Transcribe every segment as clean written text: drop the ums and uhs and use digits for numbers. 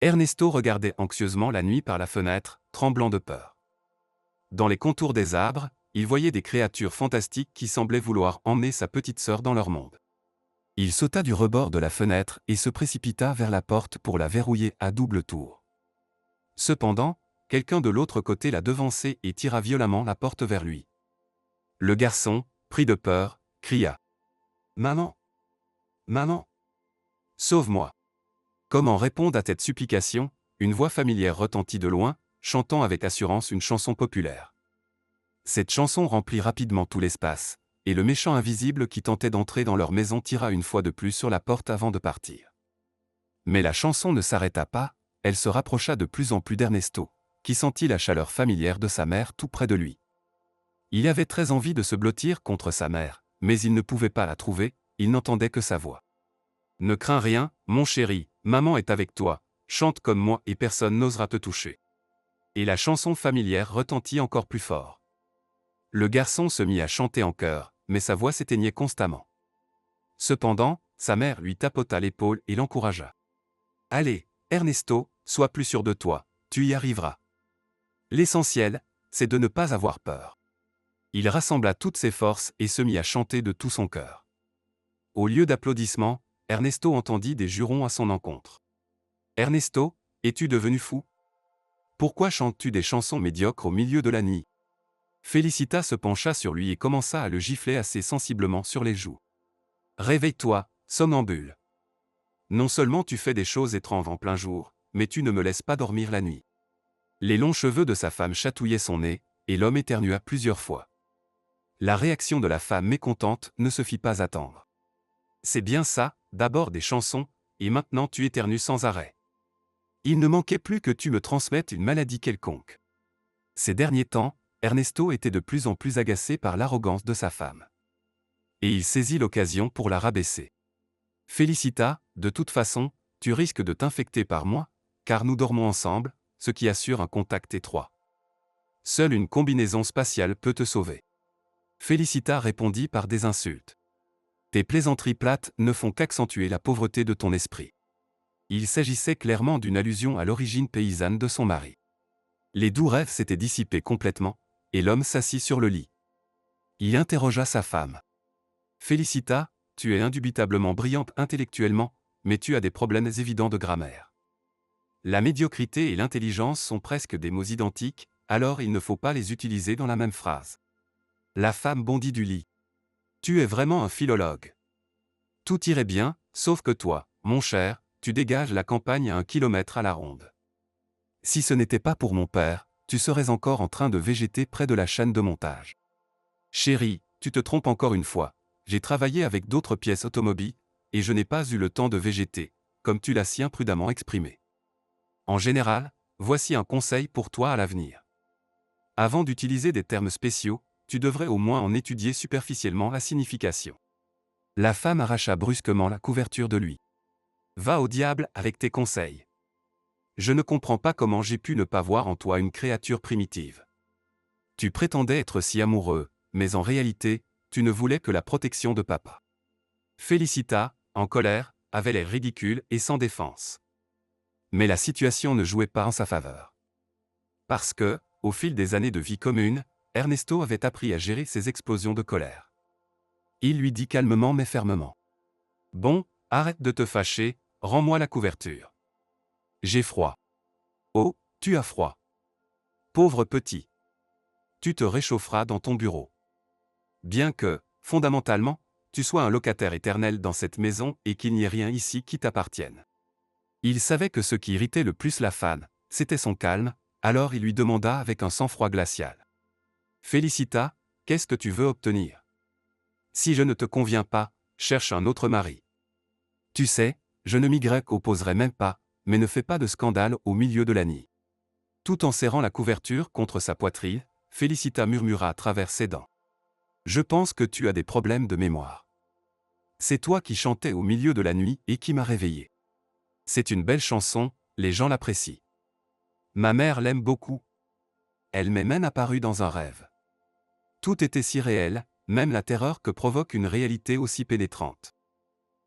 Ernesto regardait anxieusement la nuit par la fenêtre, tremblant de peur. Dans les contours des arbres, il voyait des créatures fantastiques qui semblaient vouloir emmener sa petite sœur dans leur monde. Il sauta du rebord de la fenêtre et se précipita vers la porte pour la verrouiller à double tour. Cependant, quelqu'un de l'autre côté la devançait et tira violemment la porte vers lui. Le garçon, pris de peur, cria. « Maman! Maman! Sauve-moi !» Comme en répondre à cette supplication, une voix familière retentit de loin, chantant avec assurance une chanson populaire. Cette chanson remplit rapidement tout l'espace, et le méchant invisible qui tentait d'entrer dans leur maison tira une fois de plus sur la porte avant de partir. Mais la chanson ne s'arrêta pas, elle se rapprocha de plus en plus d'Ernesto, qui sentit la chaleur familière de sa mère tout près de lui. Il avait très envie de se blottir contre sa mère, mais il ne pouvait pas la trouver, il n'entendait que sa voix. « Ne crains rien, mon chéri, maman est avec toi, chante comme moi et personne n'osera te toucher. » Et la chanson familière retentit encore plus fort. Le garçon se mit à chanter en chœur, mais sa voix s'éteignait constamment. Cependant, sa mère lui tapota l'épaule et l'encouragea. « Allez, Ernesto, sois plus sûr de toi, tu y arriveras. L'essentiel, c'est de ne pas avoir peur. » Il rassembla toutes ses forces et se mit à chanter de tout son cœur. Au lieu d'applaudissements, Ernesto entendit des jurons à son encontre. « Ernesto, es-tu devenu fou? Pourquoi chantes-tu des chansons médiocres au milieu de la nuit ?» Félicita se pencha sur lui et commença à le gifler assez sensiblement sur les joues. « Réveille-toi, somnambule. Non seulement tu fais des choses étranges en plein jour, mais tu ne me laisses pas dormir la nuit. » Les longs cheveux de sa femme chatouillaient son nez, et l'homme éternua plusieurs fois. La réaction de la femme mécontente ne se fit pas attendre. « C'est bien ça, d'abord des chansons, et maintenant tu éternues sans arrêt. Il ne manquait plus que tu me transmettes une maladie quelconque. » Ces derniers temps, Ernesto était de plus en plus agacé par l'arrogance de sa femme. Et il saisit l'occasion pour la rabaisser. « Félicita, de toute façon, tu risques de t'infecter par moi, car nous dormons ensemble, ce qui assure un contact étroit. Seule une combinaison spatiale peut te sauver. » Félicita répondit par des insultes. « Tes plaisanteries plates ne font qu'accentuer la pauvreté de ton esprit. » Il s'agissait clairement d'une allusion à l'origine paysanne de son mari. Les doux rêves s'étaient dissipés complètement, et l'homme s'assit sur le lit. Il interrogea sa femme. « Félicita, tu es indubitablement brillante intellectuellement, mais tu as des problèmes évidents de grammaire. La médiocrité et l'intelligence sont presque des mots identiques, alors il ne faut pas les utiliser dans la même phrase. » La femme bondit du lit. « Tu es vraiment un philologue. Tout irait bien, sauf que toi, mon cher, tu dégages la campagne à 1 kilomètre à la ronde. Si ce n'était pas pour mon père, tu serais encore en train de végéter près de la chaîne de montage. Chérie, tu te trompes encore une fois, j'ai travaillé avec d'autres pièces automobiles, et je n'ai pas eu le temps de végéter, comme tu l'as si imprudemment exprimé. En général, voici un conseil pour toi à l'avenir. Avant d'utiliser des termes spéciaux, tu devrais au moins en étudier superficiellement la signification. » La femme arracha brusquement la couverture de lui. « Va au diable avec tes conseils. Je ne comprends pas comment j'ai pu ne pas voir en toi une créature primitive. Tu prétendais être si amoureux, mais en réalité, tu ne voulais que la protection de papa. » Félicita, en colère, avait l'air ridicule et sans défense. Mais la situation ne jouait pas en sa faveur. Parce que, au fil des années de vie commune, Ernesto avait appris à gérer ses explosions de colère. Il lui dit calmement mais fermement. « Bon, arrête de te fâcher, rends-moi la couverture. J'ai froid. » « Oh, tu as froid. Pauvre petit. Tu te réchaufferas dans ton bureau. Bien que, fondamentalement, tu sois un locataire éternel dans cette maison et qu'il n'y ait rien ici qui t'appartienne. » Il savait que ce qui irritait le plus la femme, c'était son calme, alors il lui demanda avec un sang-froid glacial. « Félicita, qu'est-ce que tu veux obtenir? Si je ne te conviens pas, cherche un autre mari. Tu sais, je ne m'y opposerai même pas, mais ne fais pas de scandale au milieu de la nuit. » Tout en serrant la couverture contre sa poitrine, Félicita murmura à travers ses dents. « Je pense que tu as des problèmes de mémoire. C'est toi qui chantais au milieu de la nuit et qui m'as réveillé. C'est une belle chanson, les gens l'apprécient. Ma mère l'aime beaucoup. Elle m'est même apparue dans un rêve. Tout était si réel, même la terreur que provoque une réalité aussi pénétrante. »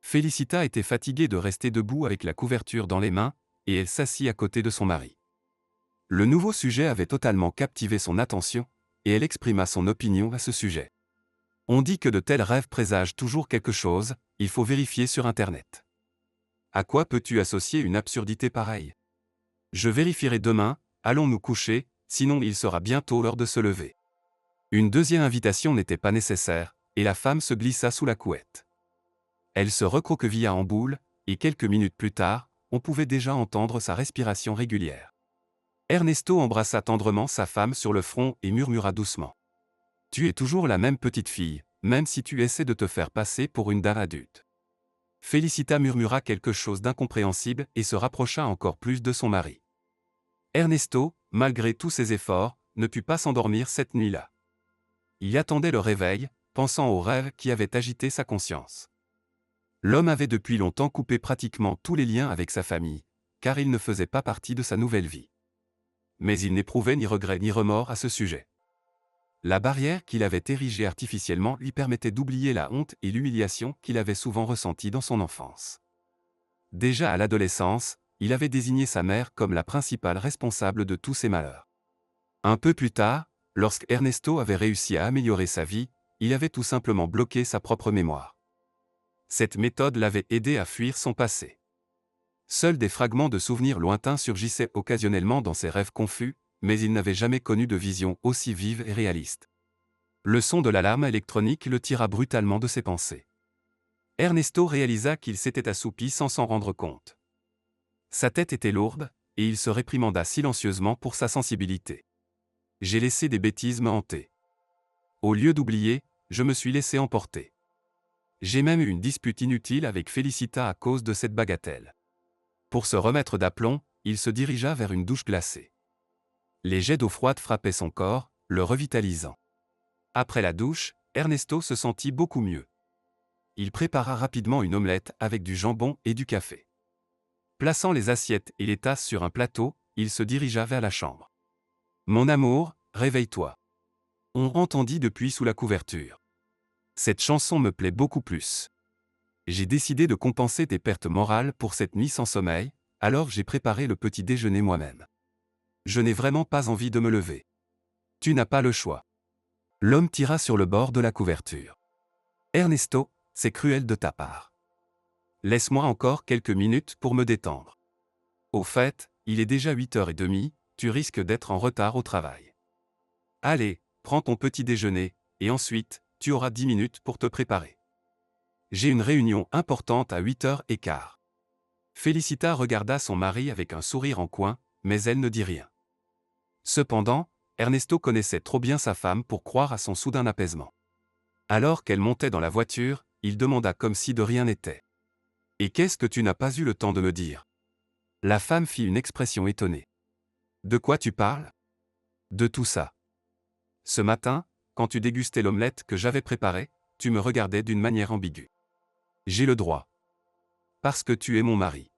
Félicita était fatiguée de rester debout avec la couverture dans les mains, et elle s'assit à côté de son mari. Le nouveau sujet avait totalement captivé son attention, et elle exprima son opinion à ce sujet. On dit que de tels rêves présagent toujours quelque chose, il faut vérifier sur Internet. À quoi peux-tu associer une absurdité pareille? Je vérifierai demain, allons nous coucher, sinon il sera bientôt l'heure de se lever. Une deuxième invitation n'était pas nécessaire, et la femme se glissa sous la couette. Elle se recroquevilla en boule, et quelques minutes plus tard, on pouvait déjà entendre sa respiration régulière. Ernesto embrassa tendrement sa femme sur le front et murmura doucement. « Tu es toujours la même petite fille, même si tu essaies de te faire passer pour une dame adulte. » Félicita murmura quelque chose d'incompréhensible et se rapprocha encore plus de son mari. Ernesto, malgré tous ses efforts, ne put pas s'endormir cette nuit-là. Il attendait le réveil, pensant aux rêves qui avaient agité sa conscience. L'homme avait depuis longtemps coupé pratiquement tous les liens avec sa famille, car il ne faisait pas partie de sa nouvelle vie. Mais il n'éprouvait ni regret ni remords à ce sujet. La barrière qu'il avait érigée artificiellement lui permettait d'oublier la honte et l'humiliation qu'il avait souvent ressenties dans son enfance. Déjà à l'adolescence, il avait désigné sa mère comme la principale responsable de tous ses malheurs. Un peu plus tard, lorsque Ernesto avait réussi à améliorer sa vie, il avait tout simplement bloqué sa propre mémoire. Cette méthode l'avait aidé à fuir son passé. Seuls des fragments de souvenirs lointains surgissaient occasionnellement dans ses rêves confus, mais il n'avait jamais connu de vision aussi vive et réaliste. Le son de l'alarme électronique le tira brutalement de ses pensées. Ernesto réalisa qu'il s'était assoupi sans s'en rendre compte. Sa tête était lourde, et il se réprimanda silencieusement pour sa sensibilité. « J'ai laissé des bêtises me hanter. Au lieu d'oublier, je me suis laissé emporter. J'ai même eu une dispute inutile avec Félicita à cause de cette bagatelle. » Pour se remettre d'aplomb, il se dirigea vers une douche glacée. Les jets d'eau froide frappaient son corps, le revitalisant. Après la douche, Ernesto se sentit beaucoup mieux. Il prépara rapidement une omelette avec du jambon et du café. Plaçant les assiettes et les tasses sur un plateau, il se dirigea vers la chambre. « Mon amour, réveille-toi. » On entendit depuis sous la couverture. Cette chanson me plaît beaucoup plus. J'ai décidé de compenser tes pertes morales pour cette nuit sans sommeil, alors j'ai préparé le petit déjeuner moi-même. Je n'ai vraiment pas envie de me lever. Tu n'as pas le choix. L'homme tira sur le bord de la couverture. Ernesto, c'est cruel de ta part. Laisse-moi encore quelques minutes pour me détendre. Au fait, il est déjà 8h30, tu risques d'être en retard au travail. Allez, prends ton petit déjeuner, et ensuite, tu auras 10 minutes pour te préparer. J'ai une réunion importante à 8h15. Félicita regarda son mari avec un sourire en coin, mais elle ne dit rien. Cependant, Ernesto connaissait trop bien sa femme pour croire à son soudain apaisement. Alors qu'elle montait dans la voiture, il demanda comme si de rien n'était. « Et qu'est-ce que tu n'as pas eu le temps de me dire ?» La femme fit une expression étonnée. « De quoi tu parles ?»« De tout ça. Ce matin, quand tu dégustais l'omelette que j'avais préparée, tu me regardais d'une manière ambiguë. J'ai le droit. Parce que tu es mon mari.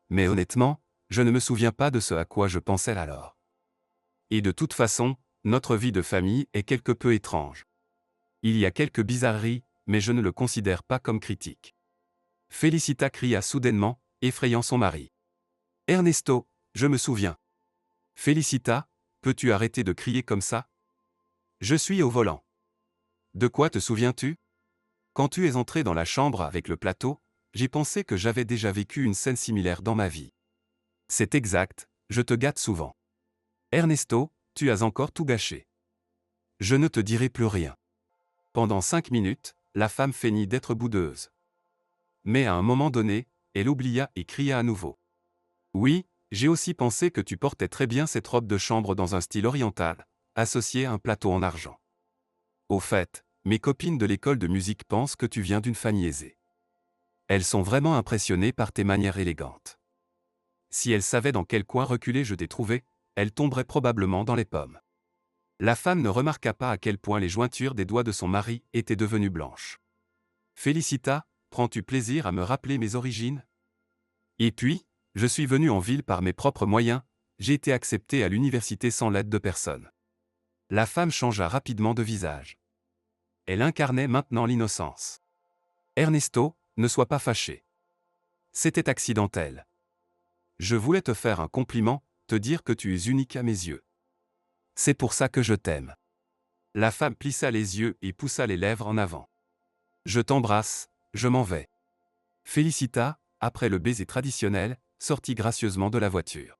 Mais honnêtement, je ne me souviens pas de ce à quoi je pensais alors. Et de toute façon, notre vie de famille est quelque peu étrange. Il y a quelques bizarreries, mais je ne le considère pas comme critique. » Félicita cria soudainement, effrayant son mari. « Ernesto, je me souviens. » « Félicita, peux-tu arrêter de crier comme ça? Je suis au volant. »« De quoi te souviens-tu? Quand tu es entré dans la chambre avec le plateau, j'ai pensé que j'avais déjà vécu une scène similaire dans ma vie. C'est exact, je te gâte souvent. Ernesto, tu as encore tout gâché. Je ne te dirai plus rien. » Pendant 5 minutes, la femme feignit d'être boudeuse. Mais à un moment donné, elle oublia et cria à nouveau. « Oui, j'ai aussi pensé que tu portais très bien cette robe de chambre dans un style oriental, associée à un plateau en argent. Au fait, mes copines de l'école de musique pensent que tu viens d'une famille aisée. Elles sont vraiment impressionnées par tes manières élégantes. Si elles savaient dans quel coin reculé je t'ai trouvé, elles tomberaient probablement dans les pommes. » La femme ne remarqua pas à quel point les jointures des doigts de son mari étaient devenues blanches. « Félicita, prends-tu plaisir à me rappeler mes origines? Et puis, je suis venu en ville par mes propres moyens, j'ai été accepté à l'université sans l'aide de personne. » La femme changea rapidement de visage. Elle incarnait maintenant l'innocence. « Ernesto, ne sois pas fâché. C'était accidentel. Je voulais te faire un compliment, te dire que tu es unique à mes yeux. C'est pour ça que je t'aime. La femme plissa les yeux et poussa les lèvres en avant. Je t'embrasse, je m'en vais. Félicita, après le baiser traditionnel, sortit gracieusement de la voiture.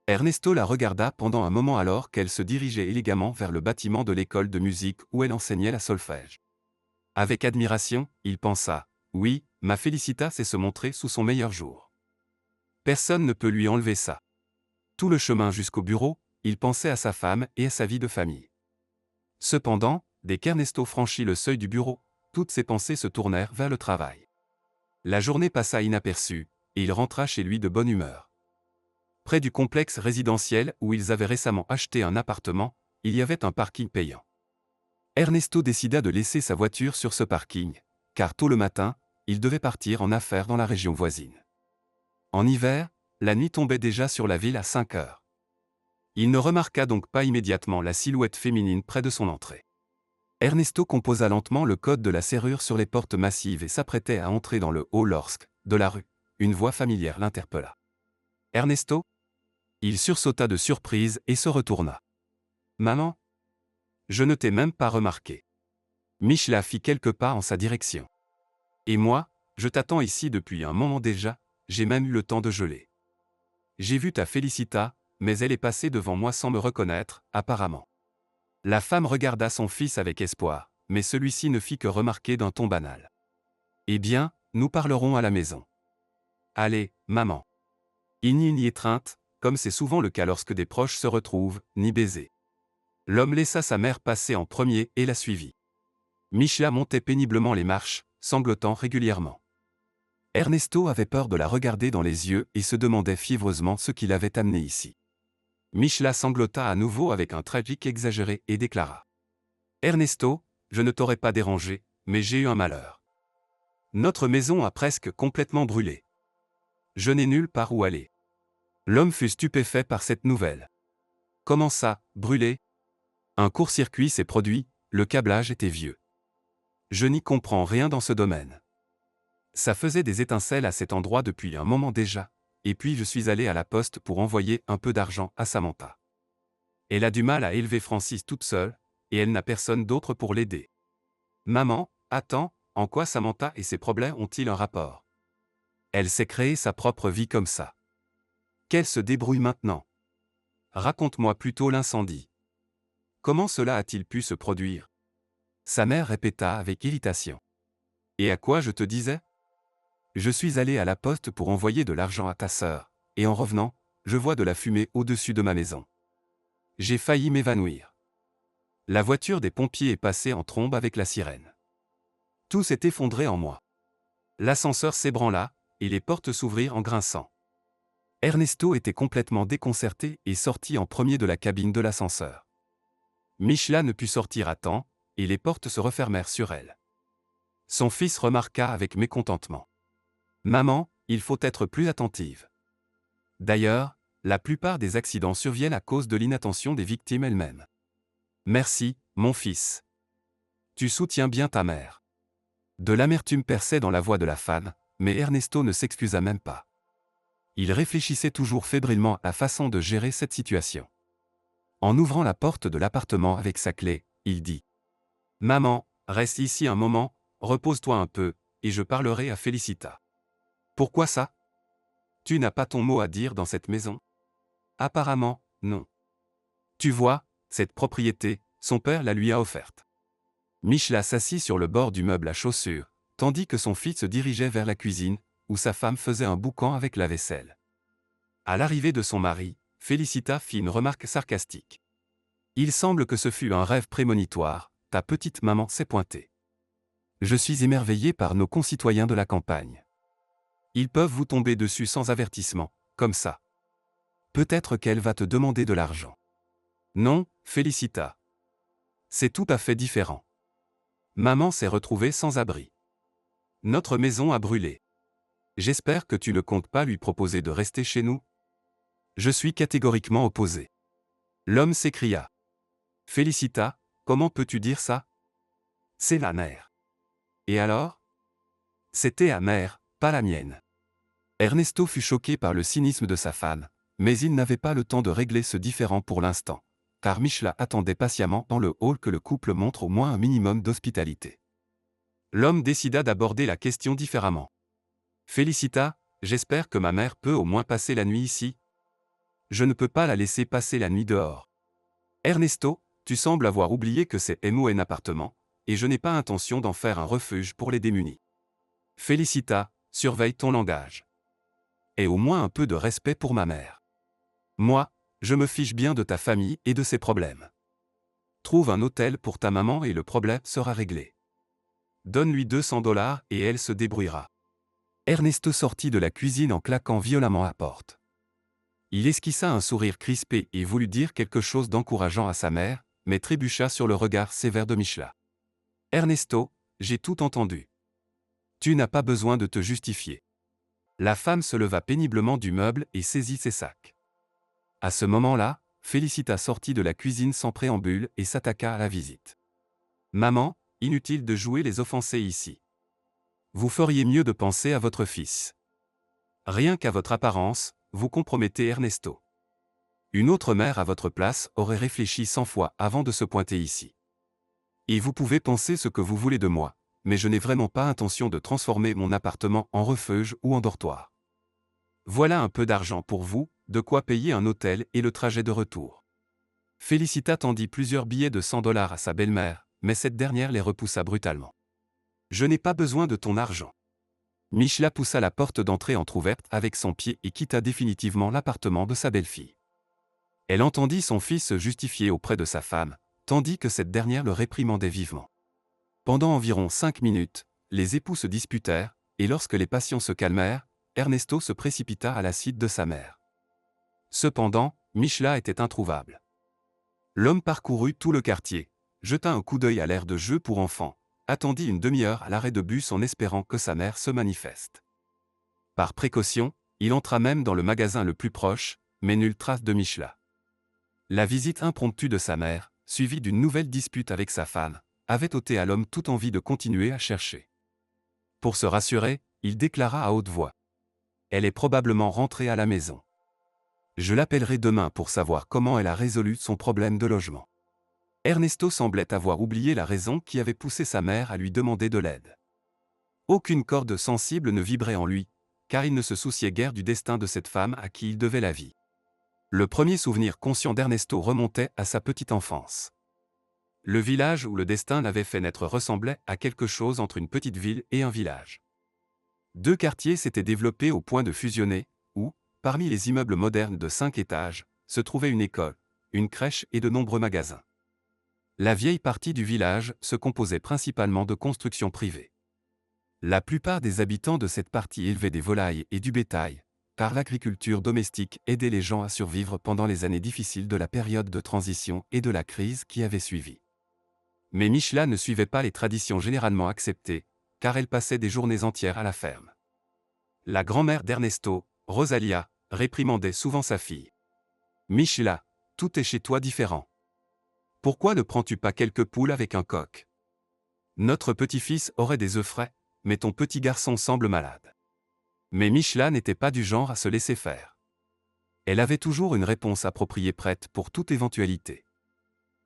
Ernesto la regarda pendant un moment alors qu'elle se dirigeait élégamment vers le bâtiment de l'école de musique où elle enseignait la solfège. Avec admiration, il pensa, oui, ma Félicita sait se montrer sous son meilleur jour. Personne ne peut lui enlever ça. Tout le chemin jusqu'au bureau, il pensait à sa femme et à sa vie de famille. Cependant, dès qu'Ernesto franchit le seuil du bureau, toutes ses pensées se tournèrent vers le travail. La journée passa inaperçue, et il rentra chez lui de bonne humeur. Près du complexe résidentiel où ils avaient récemment acheté un appartement, il y avait un parking payant. Ernesto décida de laisser sa voiture sur ce parking, car tôt le matin, il devait partir en affaires dans la région voisine. En hiver, la nuit tombait déjà sur la ville à 5 heures. Il ne remarqua donc pas immédiatement la silhouette féminine près de son entrée. Ernesto composa lentement le code de la serrure sur les portes massives et s'apprêtait à entrer dans le hall lorsque, de la rue, une voix familière l'interpella. « Ernesto ?» Il sursauta de surprise et se retourna. « Maman ?» « Je ne t'ai même pas remarqué. » Michela fit quelques pas en sa direction. « Et moi, je t'attends ici depuis un moment déjà, j'ai même eu le temps de geler. J'ai vu ta Félicita, mais elle est passée devant moi sans me reconnaître, apparemment. » La femme regarda son fils avec espoir, mais celui-ci ne fit que remarquer d'un ton banal. « Eh bien, nous parlerons à la maison. »« Allez, maman. » Il n'y eut ni étreinte, comme c'est souvent le cas lorsque des proches se retrouvent, ni baiser. L'homme laissa sa mère passer en premier et la suivit. Michela montait péniblement les marches, sanglotant régulièrement. Ernesto avait peur de la regarder dans les yeux et se demandait fiévreusement ce qui l'avait amené ici. Michela sanglota à nouveau avec un tragique exagéré et déclara. « Ernesto, je ne t'aurais pas dérangé, mais j'ai eu un malheur. Notre maison a presque complètement brûlé. Je n'ai nulle part où aller. » L'homme fut stupéfait par cette nouvelle. « Comment ça, brûlé ? Un court-circuit s'est produit, le câblage était vieux. Je n'y comprends rien dans ce domaine. Ça faisait des étincelles à cet endroit depuis un moment déjà, et puis je suis allé à la poste pour envoyer un peu d'argent à Samantha. Elle a du mal à élever Francis toute seule, et elle n'a personne d'autre pour l'aider. Maman, attends, en quoi Samantha et ses problèmes ont-ils un rapport? Elle s'est créée sa propre vie comme ça. Qu'elle se débrouille maintenant. Raconte-moi plutôt l'incendie. Comment cela a-t-il pu se produire? Sa mère répéta avec irritation. Et à quoi je te disais? Je suis allé à la poste pour envoyer de l'argent à ta sœur, et en revenant, je vois de la fumée au-dessus de ma maison. J'ai failli m'évanouir. La voiture des pompiers est passée en trombe avec la sirène. Tout s'est effondré en moi. L'ascenseur s'ébranla, et les portes s'ouvrirent en grinçant. Ernesto était complètement déconcerté et sortit en premier de la cabine de l'ascenseur. Michela ne put sortir à temps, et les portes se refermèrent sur elle. Son fils remarqua avec mécontentement. « Maman, il faut être plus attentive. » D'ailleurs, la plupart des accidents surviennent à cause de l'inattention des victimes elles-mêmes. « Merci, mon fils. Tu soutiens bien ta mère. » De l'amertume perçait dans la voix de la femme, mais Ernesto ne s'excusa même pas. Il réfléchissait toujours fébrilement à la façon de gérer cette situation. En ouvrant la porte de l'appartement avec sa clé, il dit « Maman, reste ici un moment, repose-toi un peu, et je parlerai à Félicita. » Pourquoi ça? Tu n'as pas ton mot à dire dans cette maison? Apparemment, non. Tu vois, cette propriété, son père la lui a offerte. Michela s'assit sur le bord du meuble à chaussures, tandis que son fils se dirigeait vers la cuisine, où sa femme faisait un boucan avec la vaisselle. À l'arrivée de son mari, Félicita fit une remarque sarcastique. Il semble que ce fut un rêve prémonitoire, ta petite maman s'est pointée. Je suis émerveillé par nos concitoyens de la campagne. Ils peuvent vous tomber dessus sans avertissement, comme ça. Peut-être qu'elle va te demander de l'argent. Non, Félicita. C'est tout à fait différent. Maman s'est retrouvée sans abri. Notre maison a brûlé. J'espère que tu ne comptes pas lui proposer de rester chez nous. Je suis catégoriquement opposé. L'homme s'écria. Félicita, comment peux-tu dire ça? C'est la mère. Et alors? C'était la mère, pas la mienne. Ernesto fut choqué par le cynisme de sa femme, mais il n'avait pas le temps de régler ce différend pour l'instant, car Michla attendait patiemment dans le hall que le couple montre au moins un minimum d'hospitalité. L'homme décida d'aborder la question différemment. Félicita, j'espère que ma mère peut au moins passer la nuit ici. Je ne peux pas la laisser passer la nuit dehors. Ernesto, tu sembles avoir oublié que c'est un appartement, et je n'ai pas intention d'en faire un refuge pour les démunis. Félicita, surveille ton langage. Aie au moins un peu de respect pour ma mère. Moi, je me fiche bien de ta famille et de ses problèmes. Trouve un hôtel pour ta maman et le problème sera réglé. Donne-lui 200 $ et elle se débrouillera. Ernesto sortit de la cuisine en claquant violemment la porte. Il esquissa un sourire crispé et voulut dire quelque chose d'encourageant à sa mère, mais trébucha sur le regard sévère de Michla. Ernesto, j'ai tout entendu. Tu n'as pas besoin de te justifier. La femme se leva péniblement du meuble et saisit ses sacs. À ce moment-là, Félicita sortit de la cuisine sans préambule et s'attaqua à la visite. Maman, inutile de jouer les offensés ici. Vous feriez mieux de penser à votre fils. Rien qu'à votre apparence, vous compromettez Ernesto. Une autre mère à votre place aurait réfléchi 100 fois avant de se pointer ici. Et vous pouvez penser ce que vous voulez de moi, mais je n'ai vraiment pas intention de transformer mon appartement en refuge ou en dortoir. Voilà un peu d'argent pour vous, de quoi payer un hôtel et le trajet de retour. Félicita tendit plusieurs billets de 100 $ à sa belle-mère, mais cette dernière les repoussa brutalement. Je n'ai pas besoin de ton argent. Michla poussa la porte d'entrée entr'ouverte avec son pied et quitta définitivement l'appartement de sa belle-fille. Elle entendit son fils se justifier auprès de sa femme, tandis que cette dernière le réprimandait vivement. Pendant environ 5 minutes, les époux se disputèrent, et lorsque les passions se calmèrent, Ernesto se précipita à la suite de sa mère. Cependant, Michla était introuvable. L'homme parcourut tout le quartier, jeta un coup d'œil à l'aire de jeu pour enfants, attendit une demi-heure à l'arrêt de bus en espérant que sa mère se manifeste. Par précaution, il entra même dans le magasin le plus proche, mais nulle trace de Michla. La visite impromptue de sa mère, suivie d'une nouvelle dispute avec sa femme, avait ôté à l'homme toute envie de continuer à chercher. Pour se rassurer, il déclara à haute voix. Elle est probablement rentrée à la maison. Je l'appellerai demain pour savoir comment elle a résolu son problème de logement. Ernesto semblait avoir oublié la raison qui avait poussé sa mère à lui demander de l'aide. Aucune corde sensible ne vibrait en lui, car il ne se souciait guère du destin de cette femme à qui il devait la vie. Le premier souvenir conscient d'Ernesto remontait à sa petite enfance. Le village où le destin l'avait fait naître ressemblait à quelque chose entre une petite ville et un village. Deux quartiers s'étaient développés au point de fusionner, où, parmi les immeubles modernes de 5 étages, se trouvait une école, une crèche et de nombreux magasins. La vieille partie du village se composait principalement de constructions privées. La plupart des habitants de cette partie élevaient des volailles et du bétail, car l'agriculture domestique aidait les gens à survivre pendant les années difficiles de la période de transition et de la crise qui avait suivi. Mais Michla ne suivait pas les traditions généralement acceptées, car elle passait des journées entières à la ferme. La grand-mère d'Ernesto, Rosalia, réprimandait souvent sa fille. « Michla, tout est chez toi différent. Pourquoi ne prends-tu pas quelques poules avec un coq? Notre petit-fils aurait des œufs frais, mais ton petit garçon semble malade. » Mais Michla n'était pas du genre à se laisser faire. Elle avait toujours une réponse appropriée prête pour toute éventualité.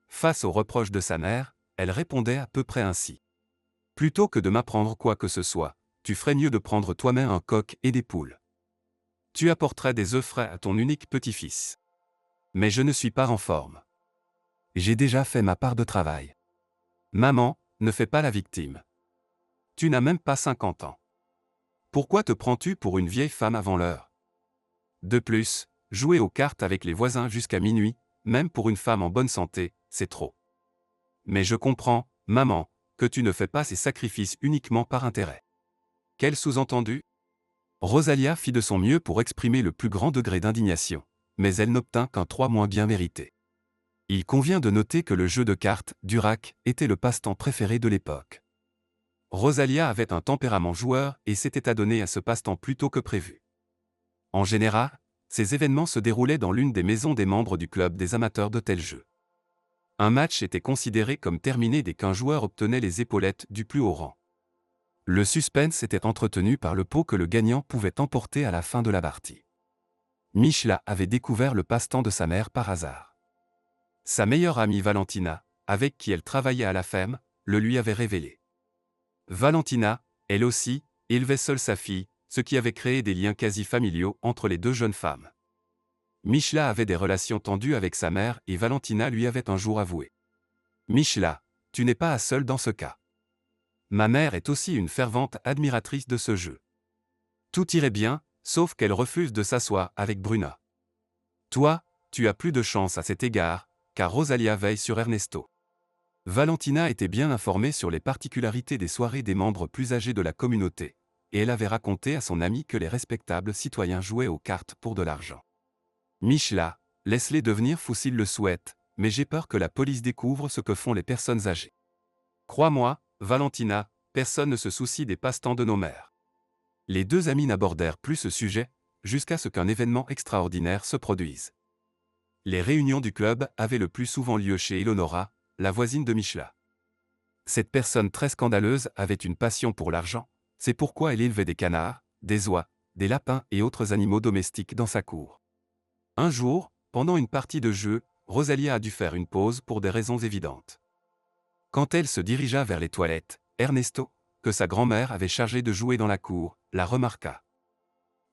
Face aux reproches de sa mère, elle répondait à peu près ainsi. « Plutôt que de m'apprendre quoi que ce soit, tu ferais mieux de prendre toi-même un coq et des poules. Tu apporterais des œufs frais à ton unique petit-fils. Mais je ne suis pas en forme. J'ai déjà fait ma part de travail. Maman, ne fais pas la victime. Tu n'as même pas 50 ans. Pourquoi te prends-tu pour une vieille femme avant l'heure? De plus, jouer aux cartes avec les voisins jusqu'à minuit, même pour une femme en bonne santé, c'est trop. Mais je comprends, maman, que tu ne fais pas ces sacrifices uniquement par intérêt. » Quel sous-entendu? Rosalia fit de son mieux pour exprimer le plus grand degré d'indignation, mais elle n'obtint qu'un 3 moins bien mérité. Il convient de noter que le jeu de cartes, Durac, était le passe-temps préféré de l'époque. Rosalia avait un tempérament joueur et s'était adonnée à ce passe-temps plus tôt que prévu. En général, ces événements se déroulaient dans l'une des maisons des membres du club des amateurs de tels jeux. Un match était considéré comme terminé dès qu'un joueur obtenait les épaulettes du plus haut rang. Le suspense était entretenu par le pot que le gagnant pouvait emporter à la fin de la partie. Michla avait découvert le passe-temps de sa mère par hasard. Sa meilleure amie Valentina, avec qui elle travaillait à la ferme, le lui avait révélé. Valentina, elle aussi, élevait seule sa fille, ce qui avait créé des liens quasi familiaux entre les deux jeunes femmes. Michla avait des relations tendues avec sa mère et Valentina lui avait un jour avoué. « Michla, tu n'es pas seule dans ce cas. Ma mère est aussi une fervente admiratrice de ce jeu. Tout irait bien, sauf qu'elle refuse de s'asseoir avec Bruna. Toi, tu as plus de chance à cet égard, car Rosalia veille sur Ernesto. » Valentina était bien informée sur les particularités des soirées des membres plus âgés de la communauté, et elle avait raconté à son amie que les respectables citoyens jouaient aux cartes pour de l'argent. « Michla, laisse-les devenir fous s'ils le souhaitent, mais j'ai peur que la police découvre ce que font les personnes âgées. Crois-moi, Valentina, personne ne se soucie des passe-temps de nos mères. » Les deux amis n'abordèrent plus ce sujet, jusqu'à ce qu'un événement extraordinaire se produise. Les réunions du club avaient le plus souvent lieu chez Eleonora, la voisine de Michla. Cette personne très scandaleuse avait une passion pour l'argent, c'est pourquoi elle élevait des canards, des oies, des lapins et autres animaux domestiques dans sa cour. Un jour, pendant une partie de jeu, Rosalia a dû faire une pause pour des raisons évidentes. Quand elle se dirigea vers les toilettes, Ernesto, que sa grand-mère avait chargé de jouer dans la cour, la remarqua.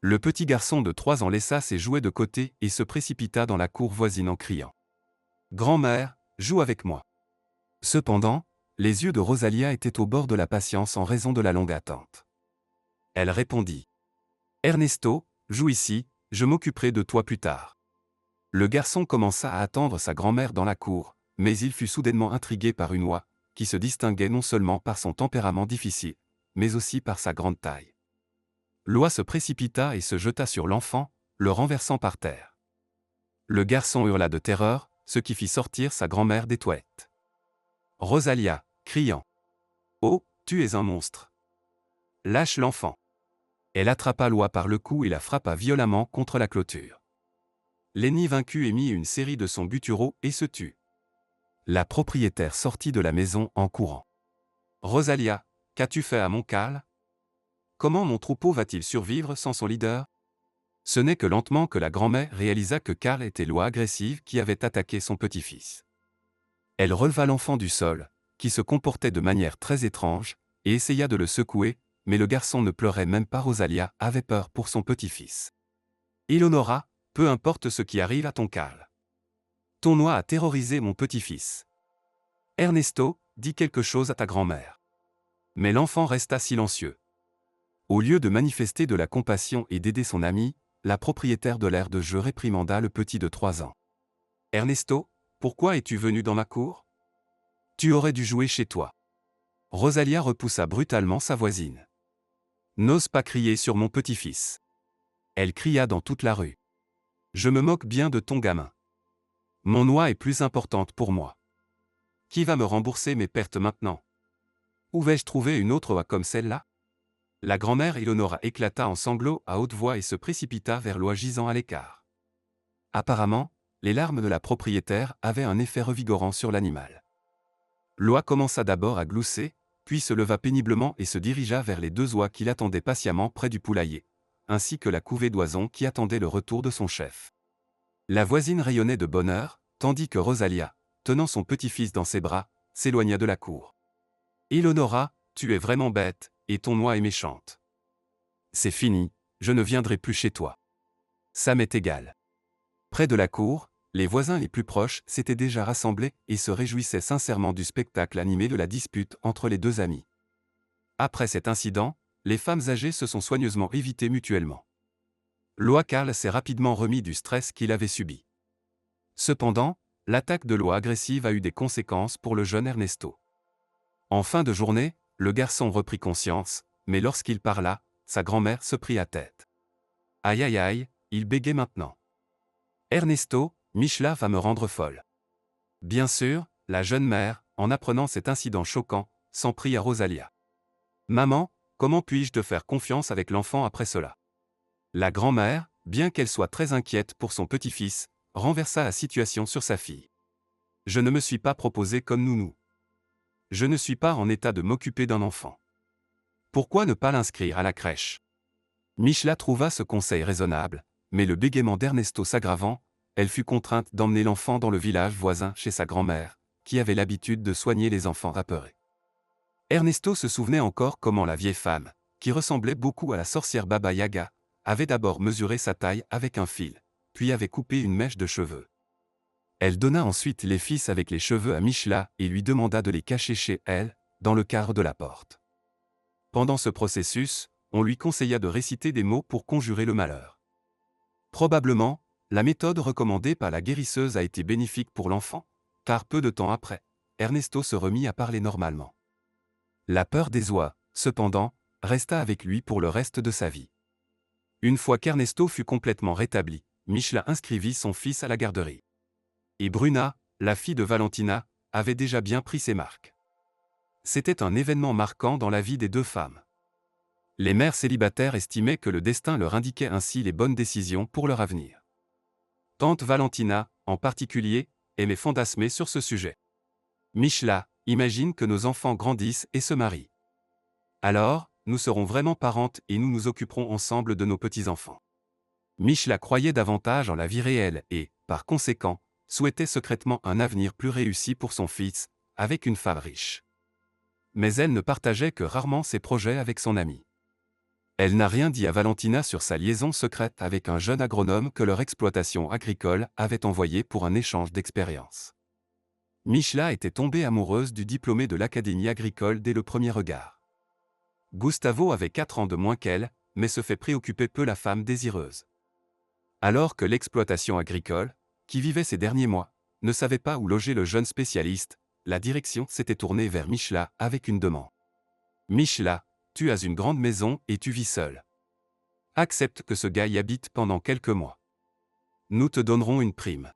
Le petit garçon de 3 ans laissa ses jouets de côté et se précipita dans la cour voisine en criant. « Grand-mère, joue avec moi. » Cependant, les yeux de Rosalia étaient au bord de la patience en raison de la longue attente. Elle répondit. « Ernesto, joue ici, je m'occuperai de toi plus tard. » Le garçon commença à attendre sa grand-mère dans la cour, mais il fut soudainement intrigué par une oie, qui se distinguait non seulement par son tempérament difficile, mais aussi par sa grande taille. L'oie se précipita et se jeta sur l'enfant, le renversant par terre. Le garçon hurla de terreur, ce qui fit sortir sa grand-mère des toilettes. Rosalia, criant. « Oh, tu es un monstre. Lâche l'enfant. » Elle attrapa l'oie par le cou et la frappa violemment contre la clôture. Lenny vaincu émit une série de son butureau et se tut. La propriétaire sortit de la maison en courant. « Rosalia, qu'as-tu fait à mon Karl? Comment mon troupeau va-t-il survivre sans son leader ?» Ce n'est que lentement que la grand-mère réalisa que Karl était l'oie agressive qui avait attaqué son petit-fils. Elle releva l'enfant du sol, qui se comportait de manière très étrange, et essaya de le secouer, mais le garçon ne pleurait même pas. Rosalia avait peur pour son petit-fils. « Eleonora, peu importe ce qui arrive à ton Karl. Ton oie a terrorisé mon petit-fils. Ernesto, dis quelque chose à ta grand-mère. » Mais l'enfant resta silencieux. Au lieu de manifester de la compassion et d'aider son ami, la propriétaire de l'aire de jeu réprimanda le petit de 3 ans. « Ernesto, pourquoi es-tu venu dans ma cour? Tu aurais dû jouer chez toi. » Rosalia repoussa brutalement sa voisine. « N'ose pas crier sur mon petit-fils. » Elle cria dans toute la rue. « Je me moque bien de ton gamin. Mon oie est plus importante pour moi. Qui va me rembourser mes pertes maintenant? Où vais-je trouver une autre oie comme celle-là? » La grand-mère Eleonora éclata en sanglots à haute voix et se précipita vers l'oie gisant à l'écart. Apparemment, les larmes de la propriétaire avaient un effet revigorant sur l'animal. L'oie commença d'abord à glousser, puis se leva péniblement et se dirigea vers les 2 oies qui l'attendaient patiemment près du poulailler, ainsi que la couvée d'oisons qui attendait le retour de son chef. La voisine rayonnait de bonheur, tandis que Rosalia, tenant son petit-fils dans ses bras, s'éloigna de la cour. « Eleonora, tu es vraiment bête, et ton oie est méchante. C'est fini, je ne viendrai plus chez toi. Ça m'est égal. » Près de la cour, les voisins les plus proches s'étaient déjà rassemblés et se réjouissaient sincèrement du spectacle animé de la dispute entre les 2 amis. Après cet incident, les femmes âgées se sont soigneusement évitées mutuellement. L'oie Karl s'est rapidement remis du stress qu'il avait subi. Cependant, l'attaque de l'oie agressive a eu des conséquences pour le jeune Ernesto. En fin de journée, le garçon reprit conscience, mais lorsqu'il parla, sa grand-mère se prit à tête. « Aïe aïe aïe, il bégait maintenant. Ernesto, Michla va me rendre folle. » Bien sûr, la jeune mère, en apprenant cet incident choquant, s'en prit à Rosalia. « Maman, comment puis-je te faire confiance avec l'enfant après cela ?» La grand-mère, bien qu'elle soit très inquiète pour son petit-fils, renversa la situation sur sa fille. « Je ne me suis pas proposé comme nounou. Je ne suis pas en état de m'occuper d'un enfant. Pourquoi ne pas l'inscrire à la crèche? Michela trouva ce conseil raisonnable, mais le bégaiement d'Ernesto s'aggravant, elle fut contrainte d'emmener l'enfant dans le village voisin chez sa grand-mère, qui avait l'habitude de soigner les enfants apeurés. Ernesto se souvenait encore comment la vieille femme, qui ressemblait beaucoup à la sorcière Baba Yaga, avait d'abord mesuré sa taille avec un fil, puis avait coupé une mèche de cheveux. Elle donna ensuite les fils avec les cheveux à Michela et lui demanda de les cacher chez elle, dans le cadre de la porte. Pendant ce processus, on lui conseilla de réciter des mots pour conjurer le malheur. Probablement, la méthode recommandée par la guérisseuse a été bénéfique pour l'enfant, car peu de temps après, Ernesto se remit à parler normalement. La peur des oies, cependant, resta avec lui pour le reste de sa vie. Une fois qu'Ernesto fut complètement rétabli, Michela inscrivit son fils à la garderie. Et Bruna, la fille de Valentina, avait déjà bien pris ses marques. C'était un événement marquant dans la vie des deux femmes. Les mères célibataires estimaient que le destin leur indiquait ainsi les bonnes décisions pour leur avenir. Tante Valentina, en particulier, aimait fantasmer sur ce sujet. Michela, imagine que nos enfants grandissent et se marient. Alors, nous serons vraiment parentes et nous nous occuperons ensemble de nos petits-enfants. Michela croyait davantage en la vie réelle et, par conséquent, souhaitait secrètement un avenir plus réussi pour son fils, avec une femme riche. Mais elle ne partageait que rarement ses projets avec son ami. Elle n'a rien dit à Valentina sur sa liaison secrète avec un jeune agronome que leur exploitation agricole avait envoyé pour un échange d'expériences. Michela était tombée amoureuse du diplômé de l'Académie agricole dès le premier regard. Gustavo avait 4 ans de moins qu'elle, mais se fait préoccuper peu la femme désireuse. Alors que l'exploitation agricole, qui vivait ces derniers mois, ne savait pas où loger le jeune spécialiste, la direction s'était tournée vers Michela avec une demande. Michela, tu as une grande maison et tu vis seule. Accepte que ce gars y habite pendant quelques mois. Nous te donnerons une prime.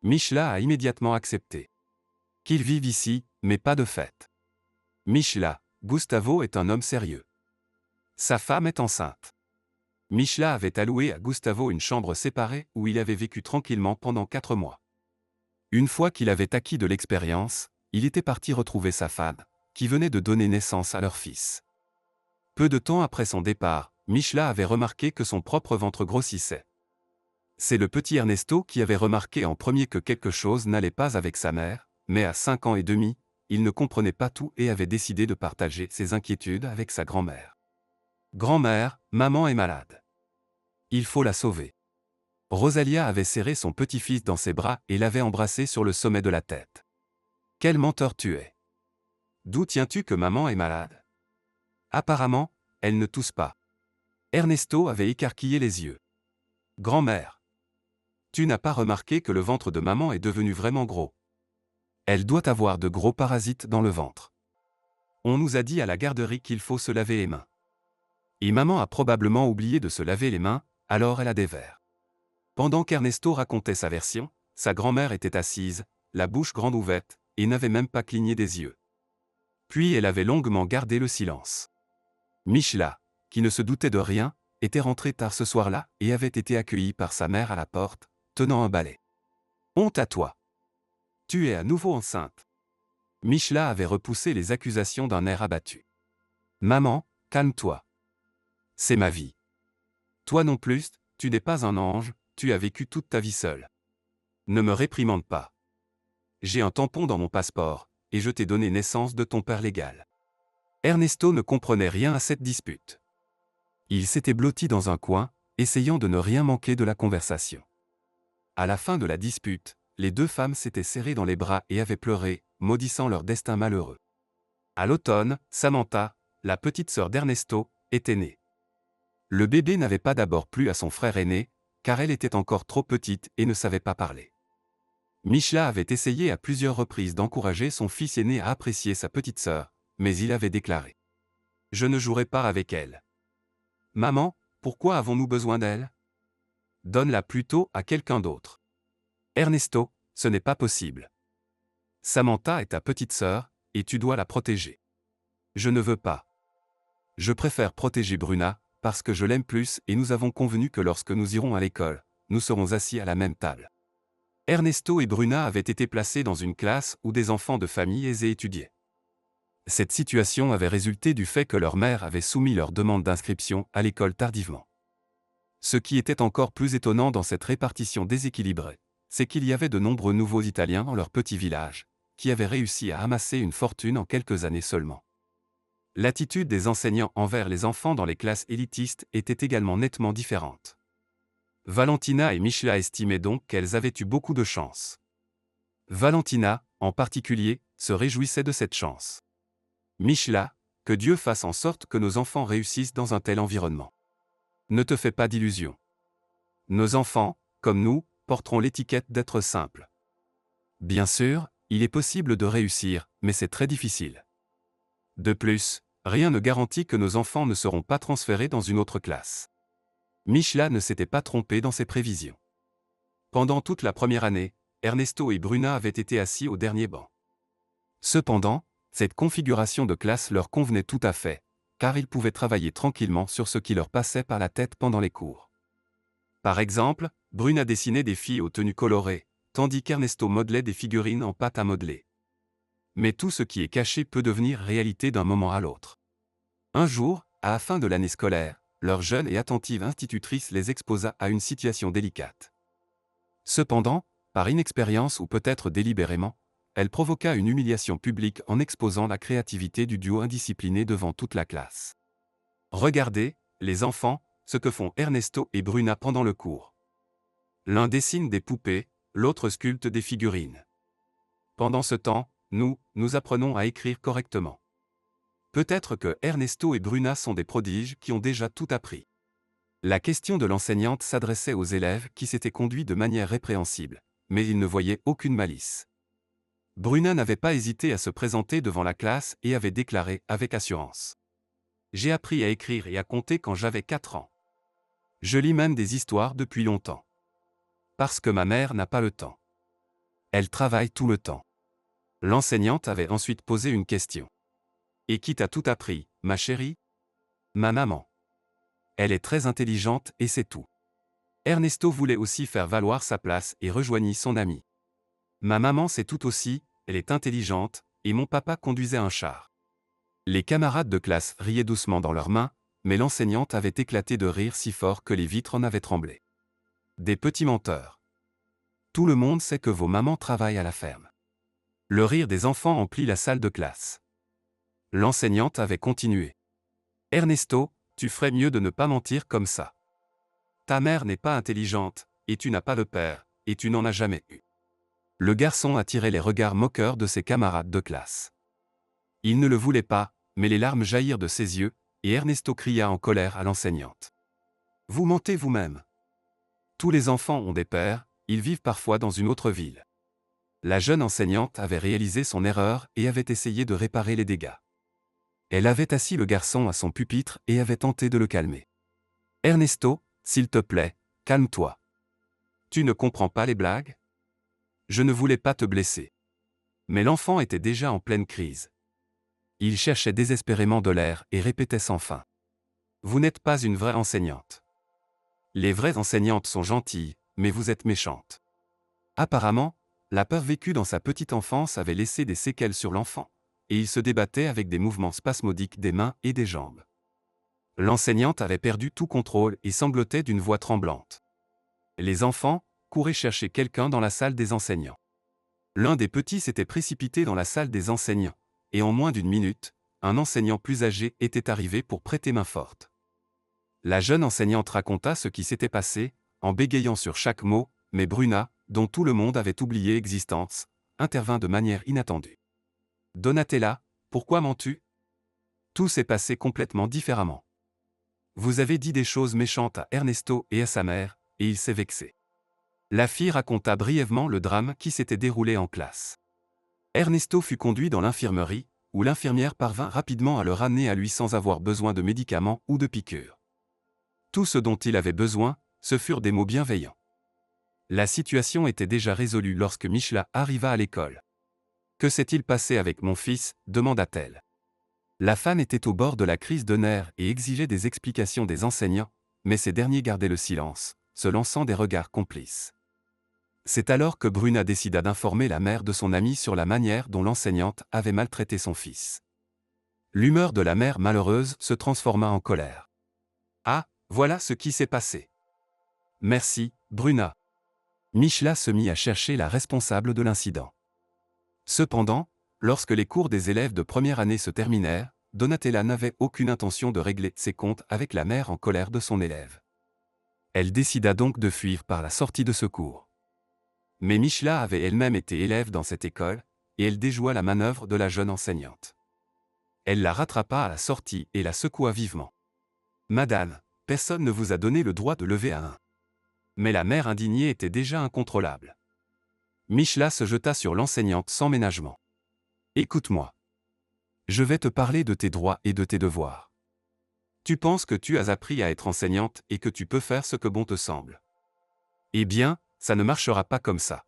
Michela a immédiatement accepté. Qu'il vive ici, mais pas de fête. Michela, Gustavo est un homme sérieux. Sa femme est enceinte. Michela avait alloué à Gustavo une chambre séparée où il avait vécu tranquillement pendant 4 mois. Une fois qu'il avait acquis de l'expérience, il était parti retrouver sa femme, qui venait de donner naissance à leur fils. Peu de temps après son départ, Michela avait remarqué que son propre ventre grossissait. C'est le petit Ernesto qui avait remarqué en premier que quelque chose n'allait pas avec sa mère, mais à 5 ans et demi, il ne comprenait pas tout et avait décidé de partager ses inquiétudes avec sa grand-mère. Grand-mère, maman est malade. Il faut la sauver. Rosalia avait serré son petit-fils dans ses bras et l'avait embrassé sur le sommet de la tête. Quel menteur tu es! D'où tiens-tu que maman est malade? Apparemment, elle ne tousse pas. Ernesto avait écarquillé les yeux. Grand-mère. Tu n'as pas remarqué que le ventre de maman est devenu vraiment gros. Elle doit avoir de gros parasites dans le ventre. On nous a dit à la garderie qu'il faut se laver les mains. Et maman a probablement oublié de se laver les mains, alors elle a des vers. Pendant qu'Ernesto racontait sa version, sa grand-mère était assise, la bouche grande ouverte, et n'avait même pas cligné des yeux. Puis elle avait longuement gardé le silence. Michela, qui ne se doutait de rien, était rentrée tard ce soir-là et avait été accueillie par sa mère à la porte, tenant un balai. Honte à toi! Tu es à nouveau enceinte. Michela avait repoussé les accusations d'un air abattu. Maman, calme-toi. C'est ma vie. Toi non plus, tu n'es pas un ange, tu as vécu toute ta vie seule. Ne me réprimande pas. J'ai un tampon dans mon passeport, et je t'ai donné naissance de ton père légal. Ernesto ne comprenait rien à cette dispute. Il s'était blotti dans un coin, essayant de ne rien manquer de la conversation. À la fin de la dispute, les deux femmes s'étaient serrées dans les bras et avaient pleuré, maudissant leur destin malheureux. À l'automne, Samantha, la petite sœur d'Ernesto, était née. Le bébé n'avait pas d'abord plu à son frère aîné, car elle était encore trop petite et ne savait pas parler. Michela avait essayé à plusieurs reprises d'encourager son fils aîné à apprécier sa petite sœur, mais il avait déclaré: « Je ne jouerai pas avec elle. Maman, pourquoi avons-nous besoin d'elle? Donne-la plutôt à quelqu'un d'autre. Ernesto, ce n'est pas possible. Samantha est ta petite sœur, et tu dois la protéger. Je ne veux pas. Je préfère protéger Bruna, parce que je l'aime plus et nous avons convenu que lorsque nous irons à l'école, nous serons assis à la même table. » Ernesto et Bruna avaient été placés dans une classe où des enfants de famille aisée étudiaient. Cette situation avait résulté du fait que leur mère avait soumis leur demande d'inscription à l'école tardivement. Ce qui était encore plus étonnant dans cette répartition déséquilibrée, c'est qu'il y avait de nombreux nouveaux Italiens dans leur petit village, qui avaient réussi à amasser une fortune en quelques années seulement. L'attitude des enseignants envers les enfants dans les classes élitistes était également nettement différente. Valentina et Michela estimaient donc qu'elles avaient eu beaucoup de chance. Valentina, en particulier, se réjouissait de cette chance. Michela, que Dieu fasse en sorte que nos enfants réussissent dans un tel environnement. Ne te fais pas d'illusions. Nos enfants, comme nous, porteront l'étiquette d'être simples. Bien sûr, il est possible de réussir, mais c'est très difficile. De plus, rien ne garantit que nos enfants ne seront pas transférés dans une autre classe. Michela ne s'était pas trompé dans ses prévisions. Pendant toute la première année, Ernesto et Bruna avaient été assis au dernier banc. Cependant, cette configuration de classe leur convenait tout à fait, car ils pouvaient travailler tranquillement sur ce qui leur passait par la tête pendant les cours. Par exemple, Bruna dessinait des filles aux tenues colorées, tandis qu'Ernesto modelait des figurines en pâte à modeler. Mais tout ce qui est caché peut devenir réalité d'un moment à l'autre. Un jour, à la fin de l'année scolaire, leur jeune et attentive institutrice les exposa à une situation délicate. Cependant, par inexpérience ou peut-être délibérément, elle provoqua une humiliation publique en exposant la créativité du duo indiscipliné devant toute la classe. Regardez, les enfants, ce que font Ernesto et Bruna pendant le cours. L'un dessine des poupées, l'autre sculpte des figurines. Pendant ce temps, nous apprenons à écrire correctement. Peut-être que Ernesto et Bruna sont des prodiges qui ont déjà tout appris. La question de l'enseignante s'adressait aux élèves qui s'étaient conduits de manière répréhensible, mais ils ne voyaient aucune malice. Bruna n'avait pas hésité à se présenter devant la classe et avait déclaré avec assurance. « J'ai appris à écrire et à compter quand j'avais 4 ans. Je lis même des histoires depuis longtemps. Parce que ma mère n'a pas le temps. Elle travaille tout le temps. » L'enseignante avait ensuite posé une question. « Et qui t'a tout appris, ma chérie ?»« Ma maman. Elle est très intelligente et c'est tout. » Ernesto voulait aussi faire valoir sa place et rejoignit son ami. « Ma maman c'est tout aussi, elle est intelligente, et mon papa conduisait un char. » Les camarades de classe riaient doucement dans leurs mains, mais l'enseignante avait éclaté de rire si fort que les vitres en avaient tremblé. « Des petits menteurs. Tout le monde sait que vos mamans travaillent à la ferme. » Le rire des enfants emplit la salle de classe. L'enseignante avait continué. « Ernesto, tu ferais mieux de ne pas mentir comme ça. Ta mère n'est pas intelligente, et tu n'as pas de père, et tu n'en as jamais eu. » Le garçon attirait les regards moqueurs de ses camarades de classe. Il ne le voulait pas, mais les larmes jaillirent de ses yeux, et Ernesto cria en colère à l'enseignante. « Vous mentez vous-même. Tous les enfants ont des pères, ils vivent parfois dans une autre ville. » La jeune enseignante avait réalisé son erreur et avait essayé de réparer les dégâts. Elle avait assis le garçon à son pupitre et avait tenté de le calmer. « Ernesto, s'il te plaît, calme-toi. Tu ne comprends pas les blagues ? Je ne voulais pas te blesser. » Mais l'enfant était déjà en pleine crise. Il cherchait désespérément de l'air et répétait sans fin. « Vous n'êtes pas une vraie enseignante. Les vraies enseignantes sont gentilles, mais vous êtes méchante. » Apparemment, la peur vécue dans sa petite enfance avait laissé des séquelles sur l'enfant, et il se débattait avec des mouvements spasmodiques des mains et des jambes. L'enseignante avait perdu tout contrôle et sanglotait d'une voix tremblante. Les enfants couraient chercher quelqu'un dans la salle des enseignants. L'un des petits s'était précipité dans la salle des enseignants, et en moins d'une minute, un enseignant plus âgé était arrivé pour prêter main forte. La jeune enseignante raconta ce qui s'était passé, en bégayant sur chaque mot, mais Bruna, dont tout le monde avait oublié l'existence, intervint de manière inattendue. « Donatella, pourquoi mens-tu ? Tout s'est passé complètement différemment. Vous avez dit des choses méchantes à Ernesto et à sa mère, et il s'est vexé. » La fille raconta brièvement le drame qui s'était déroulé en classe. Ernesto fut conduit dans l'infirmerie, où l'infirmière parvint rapidement à le ramener à lui sans avoir besoin de médicaments ou de piqûres. Tout ce dont il avait besoin, ce furent des mots bienveillants. La situation était déjà résolue lorsque Michela arriva à l'école. « Que s'est-il passé avec mon fils ?» demanda-t-elle. La femme était au bord de la crise de nerfs et exigeait des explications des enseignants, mais ces derniers gardaient le silence, se lançant des regards complices. C'est alors que Bruna décida d'informer la mère de son ami sur la manière dont l'enseignante avait maltraité son fils. L'humeur de la mère malheureuse se transforma en colère. Ah, voilà ce qui s'est passé. Merci, Bruna. Michela se mit à chercher la responsable de l'incident. Cependant, lorsque les cours des élèves de première année se terminèrent, Donatella n'avait aucune intention de régler ses comptes avec la mère en colère de son élève. Elle décida donc de fuir par la sortie de secours. Mais Michela avait elle-même été élève dans cette école, et elle déjoua la manœuvre de la jeune enseignante. Elle la rattrapa à la sortie et la secoua vivement. « Madame, personne ne vous a donné le droit de lever à un. » Mais la mère indignée était déjà incontrôlable. Michela se jeta sur l'enseignante sans ménagement. « Écoute-moi. Je vais te parler de tes droits et de tes devoirs. Tu penses que tu as appris à être enseignante et que tu peux faire ce que bon te semble. Eh bien, ça ne marchera pas comme ça.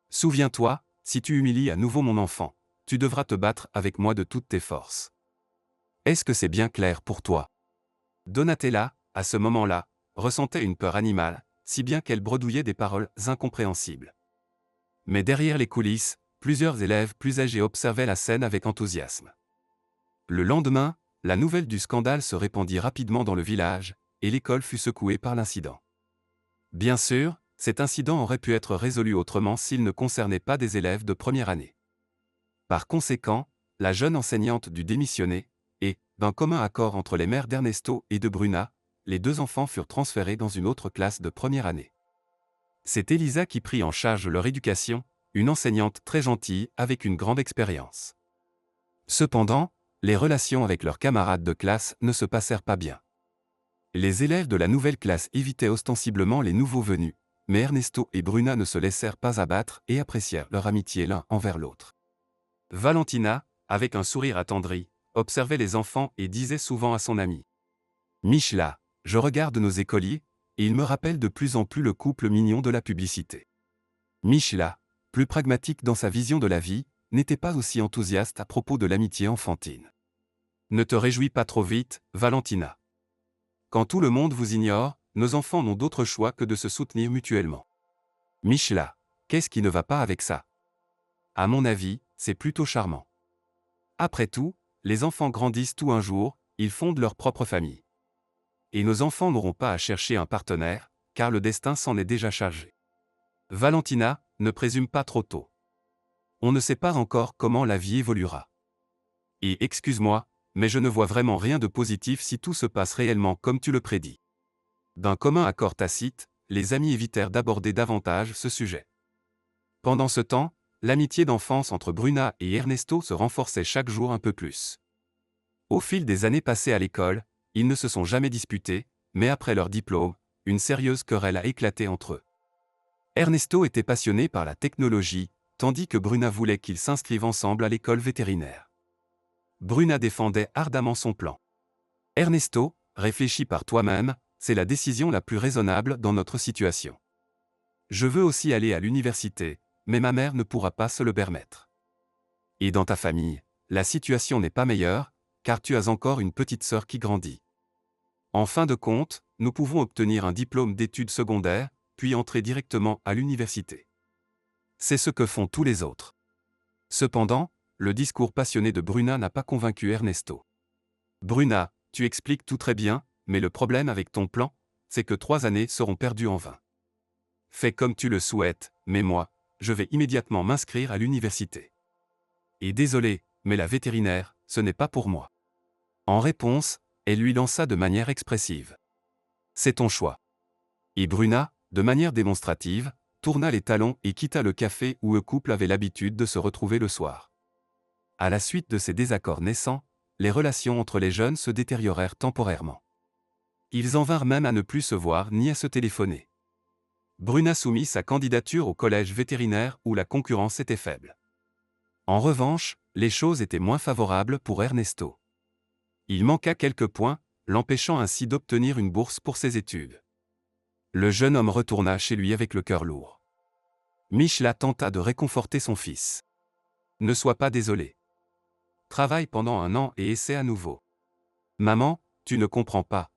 Souviens-toi, si tu humilies à nouveau mon enfant, tu devras te battre avec moi de toutes tes forces. Est-ce que c'est bien clair pour toi ?» Donatella, à ce moment-là, ressentait une peur animale, si bien qu'elle bredouillait des paroles incompréhensibles. Mais derrière les coulisses, plusieurs élèves plus âgés observaient la scène avec enthousiasme. Le lendemain, la nouvelle du scandale se répandit rapidement dans le village, et l'école fut secouée par l'incident. Bien sûr, cet incident aurait pu être résolu autrement s'il ne concernait pas des élèves de première année. Par conséquent, la jeune enseignante dut démissionner, et, d'un commun accord entre les mères d'Ernesto et de Bruna, les deux enfants furent transférés dans une autre classe de première année. C'est Elisa qui prit en charge leur éducation, une enseignante très gentille avec une grande expérience. Cependant, les relations avec leurs camarades de classe ne se passèrent pas bien. Les élèves de la nouvelle classe évitaient ostensiblement les nouveaux venus, mais Ernesto et Bruna ne se laissèrent pas abattre et apprécièrent leur amitié l'un envers l'autre. Valentina, avec un sourire attendri, observait les enfants et disait souvent à son amie: « Michela, je regarde nos écoliers, et ils me rappellent de plus en plus le couple mignon de la publicité. » Michela, plus pragmatique dans sa vision de la vie, n'était pas aussi enthousiaste à propos de l'amitié enfantine. « Ne te réjouis pas trop vite, Valentina. Quand tout le monde vous ignore, nos enfants n'ont d'autre choix que de se soutenir mutuellement. » Michela, qu'est-ce qui ne va pas avec ça? À mon avis, c'est plutôt charmant. Après tout, les enfants grandissent tout un jour, ils fondent leur propre famille. Et nos enfants n'auront pas à chercher un partenaire, car le destin s'en est déjà chargé. Valentina, ne présume pas trop tôt. On ne sait pas encore comment la vie évoluera. Et excuse-moi, mais je ne vois vraiment rien de positif si tout se passe réellement comme tu le prédis. D'un commun accord tacite, les amis évitèrent d'aborder davantage ce sujet. Pendant ce temps, l'amitié d'enfance entre Bruna et Ernesto se renforçait chaque jour un peu plus. Au fil des années passées à l'école, ils ne se sont jamais disputés, mais après leur diplôme, une sérieuse querelle a éclaté entre eux. Ernesto était passionné par la technologie, tandis que Bruna voulait qu'ils s'inscrivent ensemble à l'école vétérinaire. Bruna défendait ardemment son plan. « Ernesto, réfléchis par toi-même, c'est la décision la plus raisonnable dans notre situation. Je veux aussi aller à l'université, mais ma mère ne pourra pas se le permettre. Et dans ta famille, la situation n'est pas meilleure, car tu as encore une petite sœur qui grandit. En fin de compte, nous pouvons obtenir un diplôme d'études secondaires, puis entrer directement à l'université. C'est ce que font tous les autres. » Cependant, le discours passionné de Bruna n'a pas convaincu Ernesto. « Bruna, tu expliques tout très bien, mais le problème avec ton plan, c'est que 3 années seront perdues en vain. Fais comme tu le souhaites, mais moi, je vais immédiatement m'inscrire à l'université. Et désolé, mais la vétérinaire, ce n'est pas pour moi. » En réponse, elle lui lança de manière expressive: « C'est ton choix. » Et Bruna, de manière démonstrative, tourna les talons et quitta le café où le couple avait l'habitude de se retrouver le soir. À la suite de ces désaccords naissants, les relations entre les jeunes se détériorèrent temporairement. Ils en vinrent même à ne plus se voir ni à se téléphoner. Bruna soumit sa candidature au collège vétérinaire où la concurrence était faible. En revanche, les choses étaient moins favorables pour Ernesto. Il manqua quelques points, l'empêchant ainsi d'obtenir une bourse pour ses études. Le jeune homme retourna chez lui avec le cœur lourd. Michela tenta de réconforter son fils. « Ne sois pas désolé. Travaille pendant 1 an et essaie à nouveau. Maman, tu ne comprends pas.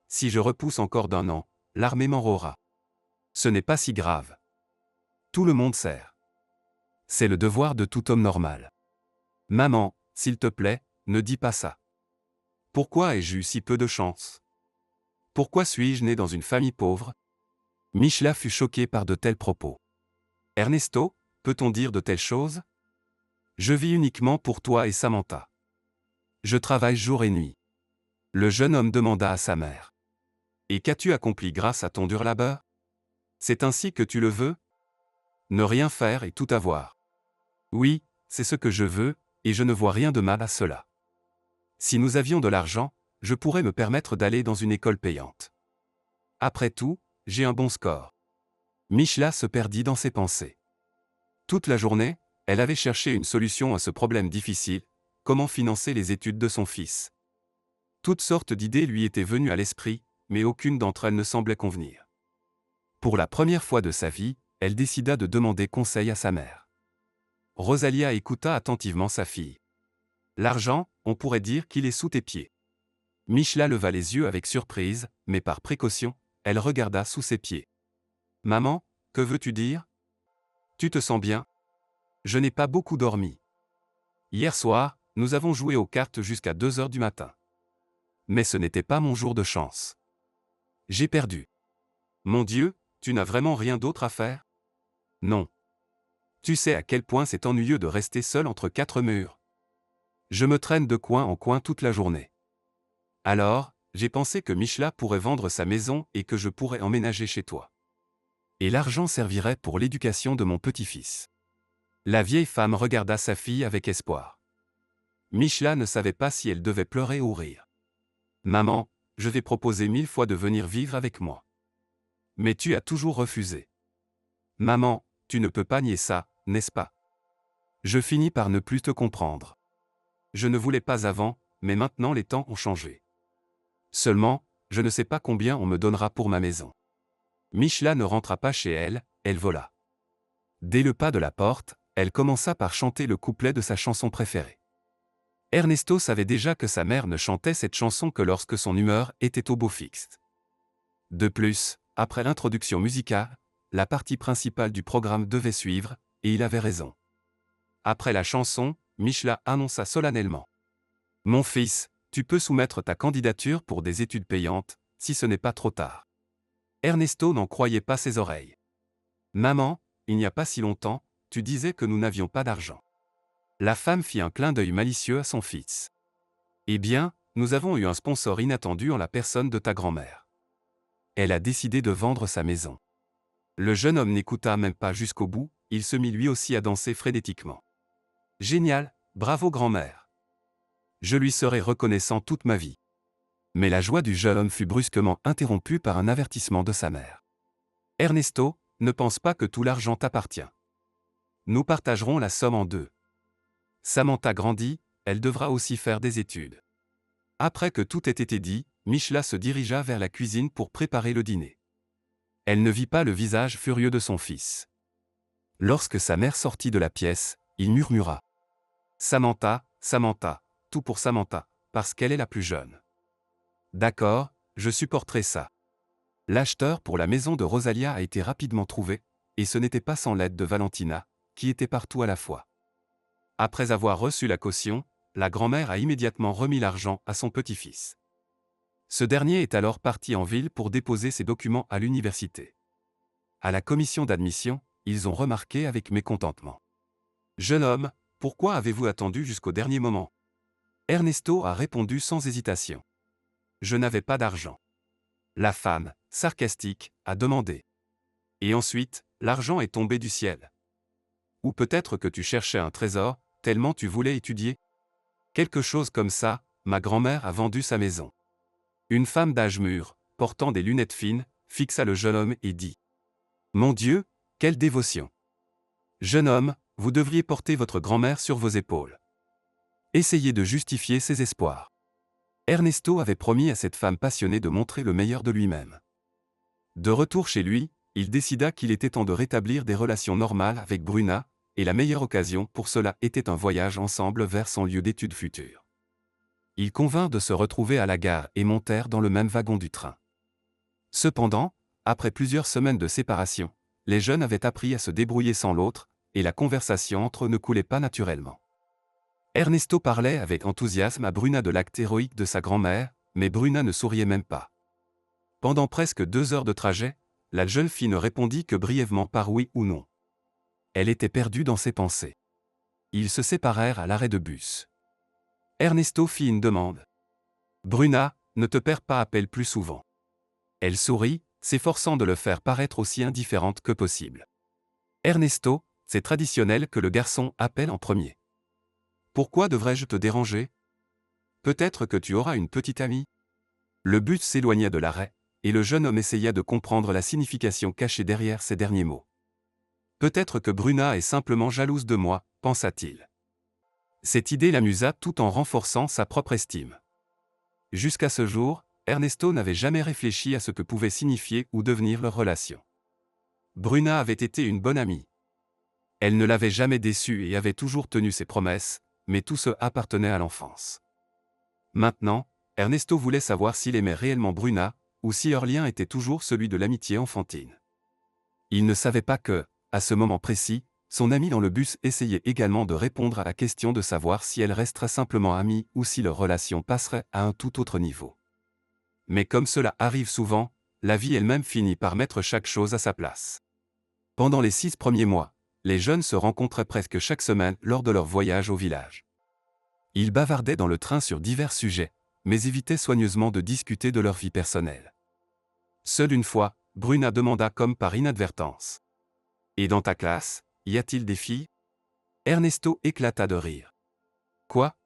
Si je repousse encore d'1 an, l'armée m'enrôlera. Ce n'est pas si grave. Tout le monde sert. C'est le devoir de tout homme normal. Maman, s'il te plaît, ne dis pas ça. Pourquoi ai-je eu si peu de chance? Pourquoi suis-je né dans une famille pauvre? Michla fut choqué par de tels propos. Ernesto, peut-on dire de telles choses? Je vis uniquement pour toi et Samantha. Je travaille jour et nuit. Le jeune homme demanda à sa mère. Et qu'as-tu accompli grâce à ton dur labeur? C'est ainsi que tu le veux? Ne rien faire et tout avoir. Oui, c'est ce que je veux, et je ne vois rien de mal à cela. Si nous avions de l'argent, je pourrais me permettre d'aller dans une école payante. Après tout, j'ai un bon score. Michla se perdit dans ses pensées. Toute la journée, elle avait cherché une solution à ce problème difficile, comment financer les études de son fils. Toutes sortes d'idées lui étaient venues à l'esprit, mais aucune d'entre elles ne semblait convenir. Pour la première fois de sa vie, elle décida de demander conseil à sa mère. Rosalia écouta attentivement sa fille. L'argent, on pourrait dire qu'il est sous tes pieds. Michla leva les yeux avec surprise, mais par précaution, elle regarda sous ses pieds. Maman, que veux-tu dire? Tu te sens bien? Je n'ai pas beaucoup dormi. Hier soir, nous avons joué aux cartes jusqu'à 2 heures du matin. Mais ce n'était pas mon jour de chance. J'ai perdu. Mon Dieu, tu n'as vraiment rien d'autre à faire? Non. Tu sais à quel point c'est ennuyeux de rester seul entre 4 murs. Je me traîne de coin en coin toute la journée. Alors, j'ai pensé que Michla pourrait vendre sa maison et que je pourrais emménager chez toi. Et l'argent servirait pour l'éducation de mon petit-fils. La vieille femme regarda sa fille avec espoir. Michla ne savait pas si elle devait pleurer ou rire. Maman, je t'ai proposé 1000 fois de venir vivre avec moi. Mais tu as toujours refusé. Maman, tu ne peux pas nier ça, n'est-ce pas? Je finis par ne plus te comprendre. Je ne voulais pas avant, mais maintenant les temps ont changé. Seulement, je ne sais pas combien on me donnera pour ma maison. Michla ne rentra pas chez elle, elle vola. Dès le pas de la porte, elle commença par chanter le couplet de sa chanson préférée. Ernesto savait déjà que sa mère ne chantait cette chanson que lorsque son humeur était au beau fixe. De plus, après l'introduction musicale, la partie principale du programme devait suivre, et il avait raison. Après la chanson, Michla annonça solennellement. « Mon fils, tu peux soumettre ta candidature pour des études payantes, si ce n'est pas trop tard. » Ernesto n'en croyait pas ses oreilles. « Maman, il n'y a pas si longtemps, tu disais que nous n'avions pas d'argent. » La femme fit un clin d'œil malicieux à son fils. « Eh bien, nous avons eu un sponsor inattendu en la personne de ta grand-mère. Elle a décidé de vendre sa maison. » Le jeune homme n'écouta même pas jusqu'au bout, il se mit lui aussi à danser frénétiquement. « Génial, bravo grand-mère. Je lui serai reconnaissant toute ma vie. » Mais la joie du jeune homme fut brusquement interrompue par un avertissement de sa mère. « Ernesto, ne pense pas que tout l'argent t'appartient. Nous partagerons la somme en deux. Samantha grandit, elle devra aussi faire des études. » Après que tout ait été dit, Michla se dirigea vers la cuisine pour préparer le dîner. Elle ne vit pas le visage furieux de son fils. Lorsque sa mère sortit de la pièce, il murmura. « Samantha, Samantha, tout pour Samantha, parce qu'elle est la plus jeune. » D'accord, je supporterai ça. L'acheteur pour la maison de Rosalia a été rapidement trouvé, et ce n'était pas sans l'aide de Valentina, qui était partout à la fois. Après avoir reçu la caution, la grand-mère a immédiatement remis l'argent à son petit-fils. Ce dernier est alors parti en ville pour déposer ses documents à l'université. À la commission d'admission, ils ont remarqué avec mécontentement. « Jeune homme, pourquoi avez-vous attendu jusqu'au dernier moment ?» Ernesto a répondu sans hésitation. « Je n'avais pas d'argent. » La femme, sarcastique, a demandé. « Et ensuite, l'argent est tombé du ciel. Ou peut-être que tu cherchais un trésor, tellement tu voulais étudier? Quelque chose comme ça, ma grand-mère a vendu sa maison. » Une femme d'âge mûr, portant des lunettes fines, fixa le jeune homme et dit. « Mon Dieu, quelle dévotion! Jeune homme, vous devriez porter votre grand-mère sur vos épaules. » Essayez de justifier ses espoirs. Ernesto avait promis à cette femme passionnée de montrer le meilleur de lui-même. De retour chez lui, il décida qu'il était temps de rétablir des relations normales avec Bruna, et la meilleure occasion pour cela était un voyage ensemble vers son lieu d'études futur. Ils convinrent de se retrouver à la gare et montèrent dans le même wagon du train. Cependant, après plusieurs semaines de séparation, les jeunes avaient appris à se débrouiller sans l'autre, et la conversation entre eux ne coulait pas naturellement. Ernesto parlait avec enthousiasme à Bruna de l'acte héroïque de sa grand-mère, mais Bruna ne souriait même pas. Pendant presque 2 heures de trajet, la jeune fille ne répondit que brièvement par oui ou non. Elle était perdue dans ses pensées. Ils se séparèrent à l'arrêt de bus. Ernesto fit une demande. Bruna, ne te perds pas, appelle plus souvent. Elle sourit, s'efforçant de le faire paraître aussi indifférente que possible. Ernesto, c'est traditionnel que le garçon appelle en premier. Pourquoi devrais-je te déranger? Peut-être que tu auras une petite amie? Le bus s'éloigna de l'arrêt, et le jeune homme essaya de comprendre la signification cachée derrière ces derniers mots. Peut-être que Bruna est simplement jalouse de moi, pensa-t-il. Cette idée l'amusa tout en renforçant sa propre estime. Jusqu'à ce jour, Ernesto n'avait jamais réfléchi à ce que pouvait signifier ou devenir leur relation. Bruna avait été une bonne amie. Elle ne l'avait jamais déçu et avait toujours tenu ses promesses, mais tout ce appartenait à l'enfance. Maintenant, Ernesto voulait savoir s'il aimait réellement Bruna, ou si leur lien était toujours celui de l'amitié enfantine. Il ne savait pas que, à ce moment précis, son ami dans le bus essayait également de répondre à la question de savoir si elle resterait simplement amie ou si leur relation passerait à un tout autre niveau. Mais comme cela arrive souvent, la vie elle-même finit par mettre chaque chose à sa place. Pendant les 6 premiers mois, les jeunes se rencontraient presque chaque semaine lors de leur voyage au village. Ils bavardaient dans le train sur divers sujets, mais évitaient soigneusement de discuter de leur vie personnelle. Seule une fois, Bruna demanda comme par inadvertance. « Et dans ta classe, y a-t-il des filles ?» Ernesto éclata de rire. « Quoi ?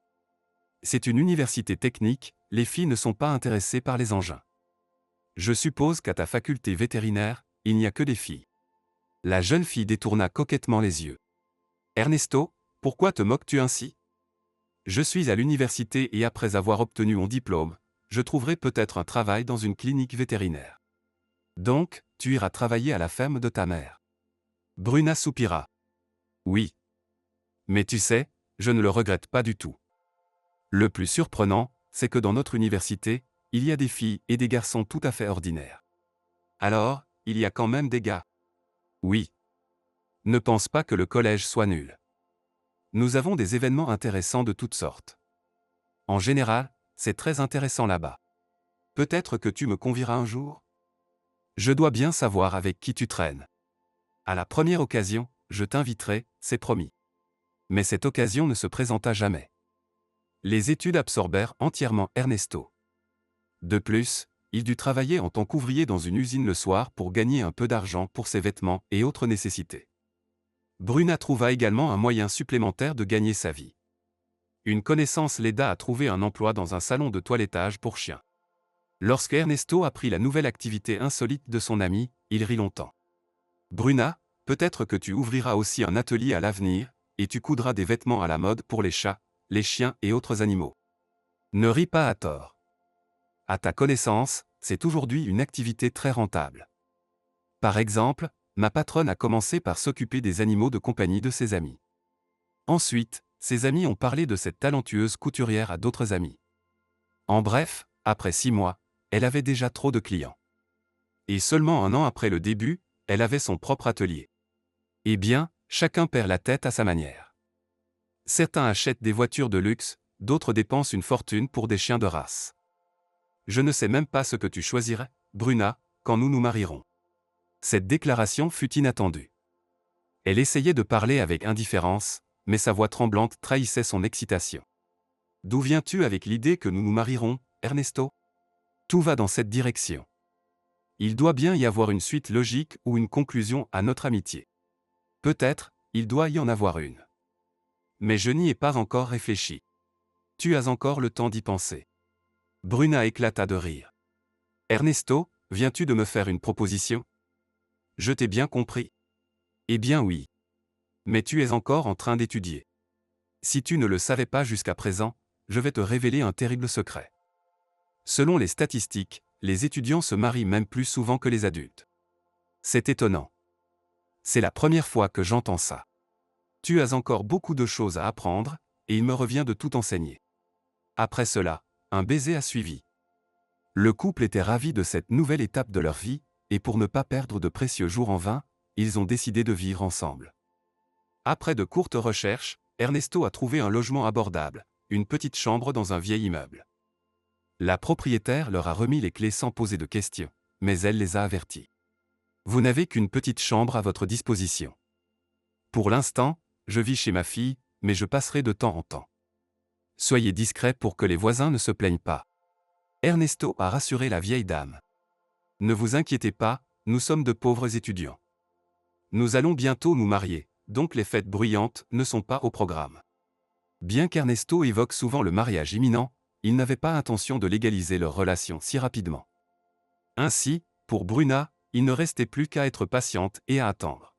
C'est une université technique, les filles ne sont pas intéressées par les engins. Je suppose qu'à ta faculté vétérinaire, il n'y a que des filles. » La jeune fille détourna coquettement les yeux. « Ernesto, pourquoi te moques-tu ainsi ? Je suis à l'université et après avoir obtenu mon diplôme, je trouverai peut-être un travail dans une clinique vétérinaire. Donc, tu iras travailler à la ferme de ta mère. » Bruna soupira. « Oui. Mais tu sais, je ne le regrette pas du tout. Le plus surprenant, c'est que dans notre université, il y a des filles et des garçons tout à fait ordinaires. Alors, il y a quand même des gars. Oui. Ne pense pas que le collège soit nul. Nous avons des événements intéressants de toutes sortes. En général, c'est très intéressant là-bas. Peut-être que tu me convieras un jour ? Je dois bien savoir avec qui tu traînes. À la première occasion, je t'inviterai, c'est promis. » Mais cette occasion ne se présenta jamais. Les études absorbèrent entièrement Ernesto. De plus, il dut travailler en tant qu'ouvrier dans une usine le soir pour gagner un peu d'argent pour ses vêtements et autres nécessités. Bruna trouva également un moyen supplémentaire de gagner sa vie. Une connaissance l'aida à trouver un emploi dans un salon de toilettage pour chiens. Lorsque Ernesto apprit la nouvelle activité insolite de son ami, il rit longtemps. « Bruna, peut-être que tu ouvriras aussi un atelier à l'avenir, et tu coudras des vêtements à la mode pour les chats, les chiens et autres animaux. Ne ris pas à tort. À ta connaissance, c'est aujourd'hui une activité très rentable. Par exemple, ma patronne a commencé par s'occuper des animaux de compagnie de ses amis. Ensuite, ses amis ont parlé de cette talentueuse couturière à d'autres amis. En bref, après 6 mois, elle avait déjà trop de clients. Et seulement 1 an après le début, elle avait son propre atelier. Eh bien, chacun perd la tête à sa manière. Certains achètent des voitures de luxe, d'autres dépensent une fortune pour des chiens de race. Je ne sais même pas ce que tu choisirais, Bruna, quand nous nous marierons. » Cette déclaration fut inattendue. Elle essayait de parler avec indifférence, mais sa voix tremblante trahissait son excitation. « D'où viens-tu avec l'idée que nous nous marierons, Ernesto ? Tout va dans cette direction. Il doit bien y avoir une suite logique ou une conclusion à notre amitié. Peut-être, il doit y en avoir une. Mais je n'y ai pas encore réfléchi. Tu as encore le temps d'y penser. » Bruna éclata de rire. « Ernesto, viens-tu de me faire une proposition ? Je t'ai bien compris. Eh bien oui. Mais tu es encore en train d'étudier. Si tu ne le savais pas jusqu'à présent, je vais te révéler un terrible secret. Selon les statistiques, les étudiants se marient même plus souvent que les adultes. C'est étonnant. C'est la première fois que j'entends ça. Tu as encore beaucoup de choses à apprendre, et il me revient de tout enseigner. » Après cela, un baiser a suivi. Le couple était ravi de cette nouvelle étape de leur vie, et pour ne pas perdre de précieux jours en vain, ils ont décidé de vivre ensemble. Après de courtes recherches, Ernesto a trouvé un logement abordable, une petite chambre dans un vieil immeuble. La propriétaire leur a remis les clés sans poser de questions, mais elle les a avertis. Vous n'avez qu'une petite chambre à votre disposition. Pour l'instant, je vis chez ma fille, mais je passerai de temps en temps. Soyez discret pour que les voisins ne se plaignent pas. Ernesto a rassuré la vieille dame. Ne vous inquiétez pas, nous sommes de pauvres étudiants. Nous allons bientôt nous marier, donc les fêtes bruyantes ne sont pas au programme. Bien qu'Ernesto évoque souvent le mariage imminent, il n'avait pas intention de légaliser leur relation si rapidement. Ainsi, pour Bruna, il ne restait plus qu'à être patiente et à attendre.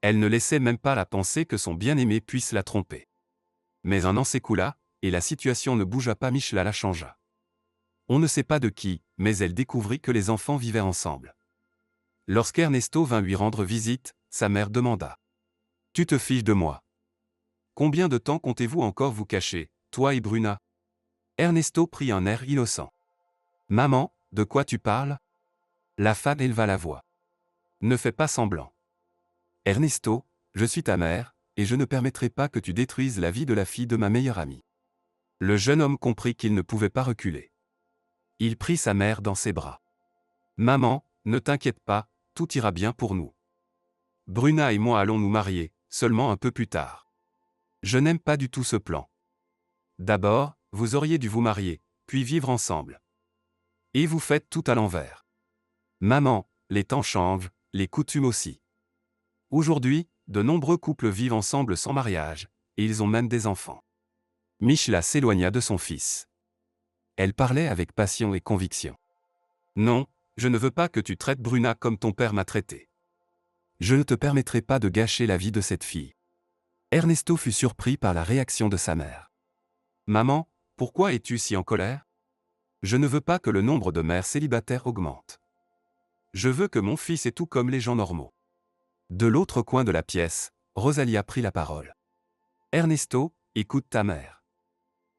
Elle ne laissait même pas la pensée que son bien-aimé puisse la tromper. Mais un an s'écoula, et la situation ne bougea pas. Michela la changea. On ne sait pas de qui, mais elle découvrit que les enfants vivaient ensemble. Lorsqu'Ernesto vint lui rendre visite, sa mère demanda. « Tu te fiches de moi? Combien de temps comptez-vous encore vous cacher, toi et Bruna ?» Ernesto prit un air innocent. « Maman, de quoi tu parles ?» La femme éleva la voix. « Ne fais pas semblant. Ernesto, je suis ta mère, et je ne permettrai pas que tu détruises la vie de la fille de ma meilleure amie. » Le jeune homme comprit qu'il ne pouvait pas reculer. Il prit sa mère dans ses bras. « Maman, ne t'inquiète pas, tout ira bien pour nous. Bruna et moi allons nous marier, seulement un peu plus tard. Je n'aime pas du tout ce plan. D'abord, vous auriez dû vous marier, puis vivre ensemble. Et vous faites tout à l'envers. Maman, les temps changent, les coutumes aussi. Aujourd'hui, de nombreux couples vivent ensemble sans mariage, et ils ont même des enfants. » Michela s'éloigna de son fils. Elle parlait avec passion et conviction. « Non, je ne veux pas que tu traites Bruna comme ton père m'a traité. Je ne te permettrai pas de gâcher la vie de cette fille. » Ernesto fut surpris par la réaction de sa mère. « Maman, pourquoi es-tu si en colère? Je ne veux pas que le nombre de mères célibataires augmente. Je veux que mon fils ait tout comme les gens normaux. » De l'autre coin de la pièce, Rosalia prit la parole. « Ernesto, écoute ta mère.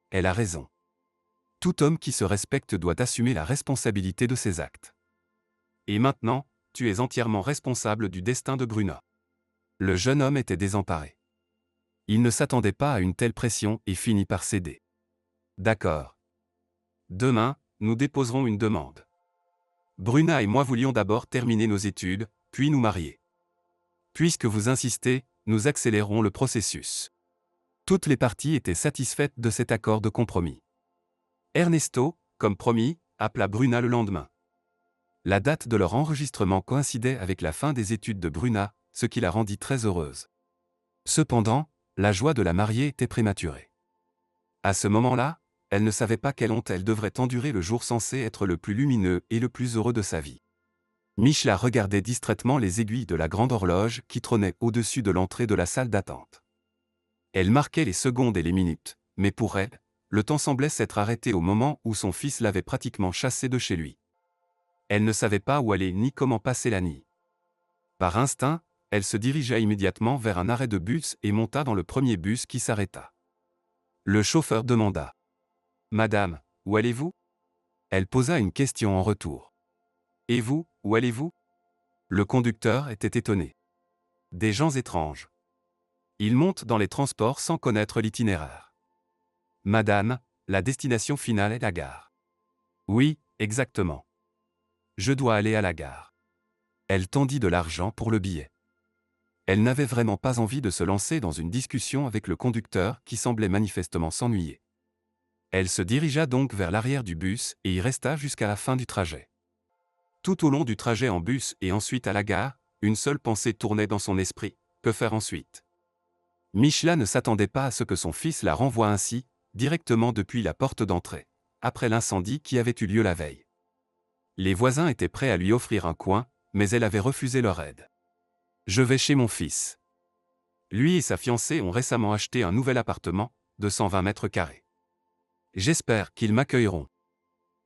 Elle a raison. Tout homme qui se respecte doit assumer la responsabilité de ses actes. Et maintenant, tu es entièrement responsable du destin de Bruna. » Le jeune homme était désemparé. Il ne s'attendait pas à une telle pression et finit par céder. « D'accord. Demain, nous déposerons une demande. Bruna et moi voulions d'abord terminer nos études, puis nous marier. Puisque vous insistez, nous accélérons le processus. » Toutes les parties étaient satisfaites de cet accord de compromis. Ernesto, comme promis, appela Bruna le lendemain. La date de leur enregistrement coïncidait avec la fin des études de Bruna, ce qui la rendit très heureuse. Cependant, la joie de la mariée était prématurée. À ce moment-là, elle ne savait pas quelle honte elle devrait endurer le jour censé être le plus lumineux et le plus heureux de sa vie. Michela regardait distraitement les aiguilles de la grande horloge qui trônait au-dessus de l'entrée de la salle d'attente. Elle marquait les secondes et les minutes, mais pour elle, le temps semblait s'être arrêté au moment où son fils l'avait pratiquement chassé de chez lui. Elle ne savait pas où aller ni comment passer la nuit. Par instinct, elle se dirigea immédiatement vers un arrêt de bus et monta dans le premier bus qui s'arrêta. Le chauffeur demanda. « Madame, où allez-vous » Elle posa une question en retour. « Et vous, où allez-vous » Le conducteur était étonné. Des gens étranges. Ils montent dans les transports sans connaître l'itinéraire. « Madame, la destination finale est la gare. » « Oui, exactement. Je dois aller à la gare. » Elle tendit de l'argent pour le billet. Elle n'avait vraiment pas envie de se lancer dans une discussion avec le conducteur qui semblait manifestement s'ennuyer. Elle se dirigea donc vers l'arrière du bus et y resta jusqu'à la fin du trajet. Tout au long du trajet en bus et ensuite à la gare, une seule pensée tournait dans son esprit, que faire ensuite? Michela ne s'attendait pas à ce que son fils la renvoie ainsi, directement depuis la porte d'entrée, après l'incendie qui avait eu lieu la veille. Les voisins étaient prêts à lui offrir un coin, mais elle avait refusé leur aide. « Je vais chez mon fils. Lui et sa fiancée ont récemment acheté un nouvel appartement, de 120 mètres carrés. J'espère qu'ils m'accueilleront. »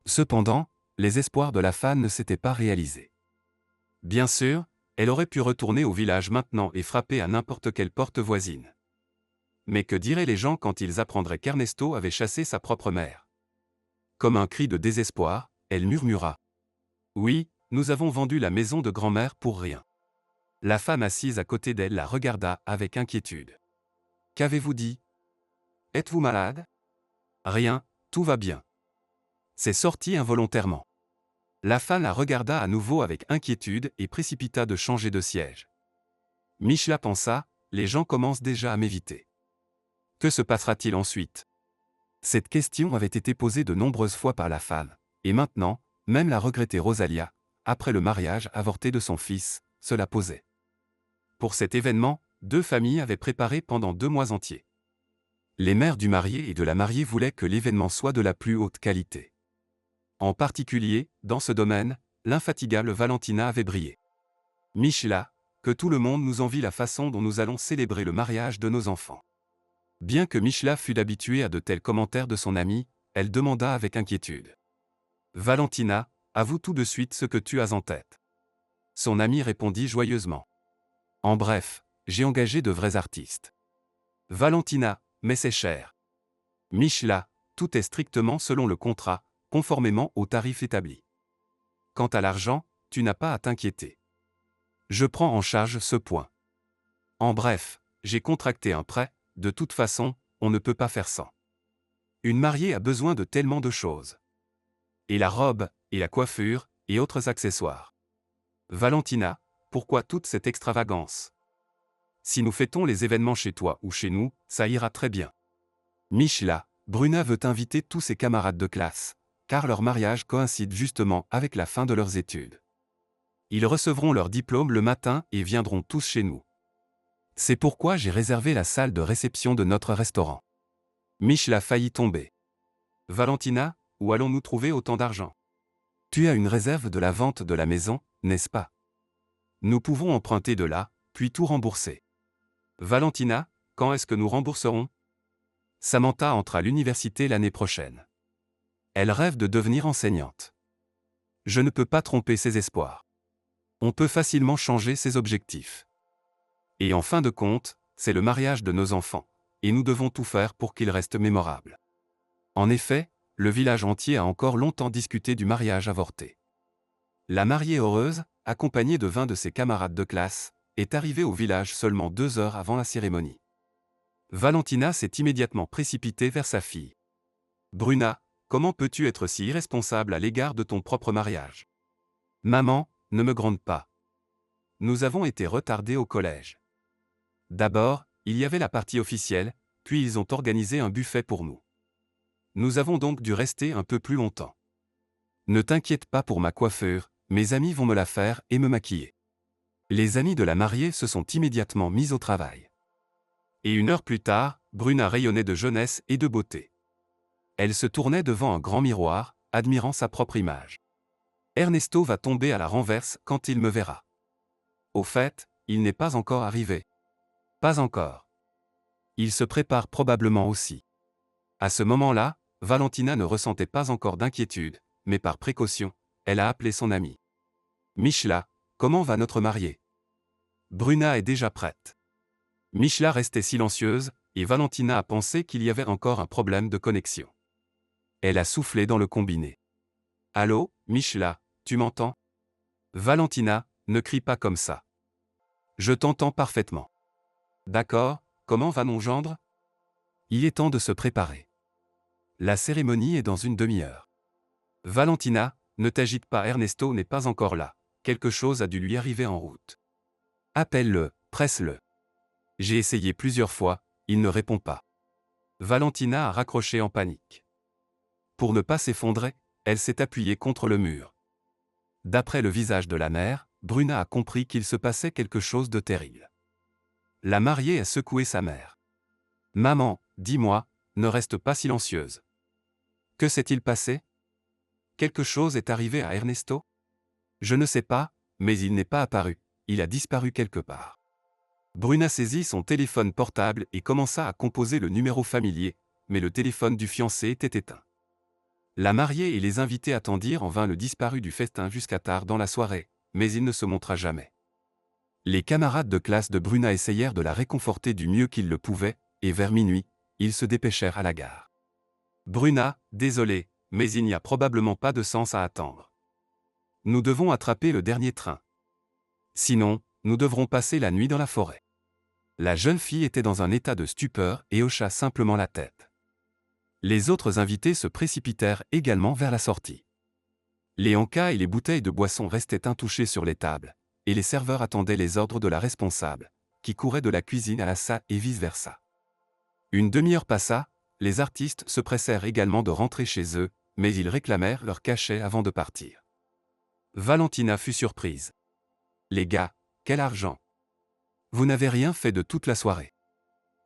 Cependant, les espoirs de la femme ne s'étaient pas réalisés. Bien sûr, elle aurait pu retourner au village maintenant et frapper à n'importe quelle porte voisine. Mais que diraient les gens quand ils apprendraient qu'Ernesto avait chassé sa propre mère? Comme un cri de désespoir, elle murmura. « Oui, nous avons vendu la maison de grand-mère pour rien. » La femme assise à côté d'elle la regarda avec inquiétude. Qu'avez-vous dit? Êtes-vous malade? Rien, tout va bien. C'est sorti involontairement. La femme la regarda à nouveau avec inquiétude et précipita de changer de siège. Mishla pensa, les gens commencent déjà à m'éviter. Que se passera-t-il ensuite? Cette question avait été posée de nombreuses fois par la femme, et maintenant, même la regrettée Rosalia, après le mariage avorté de son fils, se la posait. Pour cet événement, 2 familles avaient préparé pendant 2 mois entiers. Les mères du marié et de la mariée voulaient que l'événement soit de la plus haute qualité. En particulier, dans ce domaine, l'infatigable Valentina avait brillé. Mishla, que tout le monde nous envie la façon dont nous allons célébrer le mariage de nos enfants. Bien que Mishla fût habituée à de tels commentaires de son amie, elle demanda avec inquiétude. Valentina, avoue tout de suite ce que tu as en tête. Son amie répondit joyeusement. En bref, j'ai engagé de vrais artistes. Valentina, mais c'est cher. Mishla, tout est strictement selon le contrat, conformément au tarif établi. Quant à l'argent, tu n'as pas à t'inquiéter. Je prends en charge ce point. En bref, j'ai contracté un prêt, de toute façon, on ne peut pas faire sans. Une mariée a besoin de tellement de choses. Et la robe, et la coiffure, et autres accessoires. Valentina, pourquoi toute cette extravagance? Si nous fêtons les événements chez toi ou chez nous, ça ira très bien. Mishla, Bruna veut inviter tous ses camarades de classe, car leur mariage coïncide justement avec la fin de leurs études. Ils recevront leur diplôme le matin et viendront tous chez nous. C'est pourquoi j'ai réservé la salle de réception de notre restaurant. Mishla faillit tomber. Valentina, où allons-nous trouver autant d'argent? Tu as une réserve de la vente de la maison, n'est-ce pas? Nous pouvons emprunter de là, puis tout rembourser. Valentina, quand est-ce que nous rembourserons? Samantha entre à l'université l'année prochaine. Elle rêve de devenir enseignante. Je ne peux pas tromper ses espoirs. On peut facilement changer ses objectifs. Et en fin de compte, c'est le mariage de nos enfants, et nous devons tout faire pour qu'il reste mémorable. En effet, le village entier a encore longtemps discuté du mariage avorté. La mariée heureuse, accompagnée de 20 de ses camarades de classe, est arrivée au village seulement 2 heures avant la cérémonie. Valentina s'est immédiatement précipitée vers sa fille. Bruna, comment peux-tu être si irresponsable à l'égard de ton propre mariage? Maman, ne me gronde pas. Nous avons été retardés au collège. D'abord, il y avait la partie officielle, puis ils ont organisé un buffet pour nous. Nous avons donc dû rester un peu plus longtemps. Ne t'inquiète pas pour ma coiffure, mes amis vont me la faire et me maquiller. Les amis de la mariée se sont immédiatement mis au travail. Et 1 heure plus tard, Bruna rayonnait de jeunesse et de beauté. Elle se tournait devant un grand miroir, admirant sa propre image. Ernesto va tomber à la renverse quand il me verra. Au fait, il n'est pas encore arrivé. Pas encore. Il se prépare probablement aussi. À ce moment-là, Valentina ne ressentait pas encore d'inquiétude, mais par précaution, elle a appelé son amie. Mishla, comment va notre mariée? Bruna est déjà prête. Mishla restait silencieuse, et Valentina a pensé qu'il y avait encore un problème de connexion. Elle a soufflé dans le combiné. Allô, Mishla, tu m'entends? Valentina, ne crie pas comme ça. Je t'entends parfaitement. D'accord, comment va mon gendre? Il est temps de se préparer. La cérémonie est dans une demi-heure. Valentina, ne t'agite pas, Ernesto n'est pas encore là. Quelque chose a dû lui arriver en route. Appelle-le, presse-le. J'ai essayé plusieurs fois, il ne répond pas. Valentina a raccroché en panique. Pour ne pas s'effondrer, elle s'est appuyée contre le mur. D'après le visage de la mère, Bruna a compris qu'il se passait quelque chose de terrible. La mariée a secoué sa mère. Maman, dis-moi, ne reste pas silencieuse. Que s'est-il passé? Quelque chose est arrivé à Ernesto? Je ne sais pas, mais il n'est pas apparu, il a disparu quelque part. Bruna saisit son téléphone portable et commença à composer le numéro familier, mais le téléphone du fiancé était éteint. La mariée et les invités attendirent en vain le disparu du festin jusqu'à tard dans la soirée, mais il ne se montra jamais. Les camarades de classe de Bruna essayèrent de la réconforter du mieux qu'ils le pouvaient, et vers minuit, ils se dépêchèrent à la gare. Bruna, désolé, mais il n'y a probablement pas de sens à attendre. Nous devons attraper le dernier train. Sinon, nous devrons passer la nuit dans la forêt. La jeune fille était dans un état de stupeur et hocha simplement la tête. Les autres invités se précipitèrent également vers la sortie. Les encas et les bouteilles de boisson restaient intouchées sur les tables, et les serveurs attendaient les ordres de la responsable, qui courait de la cuisine à la salle et vice-versa. Une demi-heure passa, les artistes se pressèrent également de rentrer chez eux, mais ils réclamèrent leur cachet avant de partir. Valentina fut surprise. « Les gars, quel argent! Vous n'avez rien fait de toute la soirée.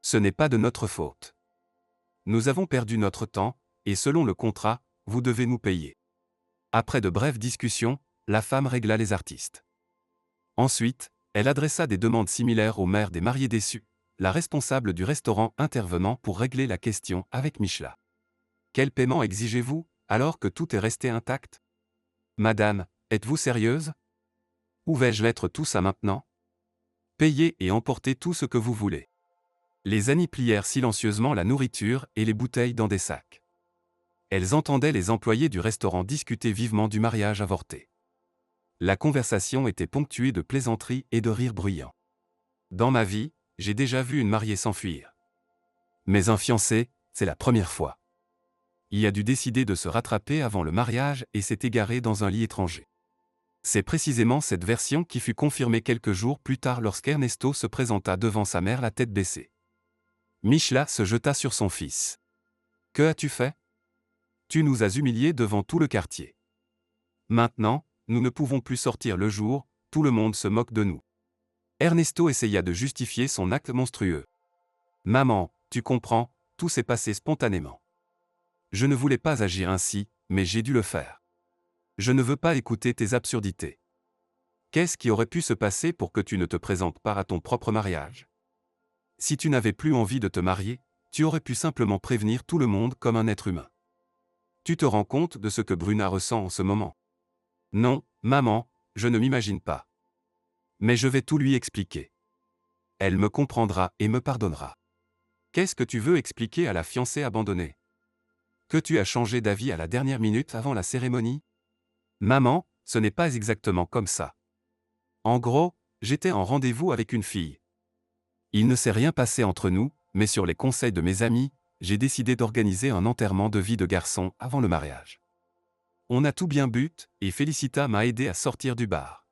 Ce n'est pas de notre faute. Nous avons perdu notre temps, et selon le contrat, vous devez nous payer. » Après de brèves discussions, la femme régla les artistes. Ensuite, elle adressa des demandes similaires au maire des mariés déçus, la responsable du restaurant intervenant pour régler la question avec Michela. « Quel paiement exigez-vous, alors que tout est resté intact? Madame, êtes-vous sérieuse? Où vais-je mettre tout ça maintenant? Payez et emportez tout ce que vous voulez. » Les Annie plièrent silencieusement la nourriture et les bouteilles dans des sacs. Elles entendaient les employés du restaurant discuter vivement du mariage avorté. La conversation était ponctuée de plaisanteries et de rires bruyants. Dans ma vie, j'ai déjà vu une mariée s'enfuir. Mais un fiancé, c'est la première fois. Il a dû décider de se rattraper avant le mariage et s'est égaré dans un lit étranger. C'est précisément cette version qui fut confirmée quelques jours plus tard lorsqu'Ernesto se présenta devant sa mère la tête baissée. Michela se jeta sur son fils. « Que as-tu fait? Tu nous as humiliés devant tout le quartier. Maintenant, nous ne pouvons plus sortir le jour, tout le monde se moque de nous. » Ernesto essaya de justifier son acte monstrueux. « Maman, tu comprends, tout s'est passé spontanément. Je ne voulais pas agir ainsi, mais j'ai dû le faire. Je ne veux pas écouter tes absurdités. Qu'est-ce qui aurait pu se passer pour que tu ne te présentes pas à ton propre mariage? Si tu n'avais plus envie de te marier, tu aurais pu simplement prévenir tout le monde comme un être humain. Tu te rends compte de ce que Bruna ressent en ce moment? Non, maman, je ne m'imagine pas. Mais je vais tout lui expliquer. Elle me comprendra et me pardonnera. Qu'est-ce que tu veux expliquer à la fiancée abandonnée? Que tu as changé d'avis à la dernière minute avant la cérémonie? Maman, ce n'est pas exactement comme ça. En gros, j'étais en rendez-vous avec une fille. Il ne s'est rien passé entre nous, mais sur les conseils de mes amis, j'ai décidé d'organiser un enterrement de vie de garçon avant le mariage. On a tout bien bu, et Félicita m'a aidé à sortir du bar.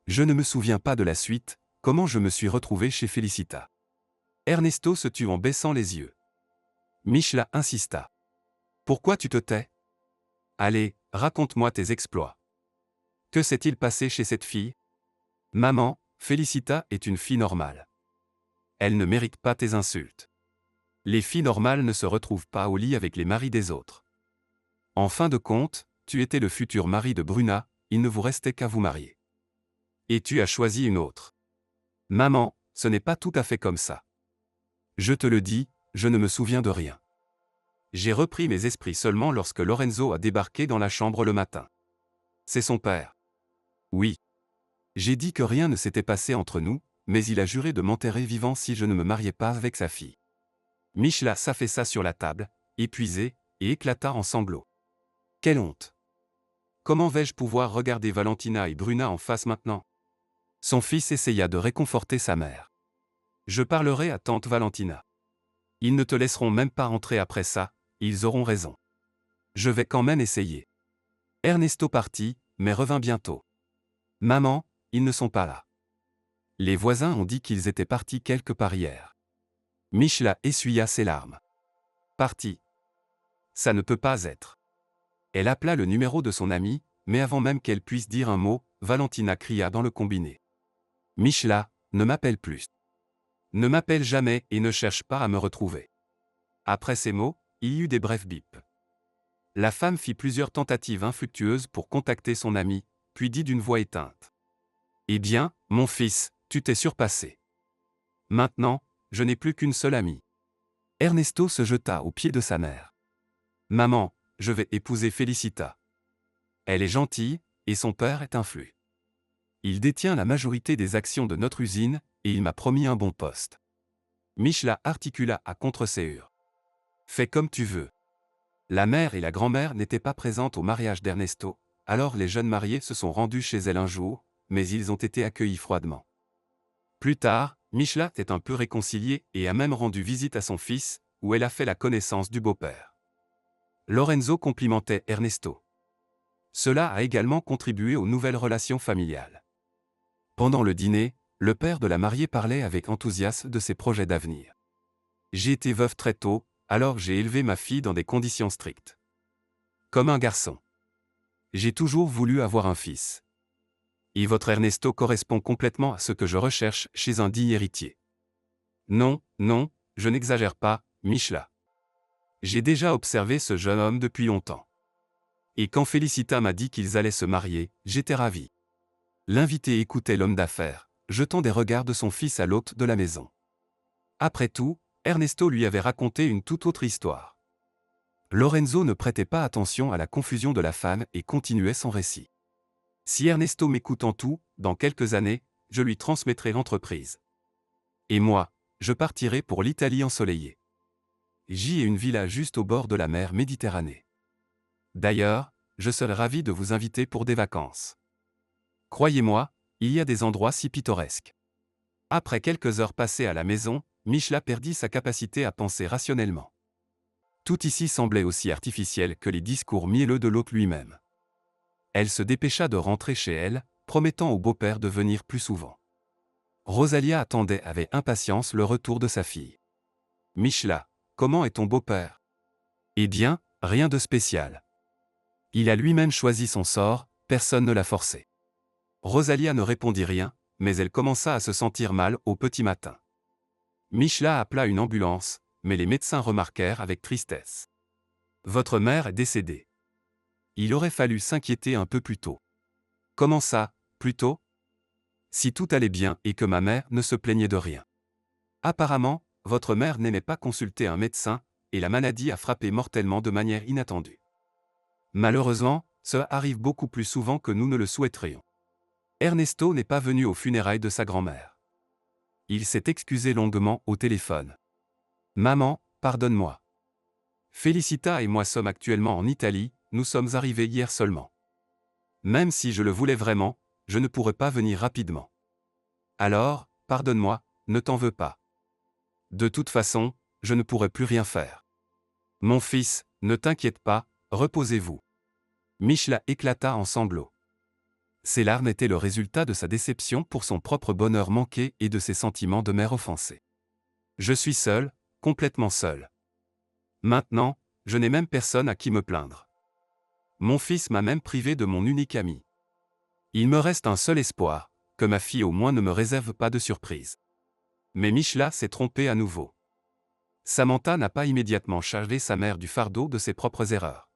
Je ne me souviens pas de la suite, comment je me suis retrouvé chez Félicita. Ernesto se tut en baissant les yeux. Michela insista. Pourquoi tu te tais? Allez, raconte-moi tes exploits. Que s'est-il passé chez cette fille? Maman, Félicita est une fille normale. Elle ne mérite pas tes insultes. Les filles normales ne se retrouvent pas au lit avec les maris des autres. En fin de compte, tu étais le futur mari de Bruna, il ne vous restait qu'à vous marier. Et tu as choisi une autre. Maman, ce n'est pas tout à fait comme ça. Je te le dis, je ne me souviens de rien. J'ai repris mes esprits seulement lorsque Lorenzo a débarqué dans la chambre le matin. C'est son père. Oui. J'ai dit que rien ne s'était passé entre nous, mais il a juré de m'enterrer vivant si je ne me mariais pas avec sa fille. Michela s'affaissa sur la table, épuisée, et éclata en sanglots. Quelle honte! Comment vais-je pouvoir regarder Valentina et Bruna en face maintenant? Son fils essaya de réconforter sa mère. Je parlerai à tante Valentina. Ils ne te laisseront même pas rentrer après ça, ils auront raison. Je vais quand même essayer. Ernesto partit, mais revint bientôt. Maman, ils ne sont pas là. Les voisins ont dit qu'ils étaient partis quelque part hier. Michela essuya ses larmes. Parti. Ça ne peut pas être. Elle appela le numéro de son amie, mais avant même qu'elle puisse dire un mot, Valentina cria dans le combiné. Michela, ne m'appelle plus. Ne m'appelle jamais et ne cherche pas à me retrouver. Après ces mots, il y eut des brefs bips. La femme fit plusieurs tentatives infructueuses pour contacter son amie, puis dit d'une voix éteinte. Eh bien, mon fils, tu t'es surpassé. Maintenant, je n'ai plus qu'une seule amie. Ernesto se jeta aux pieds de sa mère. Maman, je vais épouser Félicita. Elle est gentille, et son père est influent. Il détient la majorité des actions de notre usine, et il m'a promis un bon poste. Michela articula à contre-séhur. Fais comme tu veux. La mère et la grand-mère n'étaient pas présentes au mariage d'Ernesto, alors les jeunes mariés se sont rendus chez elle un jour, mais ils ont été accueillis froidement. Plus tard, Michla est un peu réconciliée et a même rendu visite à son fils, où elle a fait la connaissance du beau-père. Lorenzo complimentait Ernesto. Cela a également contribué aux nouvelles relations familiales. Pendant le dîner, le père de la mariée parlait avec enthousiasme de ses projets d'avenir. J'ai été veuve très tôt, alors j'ai élevé ma fille dans des conditions strictes. Comme un garçon. J'ai toujours voulu avoir un fils. Et votre Ernesto correspond complètement à ce que je recherche chez un digne héritier. Non, non, je n'exagère pas, Michla. J'ai déjà observé ce jeune homme depuis longtemps. Et quand Félicita m'a dit qu'ils allaient se marier, j'étais ravi. L'invité écoutait l'homme d'affaires, jetant des regards de son fils à l'hôte de la maison. Après tout, Ernesto lui avait raconté une toute autre histoire. Lorenzo ne prêtait pas attention à la confusion de la femme et continuait son récit. Si Ernesto m'écoute en tout, dans quelques années, je lui transmettrai l'entreprise. Et moi, je partirai pour l'Italie ensoleillée. J'y ai une villa juste au bord de la mer Méditerranée. D'ailleurs, je serais ravi de vous inviter pour des vacances. Croyez-moi, il y a des endroits si pittoresques. Après quelques heures passées à la maison, Michla perdit sa capacité à penser rationnellement. Tout ici semblait aussi artificiel que les discours mielleux de l'hôte lui-même. Elle se dépêcha de rentrer chez elle, promettant au beau-père de venir plus souvent. Rosalia attendait avec impatience le retour de sa fille. « Michla, comment est ton beau-père ?»« Eh bien, rien de spécial. Il a lui-même choisi son sort, personne ne l'a forcé. » Rosalia ne répondit rien, mais elle commença à se sentir mal au petit matin. Michla appela une ambulance, mais les médecins remarquèrent avec tristesse. « Votre mère est décédée. » Il aurait fallu s'inquiéter un peu plus tôt. « Comment ça, plus tôt ? Si tout allait bien et que ma mère ne se plaignait de rien. Apparemment, votre mère n'aimait pas consulter un médecin, et la maladie a frappé mortellement de manière inattendue. Malheureusement, cela arrive beaucoup plus souvent que nous ne le souhaiterions. Ernesto n'est pas venu aux funérailles de sa grand-mère. Il s'est excusé longuement au téléphone. « Maman, pardonne-moi. Félicita et moi sommes actuellement en Italie, nous sommes arrivés hier seulement. Même si je le voulais vraiment, je ne pourrais pas venir rapidement. Alors, pardonne-moi, ne t'en veux pas. De toute façon, je ne pourrais plus rien faire. Mon fils, ne t'inquiète pas, reposez-vous. » Michla éclata en sanglots. Ces larmes étaient le résultat de sa déception pour son propre bonheur manqué et de ses sentiments de mère offensée. « Je suis seule, complètement seule. Maintenant, je n'ai même personne à qui me plaindre. Mon fils m'a même privé de mon unique ami. Il me reste un seul espoir, que ma fille au moins ne me réserve pas de surprise. » Mais Michla s'est trompée à nouveau. Samantha n'a pas immédiatement chargé sa mère du fardeau de ses propres erreurs.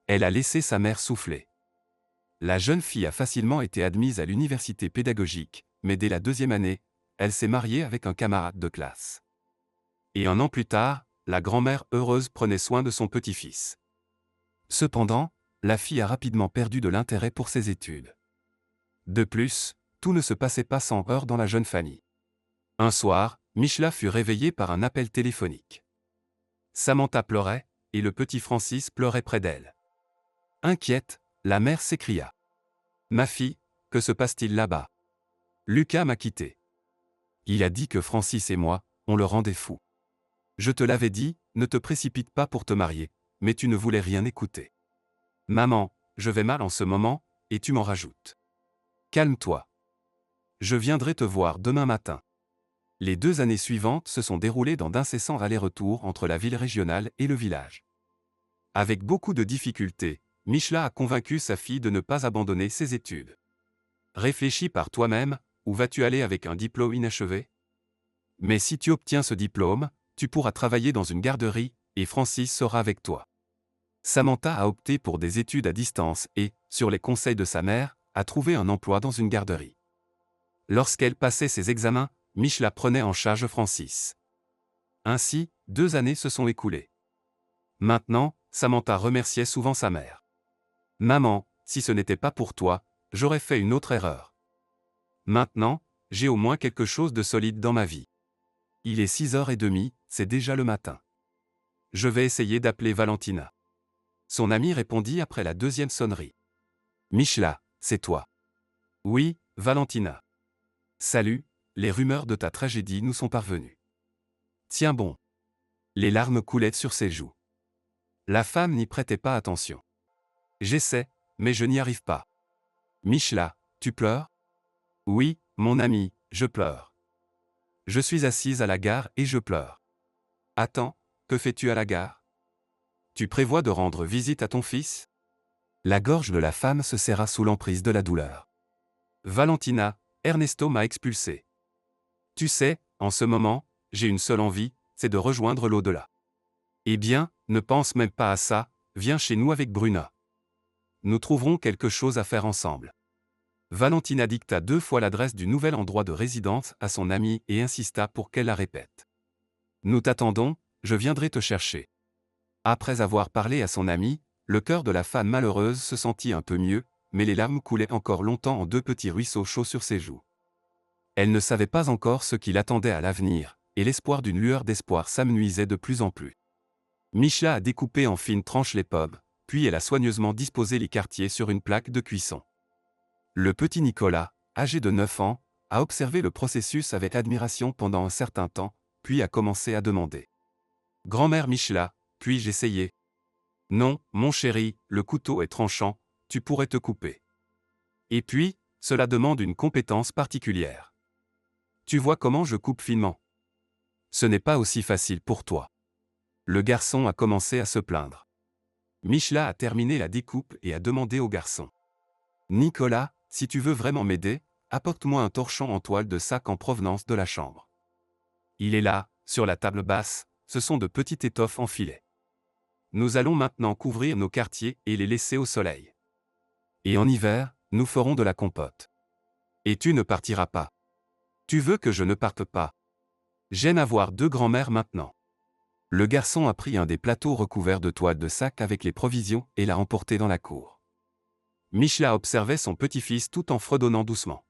Elle a laissé sa mère souffler. La jeune fille a facilement été admise à l'université pédagogique, mais dès la 2e année, elle s'est mariée avec un camarade de classe. Et un an plus tard, la grand-mère heureuse prenait soin de son petit-fils. Cependant, la fille a rapidement perdu de l'intérêt pour ses études. De plus, tout ne se passait pas sans heurts dans la jeune famille. Un soir, Michla fut réveillée par un appel téléphonique. Samantha pleurait, et le petit Francis pleurait près d'elle. Inquiète, la mère s'écria. « Ma fille, que se passe-t-il là-bas ? Lucas m'a quitté. Il a dit que Francis et moi, on le rendait fou. Je te l'avais dit, ne te précipite pas pour te marier, mais tu ne voulais rien écouter. Maman, je vais mal en ce moment, et tu m'en rajoutes. Calme-toi. Je viendrai te voir demain matin. » Les 2 années suivantes se sont déroulées dans d'incessants allers-retours entre la ville régionale et le village. Avec beaucoup de difficultés, Michla a convaincu sa fille de ne pas abandonner ses études. « Réfléchis par toi-même, où vas-tu aller avec un diplôme inachevé ? Mais si tu obtiens ce diplôme, tu pourras travailler dans une garderie, et Francis sera avec toi. » Samantha a opté pour des études à distance et, sur les conseils de sa mère, a trouvé un emploi dans une garderie. Lorsqu'elle passait ses examens, Michla prenait en charge Francis. Ainsi, 2 années se sont écoulées. Maintenant, Samantha remerciait souvent sa mère. « Maman, si ce n'était pas pour toi, j'aurais fait une autre erreur. Maintenant, j'ai au moins quelque chose de solide dans ma vie. Il est 6h30, c'est déjà le matin. Je vais essayer d'appeler Valentina. » Son ami répondit après la 2e sonnerie. « Michla, c'est toi. »« Oui, Valentina. »« Salut, les rumeurs de ta tragédie nous sont parvenues. Tiens bon. Les larmes coulaient sur ses joues. La femme n'y prêtait pas attention. J'essaie, mais je n'y arrive pas. Michla, tu pleures? Oui, mon ami, je pleure. Je suis assise à la gare et je pleure. Attends, que fais-tu à la gare? Tu prévois de rendre visite à ton fils? La gorge de la femme se serra sous l'emprise de la douleur. Valentina, Ernesto m'a expulsé. Tu sais, en ce moment, j'ai une seule envie, c'est de rejoindre l'au-delà. Eh bien, ne pense même pas à ça, viens chez nous avec Bruna. Nous trouverons quelque chose à faire ensemble. Valentina dicta 2 fois l'adresse du nouvel endroit de résidence à son amie et insista pour qu'elle la répète. Nous t'attendons, je viendrai te chercher. Après avoir parlé à son amie, le cœur de la femme malheureuse se sentit un peu mieux, mais les larmes coulaient encore longtemps en 2 petits ruisseaux chauds sur ses joues. Elle ne savait pas encore ce qui l'attendait à l'avenir, et l'espoir d'une lueur d'espoir s'amenuisait de plus en plus. Michla a découpé en fines tranches les pommes, puis elle a soigneusement disposé les quartiers sur une plaque de cuisson. Le petit Nicolas, âgé de 9 ans, a observé le processus avec admiration pendant un certain temps, puis a commencé à demander. « Grand-mère Michla, puis-je essayer ? » « Non, mon chéri, le couteau est tranchant, tu pourrais te couper. Et puis, cela demande une compétence particulière. Tu vois comment je coupe finement. Ce n'est pas aussi facile pour toi. » Le garçon a commencé à se plaindre. Michla a terminé la découpe et a demandé au garçon. « Nicolas, si tu veux vraiment m'aider, apporte-moi un torchon en toile de sac en provenance de la chambre. Il est là, sur la table basse, ce sont de petites étoffes en filet. Nous allons maintenant couvrir nos quartiers et les laisser au soleil. Et en hiver, nous ferons de la compote. Et tu ne partiras pas. Tu veux que je ne parte pas. J'aime avoir 2 grands-mères maintenant. » Le garçon a pris un des plateaux recouverts de toile de sac avec les provisions et l'a emporté dans la cour. Michla observait son petit-fils tout en fredonnant doucement.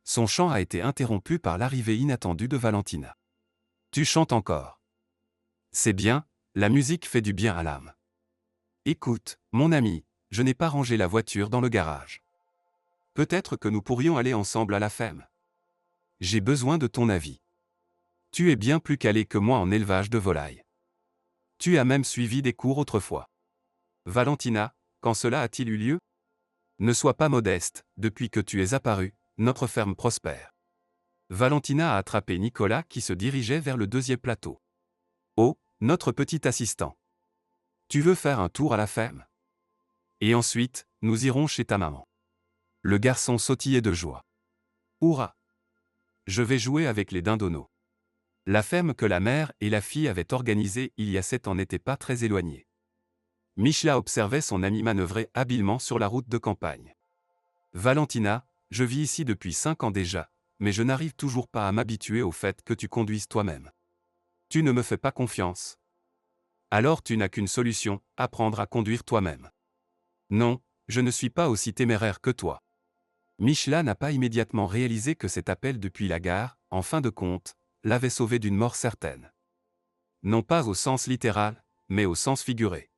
Son chant a été interrompu par l'arrivée inattendue de Valentina. « Tu chantes encore. C'est bien, la musique fait du bien à l'âme. Écoute, mon ami, je n'ai pas rangé la voiture dans le garage. Peut-être que nous pourrions aller ensemble à la ferme. J'ai besoin de ton avis. Tu es bien plus calé que moi en élevage de volailles. Tu as même suivi des cours autrefois. Valentina, quand cela a-t-il eu lieu? Ne sois pas modeste, depuis que tu es apparu, notre ferme prospère. » Valentina a attrapé Nicolas qui se dirigeait vers le 2e plateau. « Oh, notre petit assistant. Tu veux faire un tour à la ferme? Et ensuite, nous irons chez ta maman. » Le garçon sautillait de joie. « Hourra! Je vais jouer avec les dindonneaux. » La ferme que la mère et la fille avaient organisée il y a 7 ans n'était pas très éloignée. Michla observait son ami manœuvrer habilement sur la route de campagne. « Valentina, je vis ici depuis 5 ans déjà, mais je n'arrive toujours pas à m'habituer au fait que tu conduises toi-même. Tu ne me fais pas confiance. Alors tu n'as qu'une solution, apprendre à conduire toi-même. » « Non, je ne suis pas aussi téméraire que toi. » Michla n'a pas immédiatement réalisé que cet appel depuis la gare, en fin de compte, l'avait sauvée d'une mort certaine. Non pas au sens littéral, mais au sens figuré.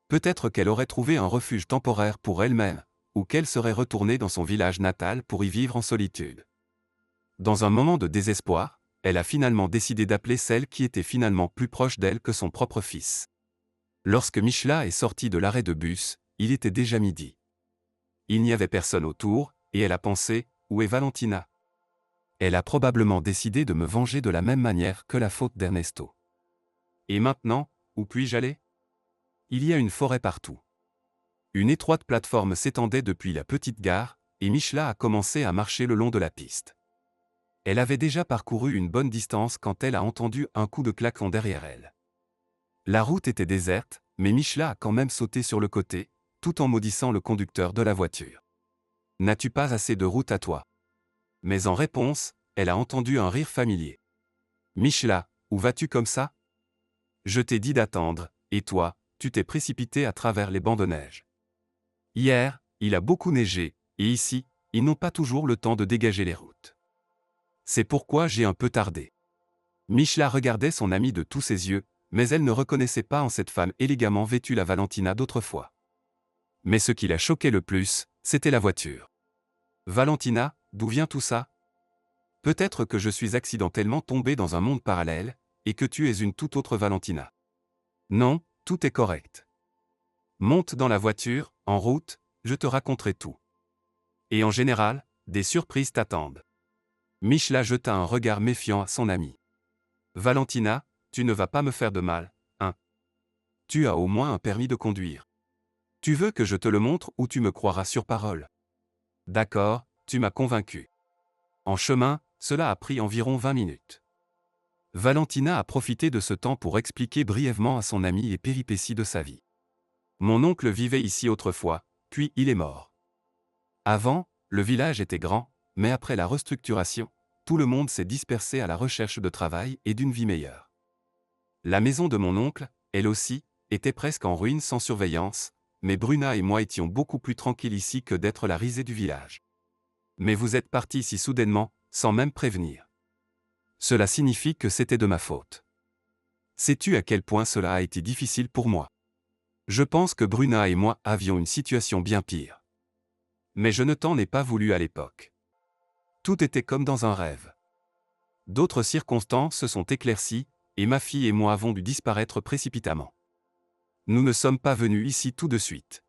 Peut-être qu'elle aurait trouvé un refuge temporaire pour elle-même, ou qu'elle serait retournée dans son village natal pour y vivre en solitude. Dans un moment de désespoir, elle a finalement décidé d'appeler celle qui était finalement plus proche d'elle que son propre fils. Lorsque Michla est sortie de l'arrêt de bus, il était déjà midi. Il n'y avait personne autour, et elle a pensé, où est Valentina? Elle a probablement décidé de me venger de la même manière que la faute d'Ernesto. Et maintenant, où puis-je aller? Il y a une forêt partout. Une étroite plateforme s'étendait depuis la petite gare, et Michla a commencé à marcher le long de la piste. Elle avait déjà parcouru une bonne distance quand elle a entendu un coup de klaxon derrière elle. La route était déserte, mais Michla a quand même sauté sur le côté, tout en maudissant le conducteur de la voiture. « N'as-tu pas assez de route à toi? » Mais en réponse, elle a entendu un rire familier. « Michla, où vas-tu comme ça? Je t'ai dit d'attendre, et toi, tu t'es précipité à travers les bancs de neige. Hier, il a beaucoup neigé, et ici, ils n'ont pas toujours le temps de dégager les routes. C'est pourquoi j'ai un peu tardé. » Michla regardait son amie de tous ses yeux, mais elle ne reconnaissait pas en cette femme élégamment vêtue la Valentina d'autrefois. Mais ce qui la choquait le plus, c'était la voiture. « Valentina, d'où vient tout ça? Peut-être que je suis accidentellement tombé dans un monde parallèle, et que tu es une toute autre Valentina. Non, tout est correct. Monte dans la voiture, en route, je te raconterai tout. Et en général, des surprises t'attendent. Michla jeta un regard méfiant à son ami. Valentina, tu ne vas pas me faire de mal, hein? Tu as au moins un permis de conduire. Tu veux que je te le montre ou tu me croiras sur parole? D'accord, tu m'as convaincu. En chemin, cela a pris environ 20 minutes. Valentina a profité de ce temps pour expliquer brièvement à son ami les péripéties de sa vie. Mon oncle vivait ici autrefois, puis il est mort. Avant, le village était grand, mais après la restructuration, tout le monde s'est dispersé à la recherche de travail et d'une vie meilleure. La maison de mon oncle, elle aussi, était presque en ruine sans surveillance, mais Bruna et moi étions beaucoup plus tranquilles ici que d'être la risée du village. Mais vous êtes partis si soudainement, sans même prévenir. Cela signifie que c'était de ma faute. Sais-tu à quel point cela a été difficile pour moi? Je pense que Bruna et moi avions une situation bien pire. Mais je ne t'en ai pas voulu à l'époque. Tout était comme dans un rêve. D'autres circonstances se sont éclaircies, et ma fille et moi avons dû disparaître précipitamment. Nous ne sommes pas venus ici tout de suite.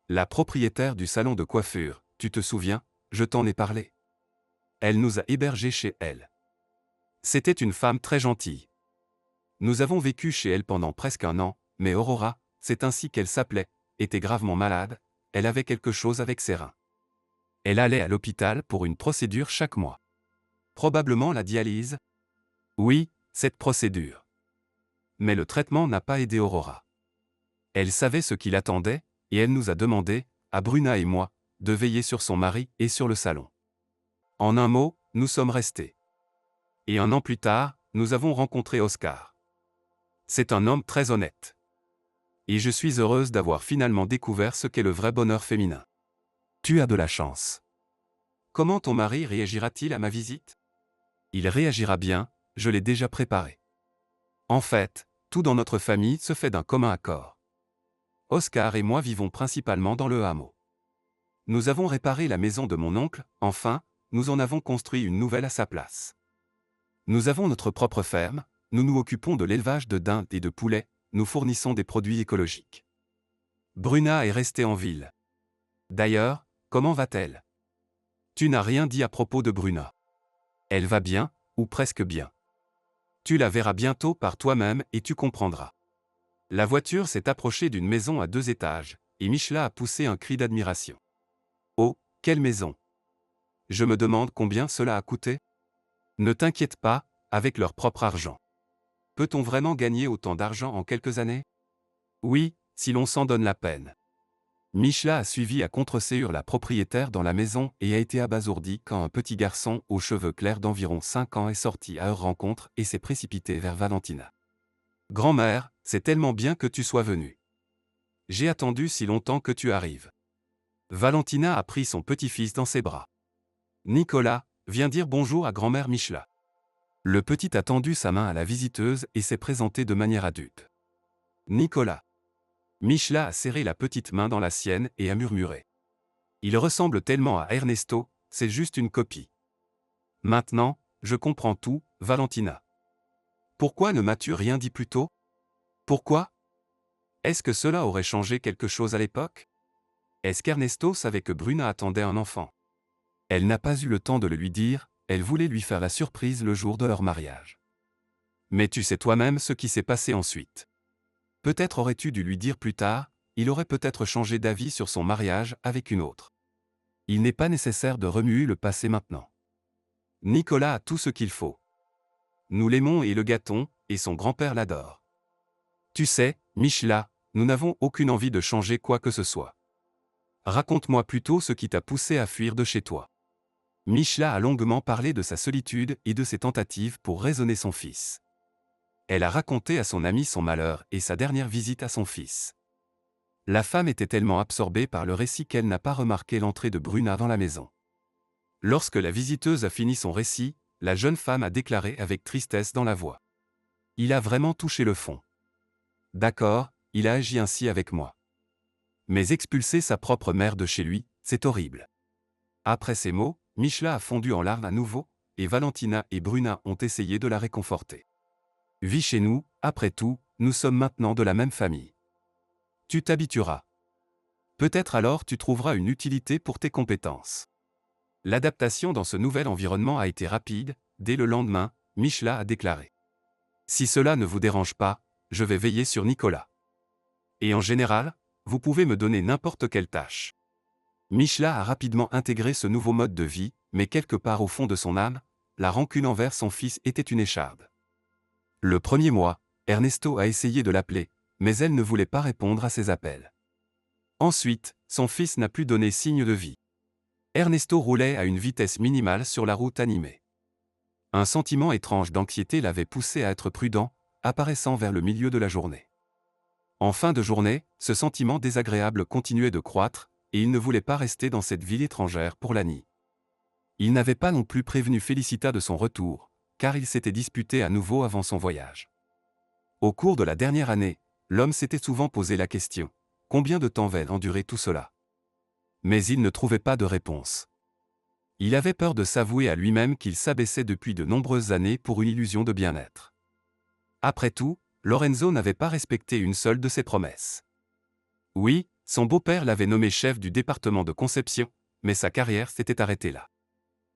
La propriétaire du salon de coiffure, tu te souviens, je t'en ai parlé. Elle nous a hébergés chez elle. C'était une femme très gentille. Nous avons vécu chez elle pendant presque un an, mais Aurora, c'est ainsi qu'elle s'appelait, était gravement malade, elle avait quelque chose avec ses reins. Elle allait à l'hôpital pour une procédure chaque mois. Probablement la dialyse? Oui, cette procédure. Mais le traitement n'a pas aidé Aurora. Elle savait ce qui l'attendait, et elle nous a demandé, à Bruna et moi, de veiller sur son mari et sur le salon. En un mot, nous sommes restés. Et un an plus tard, nous avons rencontré Oscar. C'est un homme très honnête. Et je suis heureuse d'avoir finalement découvert ce qu'est le vrai bonheur féminin. Tu as de la chance. Comment ton mari réagira-t-il à ma visite? Il réagira bien, je l'ai déjà préparé. En fait, tout dans notre famille se fait d'un commun accord. Oscar et moi vivons principalement dans le hameau. Nous avons réparé la maison de mon oncle, enfin, nous en avons construit une nouvelle à sa place. Nous avons notre propre ferme, nous nous occupons de l'élevage de dindes et de poulets, nous fournissons des produits écologiques. Bruna est restée en ville. D'ailleurs, comment va-t-elle? Tu n'as rien dit à propos de Bruna. Elle va bien, ou presque bien. Tu la verras bientôt par toi-même et tu comprendras. La voiture s'est approchée d'une maison à 2 étages, et Michla a poussé un cri d'admiration. Oh, quelle maison! Je me demande combien cela a coûté? Ne t'inquiète pas, avec leur propre argent. Peut-on vraiment gagner autant d'argent en quelques années? Oui, si l'on s'en donne la peine. Michla a suivi à contre-ségur la propriétaire dans la maison et a été abasourdi quand un petit garçon aux cheveux clairs d'environ 5 ans est sorti à leur rencontre et s'est précipité vers Valentina. Grand-mère, c'est tellement bien que tu sois venue. J'ai attendu si longtemps que tu arrives. Valentina a pris son petit-fils dans ses bras. Nicolas, viens dire bonjour à grand-mère Michla. Le petit a tendu sa main à la visiteuse et s'est présenté de manière adulte. Nicolas. Michla a serré la petite main dans la sienne et a murmuré. Il ressemble tellement à Ernesto, c'est juste une copie. Maintenant, je comprends tout, Valentina. Pourquoi ne m'as-tu rien dit plus tôt? Pourquoi? Est-ce que cela aurait changé quelque chose à l'époque? Est-ce qu'Ernesto savait que Bruna attendait un enfant? Elle n'a pas eu le temps de le lui dire, elle voulait lui faire la surprise le jour de leur mariage. Mais tu sais toi-même ce qui s'est passé ensuite. Peut-être aurais-tu dû lui dire plus tard, il aurait peut-être changé d'avis sur son mariage avec une autre. Il n'est pas nécessaire de remuer le passé maintenant. Nicolas a tout ce qu'il faut. Nous l'aimons et le gâtons, et son grand-père l'adore. Tu sais, Michla, nous n'avons aucune envie de changer quoi que ce soit. Raconte-moi plutôt ce qui t'a poussé à fuir de chez toi. Michla a longuement parlé de sa solitude et de ses tentatives pour raisonner son fils. Elle a raconté à son ami son malheur et sa dernière visite à son fils. La femme était tellement absorbée par le récit qu'elle n'a pas remarqué l'entrée de Bruna dans la maison. Lorsque la visiteuse a fini son récit, la jeune femme a déclaré avec tristesse dans la voix. Il a vraiment touché le fond. D'accord, il a agi ainsi avec moi. Mais expulser sa propre mère de chez lui, c'est horrible. Après ces mots, Michla a fondu en larmes à nouveau, et Valentina et Bruna ont essayé de la réconforter. Vis chez nous, après tout, nous sommes maintenant de la même famille. Tu t'habitueras. Peut-être alors tu trouveras une utilité pour tes compétences. L'adaptation dans ce nouvel environnement a été rapide. Dès le lendemain, Michela a déclaré. Si cela ne vous dérange pas, je vais veiller sur Nicolas. Et en général, vous pouvez me donner n'importe quelle tâche. Michela a rapidement intégré ce nouveau mode de vie, mais quelque part au fond de son âme, la rancune envers son fils était une écharde. Le premier mois, Ernesto a essayé de l'appeler, mais elle ne voulait pas répondre à ses appels. Ensuite, son fils n'a plus donné signe de vie. Ernesto roulait à une vitesse minimale sur la route animée. Un sentiment étrange d'anxiété l'avait poussé à être prudent, apparaissant vers le milieu de la journée. En fin de journée, ce sentiment désagréable continuait de croître, et il ne voulait pas rester dans cette ville étrangère pour la nuit. Il n'avait pas non plus prévenu Félicita de son retour, car il s'était disputé à nouveau avant son voyage. Au cours de la dernière année, l'homme s'était souvent posé la question, combien de temps va-t-il endurer tout cela? Mais il ne trouvait pas de réponse. Il avait peur de s'avouer à lui-même qu'il s'abaissait depuis de nombreuses années pour une illusion de bien-être. Après tout, Lorenzo n'avait pas respecté une seule de ses promesses. Oui, son beau-père l'avait nommé chef du département de conception, mais sa carrière s'était arrêtée là.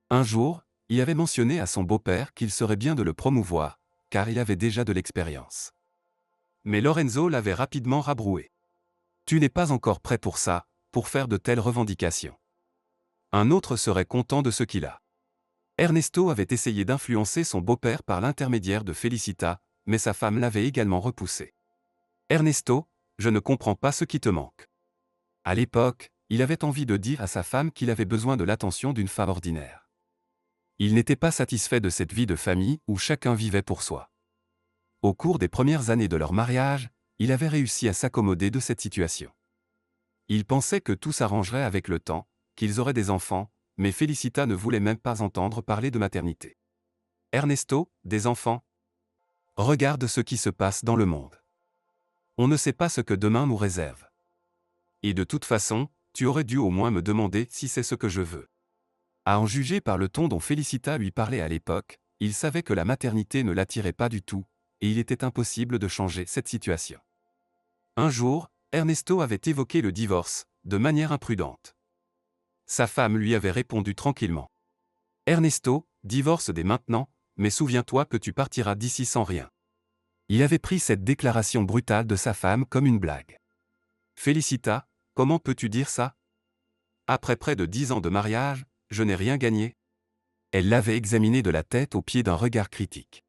Un jour, il avait mentionné à son beau-père qu'il serait bien de le promouvoir, car il avait déjà de l'expérience. Mais Lorenzo l'avait rapidement rabroué. Tu n'es pas encore prêt pour ça, pour faire de telles revendications. Un autre serait content de ce qu'il a. Ernesto avait essayé d'influencer son beau-père par l'intermédiaire de Félicita, mais sa femme l'avait également repoussé. Ernesto, je ne comprends pas ce qui te manque. À l'époque, il avait envie de dire à sa femme qu'il avait besoin de l'attention d'une femme ordinaire. Il n'était pas satisfait de cette vie de famille où chacun vivait pour soi. Au cours des premières années de leur mariage, il avait réussi à s'accommoder de cette situation. Il pensait que tout s'arrangerait avec le temps, qu'ils auraient des enfants, mais Félicita ne voulait même pas entendre parler de maternité. Ernesto, des enfants? Regarde ce qui se passe dans le monde. On ne sait pas ce que demain nous réserve. Et de toute façon, tu aurais dû au moins me demander si c'est ce que je veux. À en juger par le ton dont Félicita lui parlait à l'époque, il savait que la maternité ne l'attirait pas du tout, et il était impossible de changer cette situation. Un jour, Ernesto avait évoqué le divorce, de manière imprudente. Sa femme lui avait répondu tranquillement. Ernesto, divorce dès maintenant, mais souviens-toi que tu partiras d'ici sans rien. Il avait pris cette déclaration brutale de sa femme comme une blague. Félicita, comment peux-tu dire ça? Après près de 10 ans de mariage, je n'ai rien gagné. Elle l'avait examiné de la tête aux pieds d'un regard critique.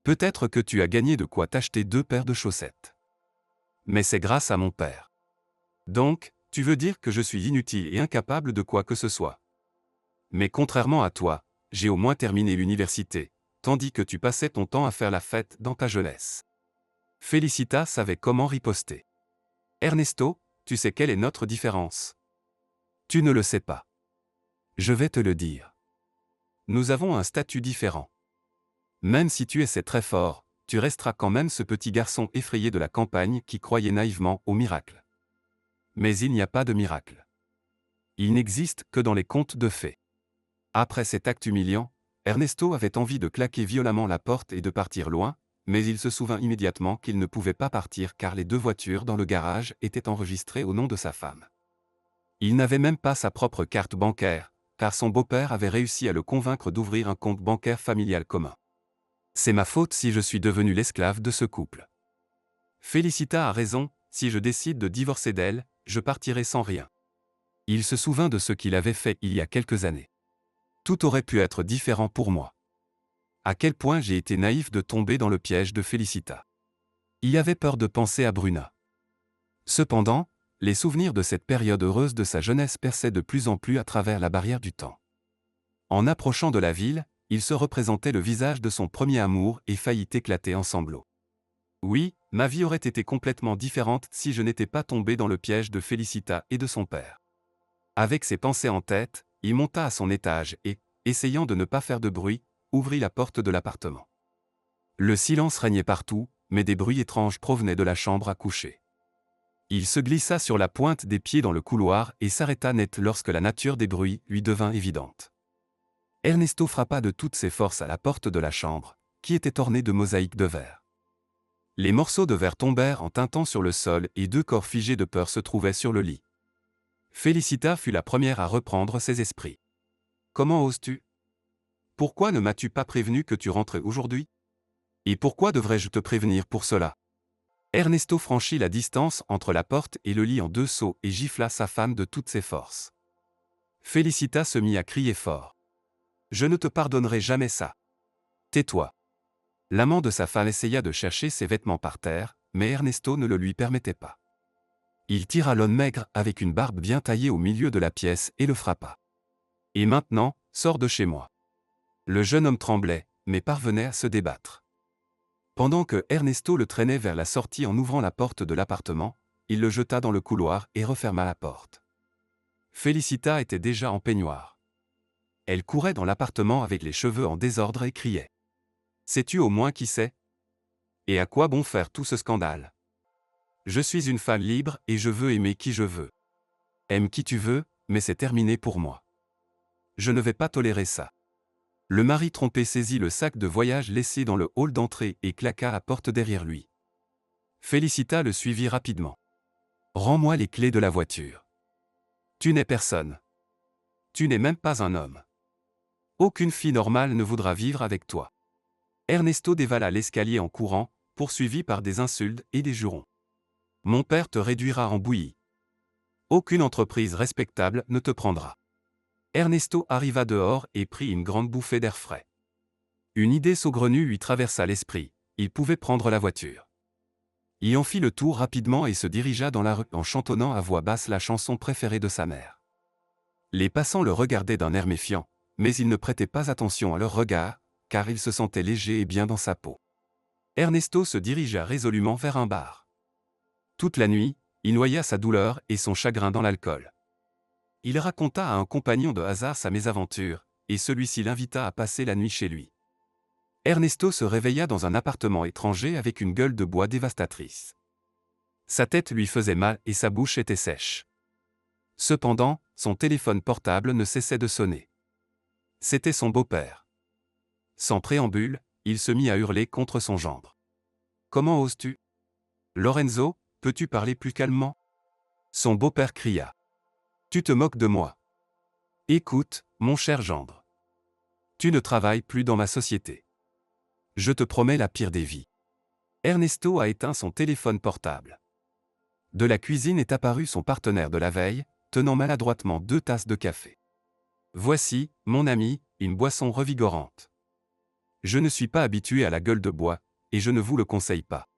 Peut-être que tu as gagné de quoi t'acheter 2 paires de chaussettes. Mais c'est grâce à mon père. Donc, tu veux dire que je suis inutile et incapable de quoi que ce soit. Mais contrairement à toi, j'ai au moins terminé l'université, tandis que tu passais ton temps à faire la fête dans ta jeunesse. Félicita savait comment riposter. Ernesto, tu sais quelle est notre différence? Tu ne le sais pas. Je vais te le dire. Nous avons un statut différent. Même si tu essaies très fort, tu resteras quand même ce petit garçon effrayé de la campagne qui croyait naïvement au miracle. Mais il n'y a pas de miracle. Il n'existe que dans les contes de fées. Après cet acte humiliant, Ernesto avait envie de claquer violemment la porte et de partir loin, mais il se souvint immédiatement qu'il ne pouvait pas partir car les 2 voitures dans le garage étaient enregistrées au nom de sa femme. Il n'avait même pas sa propre carte bancaire, car son beau-père avait réussi à le convaincre d'ouvrir un compte bancaire familial commun. C'est ma faute si je suis devenu l'esclave de ce couple. Félicita a raison, si je décide de divorcer d'elle, je partirai sans rien. Il se souvint de ce qu'il avait fait il y a quelques années. Tout aurait pu être différent pour moi. À quel point j'ai été naïf de tomber dans le piège de Félicita. Il avait peur de penser à Bruna. Cependant, les souvenirs de cette période heureuse de sa jeunesse perçaient de plus en plus à travers la barrière du temps. En approchant de la ville, il se représentait le visage de son premier amour et faillit éclater en sanglots. Oui, ma vie aurait été complètement différente si je n'étais pas tombé dans le piège de Félicita et de son père. Avec ces pensées en tête, il monta à son étage et, essayant de ne pas faire de bruit, ouvrit la porte de l'appartement. Le silence régnait partout, mais des bruits étranges provenaient de la chambre à coucher. Il se glissa sur la pointe des pieds dans le couloir et s'arrêta net lorsque la nature des bruits lui devint évidente. Ernesto frappa de toutes ses forces à la porte de la chambre, qui était ornée de mosaïques de verre. Les morceaux de verre tombèrent en tintant sur le sol et 2 corps figés de peur se trouvaient sur le lit. Félicita fut la première à reprendre ses esprits. « Comment oses-tu? Pourquoi ne m'as-tu pas prévenu que tu rentrais aujourd'hui? Et pourquoi devrais-je te prévenir pour cela ?» Ernesto franchit la distance entre la porte et le lit en 2 sauts et gifla sa femme de toutes ses forces. Félicita se mit à crier fort. « Je ne te pardonnerai jamais ça. Tais-toi. » L'amant de sa femme essaya de chercher ses vêtements par terre, mais Ernesto ne le lui permettait pas. Il tira l'homme maigre avec une barbe bien taillée au milieu de la pièce et le frappa. « Et maintenant, sors de chez moi. » Le jeune homme tremblait, mais parvenait à se débattre. Pendant que Ernesto le traînait vers la sortie en ouvrant la porte de l'appartement, il le jeta dans le couloir et referma la porte. Félicita était déjà en peignoir. Elle courait dans l'appartement avec les cheveux en désordre et criait. « Sais-tu au moins qui c'est? Et à quoi bon faire tout ce scandale? Je suis une femme libre et je veux aimer qui je veux. Aime qui tu veux, mais c'est terminé pour moi. Je ne vais pas tolérer ça. » Le mari trompé saisit le sac de voyage laissé dans le hall d'entrée et claqua la porte derrière lui. Félicita le suivit rapidement. « Rends-moi les clés de la voiture. Tu n'es personne. Tu n'es même pas un homme. Aucune fille normale ne voudra vivre avec toi. » Ernesto dévala l'escalier en courant, poursuivi par des insultes et des jurons. « Mon père te réduira en bouillie. Aucune entreprise respectable ne te prendra. » Ernesto arriva dehors et prit une grande bouffée d'air frais. Une idée saugrenue lui traversa l'esprit, il pouvait prendre la voiture. Il en fit le tour rapidement et se dirigea dans la rue en chantonnant à voix basse la chanson préférée de sa mère. Les passants le regardaient d'un air méfiant, mais il ne prêtait pas attention à leur regard, car il se sentait léger et bien dans sa peau. Ernesto se dirigea résolument vers un bar. Toute la nuit, il noya sa douleur et son chagrin dans l'alcool. Il raconta à un compagnon de hasard sa mésaventure, et celui-ci l'invita à passer la nuit chez lui. Ernesto se réveilla dans un appartement étranger avec une gueule de bois dévastatrice. Sa tête lui faisait mal et sa bouche était sèche. Cependant, son téléphone portable ne cessait de sonner. C'était son beau-père. Sans préambule, il se mit à hurler contre son gendre. « Comment oses-tu? Lorenzo, peux-tu parler plus calmement ?» Son beau-père cria. « Tu te moques de moi. Écoute, mon cher gendre. Tu ne travailles plus dans ma société. Je te promets la pire des vies. » Ernesto a éteint son téléphone portable. De la cuisine est apparu son partenaire de la veille, tenant maladroitement 2 tasses de café. « Voici, mon ami, une boisson revigorante. Je ne suis pas habitué à la gueule de bois, et je ne vous le conseille pas.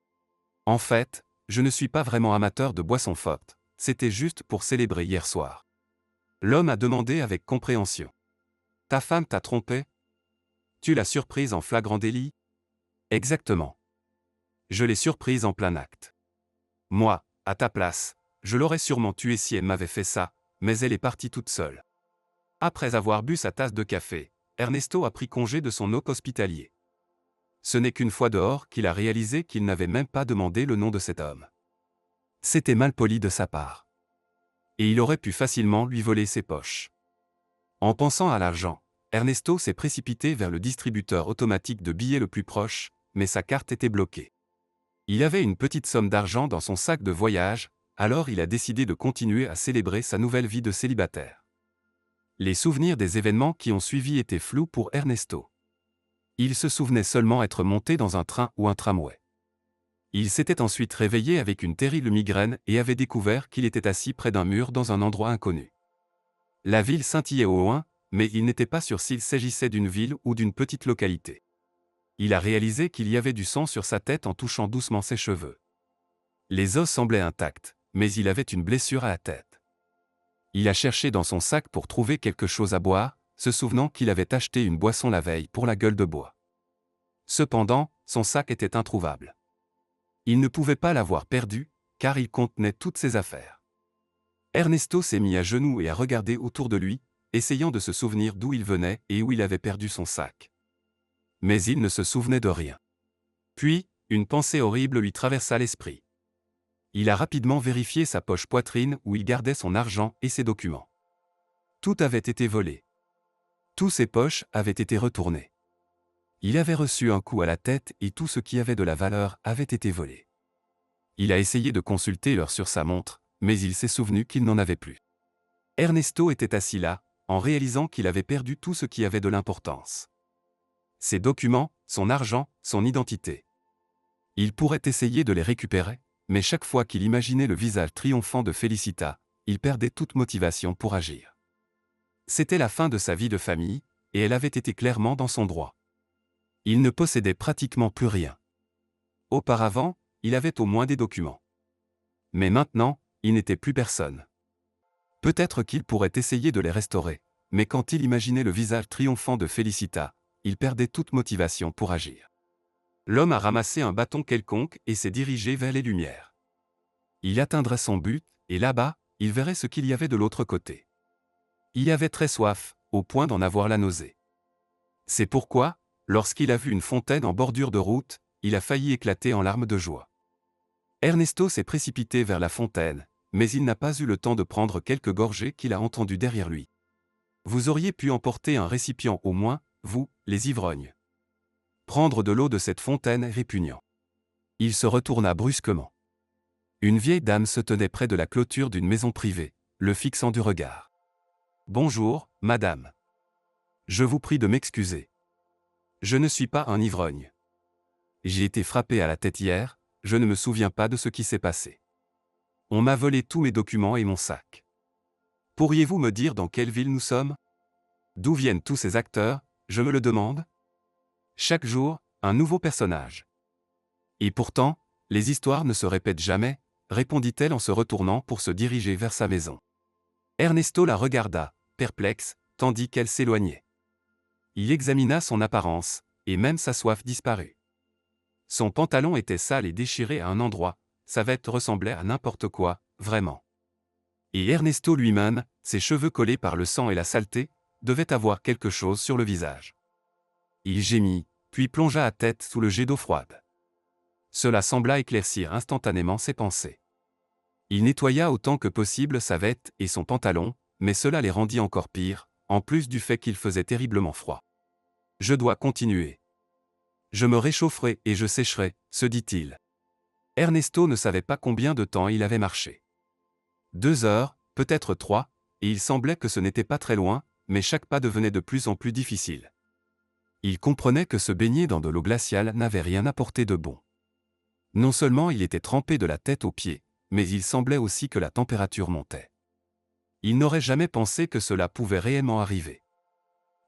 En fait, je ne suis pas vraiment amateur de boissons fortes. C'était juste pour célébrer hier soir. » L'homme a demandé avec compréhension. « Ta femme t'a trompé? Tu l'as surprise en flagrant délit? » Exactement. Je l'ai surprise en plein acte. Moi, à ta place, je l'aurais sûrement tuée si elle m'avait fait ça, mais elle est partie toute seule. Après avoir bu sa tasse de café, Ernesto a pris congé de son hôte hospitalier. Ce n'est qu'une fois dehors qu'il a réalisé qu'il n'avait même pas demandé le nom de cet homme. C'était mal poli de sa part. Et il aurait pu facilement lui voler ses poches. En pensant à l'argent, Ernesto s'est précipité vers le distributeur automatique de billets le plus proche, mais sa carte était bloquée. Il avait une petite somme d'argent dans son sac de voyage, alors il a décidé de continuer à célébrer sa nouvelle vie de célibataire. Les souvenirs des événements qui ont suivi étaient flous pour Ernesto. Il se souvenait seulement être monté dans un train ou un tramway. Il s'était ensuite réveillé avec une terrible migraine et avait découvert qu'il était assis près d'un mur dans un endroit inconnu. La ville scintillait au loin, mais il n'était pas sûr s'il s'agissait d'une ville ou d'une petite localité. Il a réalisé qu'il y avait du sang sur sa tête en touchant doucement ses cheveux. Les os semblaient intacts, mais il avait une blessure à la tête. Il a cherché dans son sac pour trouver quelque chose à boire, se souvenant qu'il avait acheté une boisson la veille pour la gueule de bois. Cependant, son sac était introuvable. Il ne pouvait pas l'avoir perdu, car il contenait toutes ses affaires. Ernesto s'est mis à genoux et a regardé autour de lui, essayant de se souvenir d'où il venait et où il avait perdu son sac. Mais il ne se souvenait de rien. Puis, une pensée horrible lui traversa l'esprit. Il a rapidement vérifié sa poche poitrine où il gardait son argent et ses documents. Tout avait été volé. Tous ses poches avaient été retournées. Il avait reçu un coup à la tête et tout ce qui avait de la valeur avait été volé. Il a essayé de consulter l'heure sur sa montre, mais il s'est souvenu qu'il n'en avait plus. Ernesto était assis là, en réalisant qu'il avait perdu tout ce qui avait de l'importance. Ses documents, son argent, son identité. Il pourrait essayer de les récupérer, mais chaque fois qu'il imaginait le visage triomphant de Félicita, il perdait toute motivation pour agir. C'était la fin de sa vie de famille, et elle avait été clairement dans son droit. Il ne possédait pratiquement plus rien. Auparavant, il avait au moins des documents. Mais maintenant, il n'était plus personne. Peut-être qu'il pourrait essayer de les restaurer, mais quand il imaginait le visage triomphant de Félicita, il perdait toute motivation pour agir. L'homme a ramassé un bâton quelconque et s'est dirigé vers les lumières. Il atteindrait son but, et là-bas, il verrait ce qu'il y avait de l'autre côté. Il avait très soif, au point d'en avoir la nausée. C'est pourquoi, lorsqu'il a vu une fontaine en bordure de route, il a failli éclater en larmes de joie. Ernesto s'est précipité vers la fontaine, mais il n'a pas eu le temps de prendre quelques gorgées qu'il a entendues derrière lui. Vous auriez pu emporter un récipient au moins, vous, les ivrognes. Prendre de l'eau de cette fontaine est répugnant. Il se retourna brusquement. Une vieille dame se tenait près de la clôture d'une maison privée, le fixant du regard. « Bonjour, madame. Je vous prie de m'excuser. Je ne suis pas un ivrogne. J'ai été frappé à la tête hier, je ne me souviens pas de ce qui s'est passé. On m'a volé tous mes documents et mon sac. Pourriez-vous me dire dans quelle ville nous sommes? D'où viennent tous ces acteurs, je me le demande? Chaque jour, un nouveau personnage. Et pourtant, les histoires ne se répètent jamais, répondit-elle en se retournant pour se diriger vers sa maison. Ernesto la regarda, perplexe, tandis qu'elle s'éloignait. Il examina son apparence, et même sa soif disparut. Son pantalon était sale et déchiré à un endroit, sa veste ressemblait à n'importe quoi, vraiment. Et Ernesto lui-même, ses cheveux collés par le sang et la saleté, devait avoir quelque chose sur le visage. Il gémit, puis plongea à tête sous le jet d'eau froide. Cela sembla éclaircir instantanément ses pensées. Il nettoya autant que possible sa veste et son pantalon, mais cela les rendit encore pires, en plus du fait qu'il faisait terriblement froid. Je dois continuer. Je me réchaufferai et je sécherai, se dit-il. Ernesto ne savait pas combien de temps il avait marché. 2 heures, peut-être 3, et il semblait que ce n'était pas très loin, mais chaque pas devenait de plus en plus difficile. Il comprenait que se baigner dans de l'eau glaciale n'avait rien apporté de bon. Non seulement il était trempé de la tête aux pieds, mais il semblait aussi que la température montait. Il n'aurait jamais pensé que cela pouvait réellement arriver.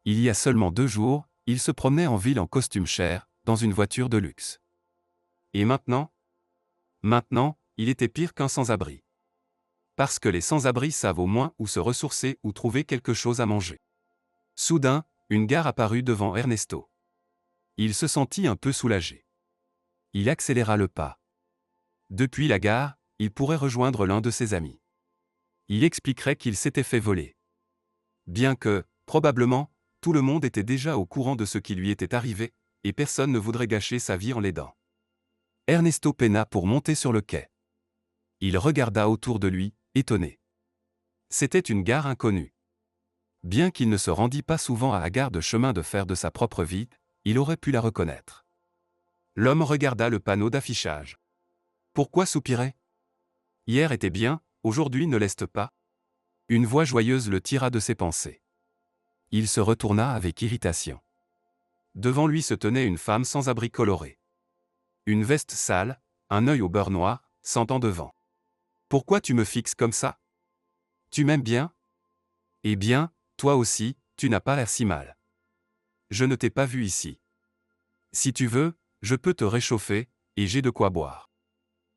Il y a seulement 2 jours, il se promenait en ville en costume cher, dans une voiture de luxe. Et maintenant? Maintenant, il était pire qu'un sans-abri. Parce que les sans-abri savent au moins où se ressourcer ou trouver quelque chose à manger. Soudain, une gare apparut devant Ernesto. Il se sentit un peu soulagé. Il accéléra le pas. Depuis la gare, il pourrait rejoindre l'un de ses amis. Il expliquerait qu'il s'était fait voler. Bien que, probablement, tout le monde était déjà au courant de ce qui lui était arrivé, et personne ne voudrait gâcher sa vie en l'aidant. Ernesto peina pour monter sur le quai. Il regarda autour de lui, étonné. C'était une gare inconnue. Bien qu'il ne se rendît pas souvent à la gare de chemin de fer de sa propre ville, il aurait pu la reconnaître. L'homme regarda le panneau d'affichage. Pourquoi soupirer? Hier était bien, aujourd'hui ne l'est pas. Une voix joyeuse le tira de ses pensées. Il se retourna avec irritation. Devant lui se tenait une femme sans abri coloré. Une veste sale, un œil au beurre noir, 100 ans de vent. Pourquoi tu me fixes comme ça? Tu m'aimes bien? Eh bien, toi aussi, tu n'as pas l'air si mal. Je ne t'ai pas vu ici. Si tu veux, je peux te réchauffer, et j'ai de quoi boire.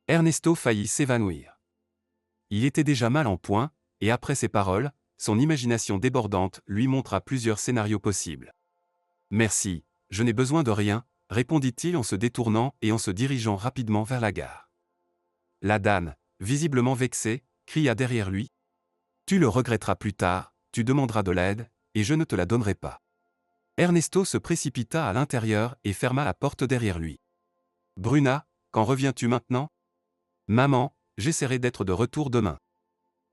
Ernesto faillit s'évanouir. Il était déjà mal en point, et après ces paroles, son imagination débordante lui montra plusieurs scénarios possibles. Merci, je n'ai besoin de rien, répondit-il en se détournant et en se dirigeant rapidement vers la gare. La dame, visiblement vexée, cria derrière lui. Tu le regretteras plus tard, tu demanderas de l'aide, et je ne te la donnerai pas. Ernesto se précipita à l'intérieur et ferma la porte derrière lui. Bruna, quand reviens-tu maintenant? Maman, j'essaierai d'être de retour demain.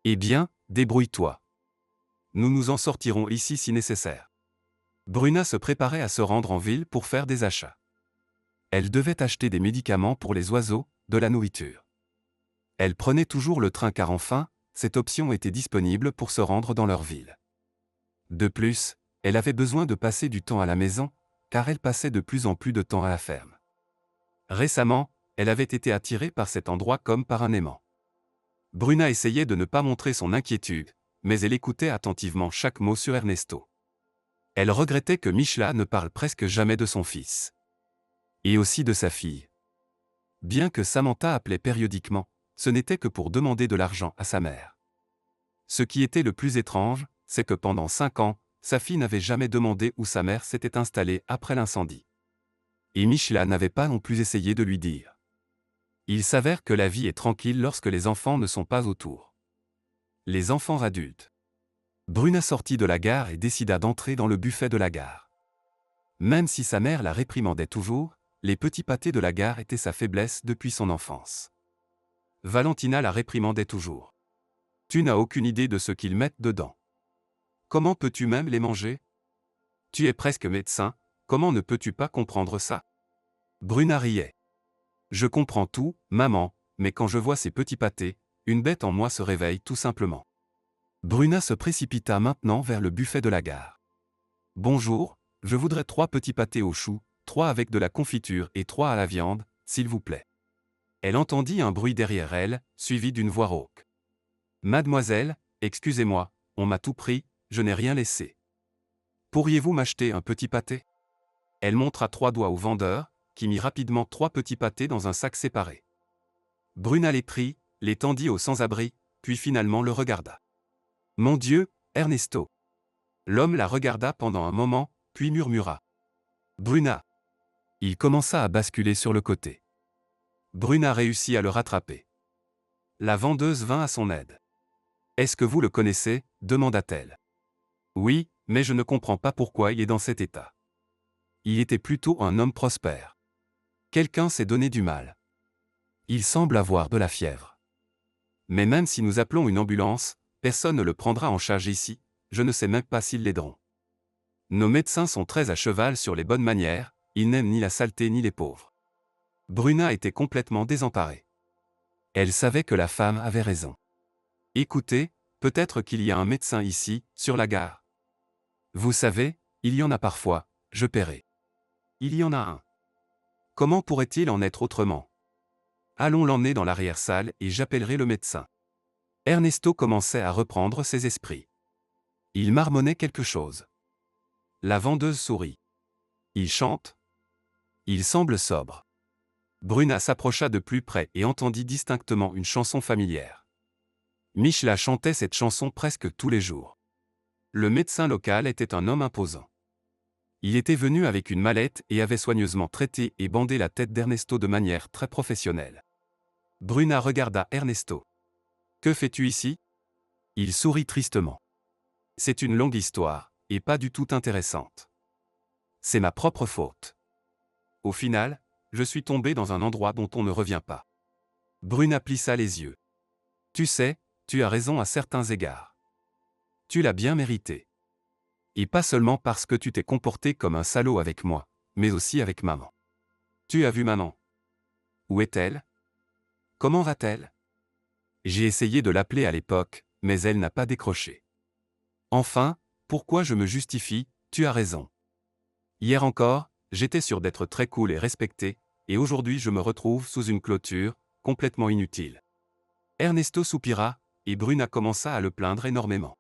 Eh bien, débrouille-toi. Nous nous en sortirons ici si nécessaire. Bruna se préparait à se rendre en ville pour faire des achats. Elle devait acheter des médicaments pour les oiseaux, de la nourriture. Elle prenait toujours le train car enfin, cette option était disponible pour se rendre dans leur ville. De plus, elle avait besoin de passer du temps à la maison, car elle passait de plus en plus de temps à la ferme. Récemment, elle avait été attirée par cet endroit comme par un aimant. Bruna essayait de ne pas montrer son inquiétude, mais elle écoutait attentivement chaque mot sur Ernesto. Elle regrettait que Michla ne parle presque jamais de son fils. Et aussi de sa fille. Bien que Samantha appelait périodiquement, ce n'était que pour demander de l'argent à sa mère. Ce qui était le plus étrange, c'est que pendant 5 ans, sa fille n'avait jamais demandé où sa mère s'était installée après l'incendie. Et Michla n'avait pas non plus essayé de lui dire. Il s'avère que la vie est tranquille lorsque les enfants ne sont pas autour. Les enfants adultes. Bruna sortit de la gare et décida d'entrer dans le buffet de la gare. Même si sa mère la réprimandait toujours, les petits pâtés de la gare étaient sa faiblesse depuis son enfance. Valentina la réprimandait toujours. Tu n'as aucune idée de ce qu'ils mettent dedans. Comment peux-tu même les manger? Tu es presque médecin, comment ne peux-tu pas comprendre ça? Bruna riait. Je comprends tout, maman, mais quand je vois ces petits pâtés, une bête en moi se réveille tout simplement. Bruna se précipita maintenant vers le buffet de la gare. Bonjour, je voudrais 3 petits pâtés aux choux, 3 avec de la confiture et 3 à la viande, s'il vous plaît. Elle entendit un bruit derrière elle, suivi d'une voix rauque. Mademoiselle, excusez-moi, on m'a tout pris, je n'ai rien laissé. Pourriez-vous m'acheter un petit pâté? Elle montra 3 doigts au vendeur, qui mit rapidement 3 petits pâtés dans un sac séparé. Bruna les prit, les tendit au sans-abri, puis finalement le regarda. Mon Dieu, Ernesto! L'homme la regarda pendant un moment, puis murmura. Bruna! Il commença à basculer sur le côté. Bruna réussit à le rattraper. La vendeuse vint à son aide. Est-ce que vous le connaissez? Demanda-t-elle. Oui, mais je ne comprends pas pourquoi il est dans cet état. Il était plutôt un homme prospère. Quelqu'un s'est donné du mal. Il semble avoir de la fièvre. Mais même si nous appelons une ambulance, personne ne le prendra en charge ici, je ne sais même pas s'ils l'aideront. Nos médecins sont très à cheval sur les bonnes manières, ils n'aiment ni la saleté ni les pauvres. Bruna était complètement désemparée. Elle savait que la femme avait raison. Écoutez, peut-être qu'il y a un médecin ici, sur la gare. Vous savez, il y en a parfois, je paierai. Il y en a un. Comment pourrait-il en être autrement? Allons l'emmener dans l'arrière-salle et j'appellerai le médecin. Ernesto commençait à reprendre ses esprits. Il marmonnait quelque chose. La vendeuse sourit. Il chante? Il semble sobre. Bruna s'approcha de plus près et entendit distinctement une chanson familière. Michla chantait cette chanson presque tous les jours. Le médecin local était un homme imposant. Il était venu avec une mallette et avait soigneusement traité et bandé la tête d'Ernesto de manière très professionnelle. Bruna regarda Ernesto. Que fais-tu ici? Il sourit tristement. C'est une longue histoire, et pas du tout intéressante. C'est ma propre faute. Au final, je suis tombé dans un endroit dont on ne revient pas. Bruna plissa les yeux. Tu sais, tu as raison à certains égards. Tu l'as bien mérité. Et pas seulement parce que tu t'es comporté comme un salaud avec moi, mais aussi avec maman. Tu as vu maman? Où est-elle? Comment va-t-elle? J'ai essayé de l'appeler à l'époque, mais elle n'a pas décroché. Enfin, pourquoi je me justifie? Tu as raison. Hier encore, j'étais sûr d'être très cool et respecté, et aujourd'hui je me retrouve sous une clôture, complètement inutile. Ernesto soupira, et Bruna commença à le plaindre énormément.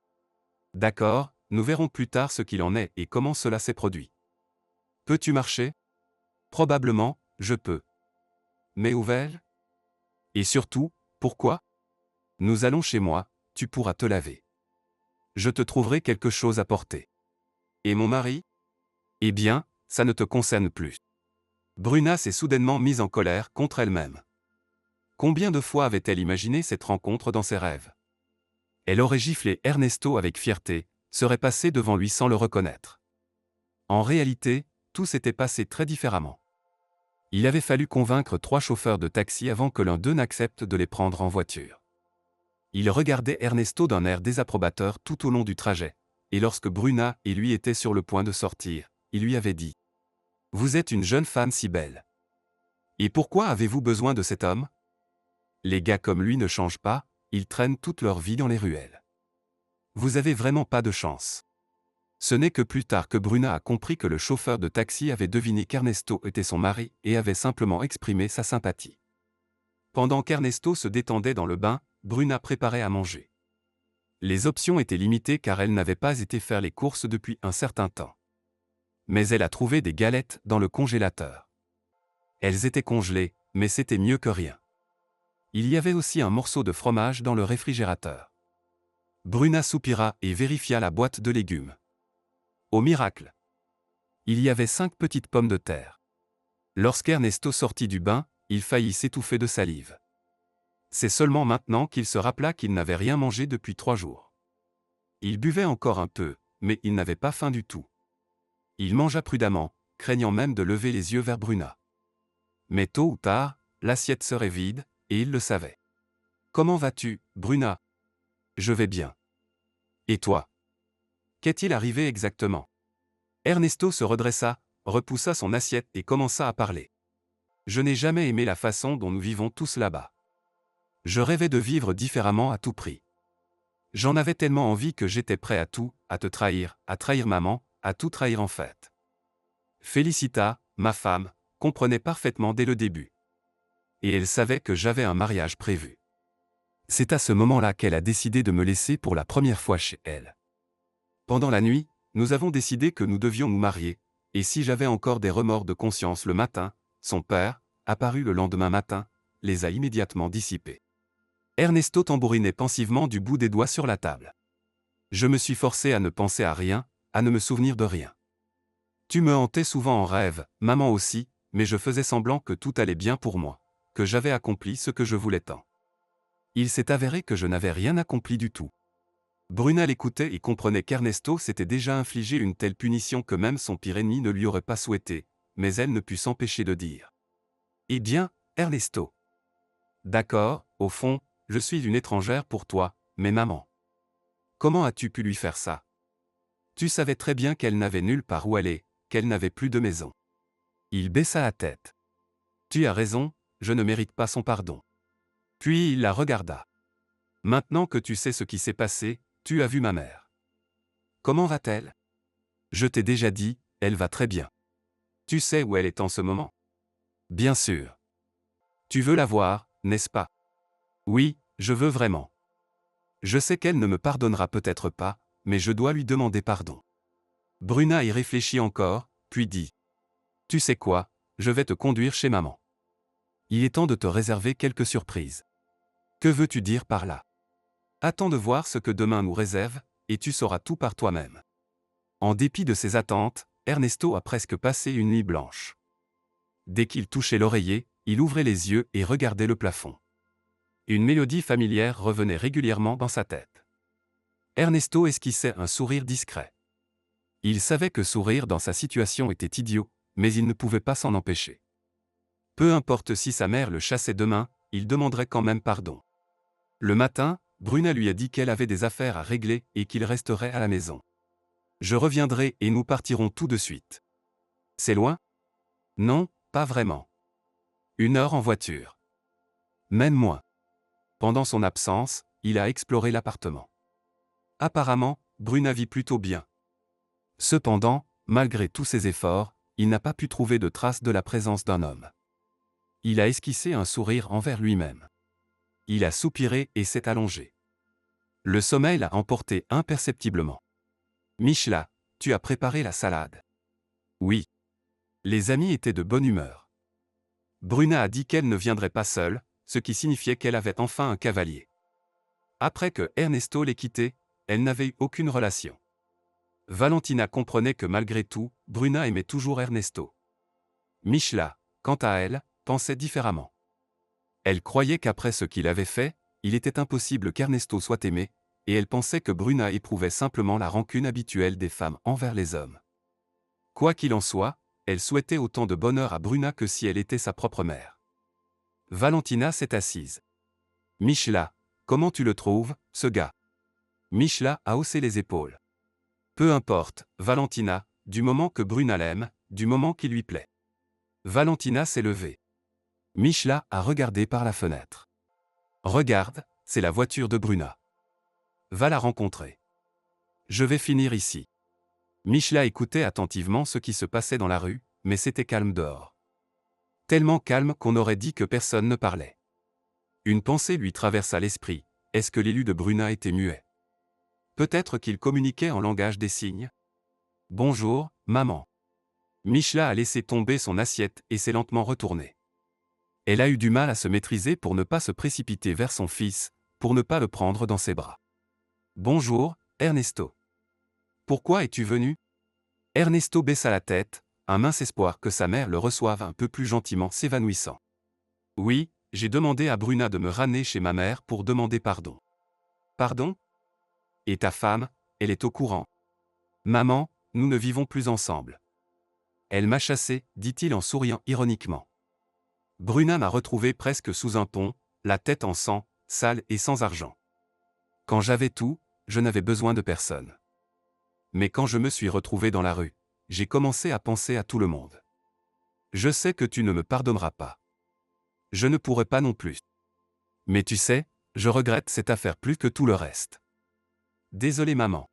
D'accord, nous verrons plus tard ce qu'il en est et comment cela s'est produit. Peux-tu marcher? Probablement, je peux. Mais où vais-je? Et surtout, pourquoi? Nous allons chez moi, tu pourras te laver. Je te trouverai quelque chose à porter. Et mon mari? Eh bien, ça ne te concerne plus. Bruna s'est soudainement mise en colère contre elle-même. Combien de fois avait-elle imaginé cette rencontre dans ses rêves? Elle aurait giflé Ernesto avec fierté, serait passée devant lui sans le reconnaître. En réalité, tout s'était passé très différemment. Il avait fallu convaincre 3 chauffeurs de taxi avant que l'un d'eux n'accepte de les prendre en voiture. Il regardait Ernesto d'un air désapprobateur tout au long du trajet, et lorsque Bruna et lui étaient sur le point de sortir, il lui avait dit : « Vous êtes une jeune femme si belle. Et pourquoi avez-vous besoin de cet homme ? Les gars comme lui ne changent pas, ils traînent toute leur vie dans les ruelles. Vous avez vraiment pas de chance. » Ce n'est que plus tard que Bruna a compris que le chauffeur de taxi avait deviné qu'Ernesto était son mari et avait simplement exprimé sa sympathie. Pendant qu'Ernesto se détendait dans le bain, Bruna préparait à manger. Les options étaient limitées car elle n'avait pas été faire les courses depuis un certain temps. Mais elle a trouvé des galettes dans le congélateur. Elles étaient congelées, mais c'était mieux que rien. Il y avait aussi un morceau de fromage dans le réfrigérateur. Bruna soupira et vérifia la boîte de légumes. Au miracle! Il y avait 5 petites pommes de terre. Lorsqu'Ernesto sortit du bain, il faillit s'étouffer de salive. C'est seulement maintenant qu'il se rappela qu'il n'avait rien mangé depuis 3 jours. Il buvait encore un peu, mais il n'avait pas faim du tout. Il mangea prudemment, craignant même de lever les yeux vers Bruna. Mais tôt ou tard, l'assiette serait vide, et il le savait. « Comment vas-tu, Bruna ? » ?»« Je vais bien. »« Et toi ? Qu'est-il arrivé exactement ?» Ernesto se redressa, repoussa son assiette et commença à parler. « Je n'ai jamais aimé la façon dont nous vivons tous là-bas. Je rêvais de vivre différemment à tout prix. J'en avais tellement envie que j'étais prêt à tout, à te trahir, à trahir maman, à tout trahir en fait. » Félicita, ma femme, comprenait parfaitement dès le début. Et elle savait que j'avais un mariage prévu. C'est à ce moment-là qu'elle a décidé de me laisser pour la première fois chez elle. Pendant la nuit, nous avons décidé que nous devions nous marier, et si j'avais encore des remords de conscience le matin, son père, apparu le lendemain matin, les a immédiatement dissipés. Ernesto tambourinait pensivement du bout des doigts sur la table. Je me suis forcé à ne penser à rien, à ne me souvenir de rien. Tu me hantais souvent en rêve, maman aussi, mais je faisais semblant que tout allait bien pour moi, que j'avais accompli ce que je voulais tant. Il s'est avéré que je n'avais rien accompli du tout. Bruna l'écoutait et comprenait qu'Ernesto s'était déjà infligé une telle punition que même son pire ennemi ne lui aurait pas souhaité, mais elle ne put s'empêcher de dire : « Eh bien, Ernesto. D'accord, au fond, je suis une étrangère pour toi, mais maman. Comment as-tu pu lui faire ça ? Tu savais très bien qu'elle n'avait nulle part où aller, qu'elle n'avait plus de maison. » Il baissa la tête. « Tu as raison, je ne mérite pas son pardon. » Puis il la regarda. « Maintenant que tu sais ce qui s'est passé, tu as vu ma mère. Comment va-t-elle ? Je t'ai déjà dit, elle va très bien. Tu sais où elle est en ce moment ? Bien sûr. Tu veux la voir, n'est-ce pas ? Oui, je veux vraiment. Je sais qu'elle ne me pardonnera peut-être pas, mais je dois lui demander pardon. » Bruna y réfléchit encore, puis dit : « Tu sais quoi, je vais te conduire chez maman. Il est temps de te réserver quelques surprises. » Que veux-tu dire par là ? Attends de voir ce que demain nous réserve, et tu sauras tout par toi-même. En dépit de ses attentes, Ernesto a presque passé une nuit blanche. Dès qu'il touchait l'oreiller, il ouvrait les yeux et regardait le plafond. Une mélodie familière revenait régulièrement dans sa tête. Ernesto esquissait un sourire discret. Il savait que sourire dans sa situation était idiot, mais il ne pouvait pas s'en empêcher. Peu importe si sa mère le chassait demain, il demanderait quand même pardon. Le matin, Bruna lui a dit qu'elle avait des affaires à régler et qu'il resterait à la maison. « Je reviendrai et nous partirons tout de suite. » « C'est loin ? » ?»« Non, pas vraiment. 1 heure en voiture. » »« Même moins. » Pendant son absence, il a exploré l'appartement. Apparemment, Bruna vit plutôt bien. Cependant, malgré tous ses efforts, il n'a pas pu trouver de traces de la présence d'un homme. Il a esquissé un sourire envers lui-même. Il a soupiré et s'est allongé. Le sommeil l'a emporté imperceptiblement. « Michla, tu as préparé la salade. » »« Oui. » Les amis étaient de bonne humeur. Bruna a dit qu'elle ne viendrait pas seule, ce qui signifiait qu'elle avait enfin un cavalier. Après que Ernesto l'ait quittée, elle n'avait eu aucune relation. Valentina comprenait que malgré tout, Bruna aimait toujours Ernesto. Michla, quant à elle, pensait différemment. Elle croyait qu'après ce qu'il avait fait, il était impossible qu'Ernesto soit aimé, et elle pensait que Bruna éprouvait simplement la rancune habituelle des femmes envers les hommes. Quoi qu'il en soit, elle souhaitait autant de bonheur à Bruna que si elle était sa propre mère. Valentina s'est assise. « Michla, comment tu le trouves, ce gars ?» Michla a haussé les épaules. Peu importe, Valentina, du moment que Bruna l'aime, du moment qui lui plaît. Valentina s'est levée. Michla a regardé par la fenêtre. Regarde, c'est la voiture de Bruna. Va la rencontrer. Je vais finir ici. Michla écoutait attentivement ce qui se passait dans la rue, mais c'était calme dehors. Tellement calme qu'on aurait dit que personne ne parlait. Une pensée lui traversa l'esprit. Est-ce que l'élu de Bruna était muet? Peut-être qu'il communiquait en langage des signes. Bonjour, maman. Michla a laissé tomber son assiette et s'est lentement retournée. Elle a eu du mal à se maîtriser pour ne pas se précipiter vers son fils, pour ne pas le prendre dans ses bras. Bonjour, Ernesto. Pourquoi es-tu venu? Ernesto baissa la tête, un mince espoir que sa mère le reçoive un peu plus gentiment s'évanouissant. Oui, j'ai demandé à Bruna de me ramener chez ma mère pour demander pardon. Pardon? Et ta femme, elle est au courant. Maman, nous ne vivons plus ensemble. Elle m'a chassé, dit-il en souriant ironiquement. Bruna m'a retrouvé presque sous un pont, la tête en sang, sale et sans argent. Quand j'avais tout, je n'avais besoin de personne. Mais quand je me suis retrouvé dans la rue, j'ai commencé à penser à tout le monde. Je sais que tu ne me pardonneras pas. Je ne pourrai pas non plus. Mais tu sais, je regrette cette affaire plus que tout le reste. Désolé maman.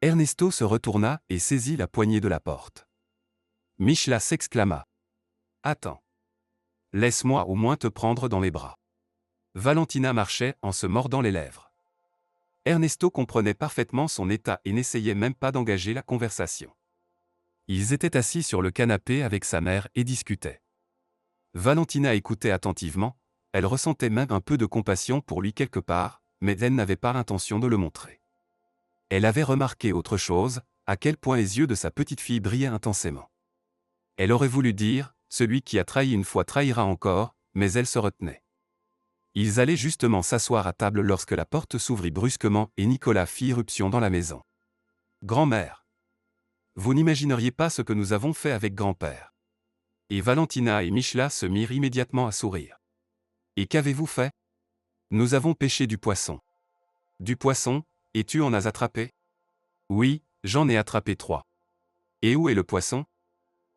Ernesto se retourna et saisit la poignée de la porte. Michla s'exclama. Attends. Laisse-moi au moins te prendre dans les bras. Valentina marchait en se mordant les lèvres. Ernesto comprenait parfaitement son état et n'essayait même pas d'engager la conversation. Ils étaient assis sur le canapé avec sa mère et discutaient. Valentina écoutait attentivement, elle ressentait même un peu de compassion pour lui quelque part, mais elle n'avait pas l'intention de le montrer. Elle avait remarqué autre chose, à quel point les yeux de sa petite fille brillaient intensément. Elle aurait voulu dire, celui qui a trahi une fois trahira encore, mais elle se retenait. Ils allaient justement s'asseoir à table lorsque la porte s'ouvrit brusquement et Nicolas fit irruption dans la maison. Grand-mère. Vous n'imagineriez pas ce que nous avons fait avec grand-père. Et Valentina et Michla se mirent immédiatement à sourire. Et qu'avez-vous fait? Nous avons pêché du poisson. Du poisson, et tu en as attrapé? Oui, j'en ai attrapé 3. Et où est le poisson?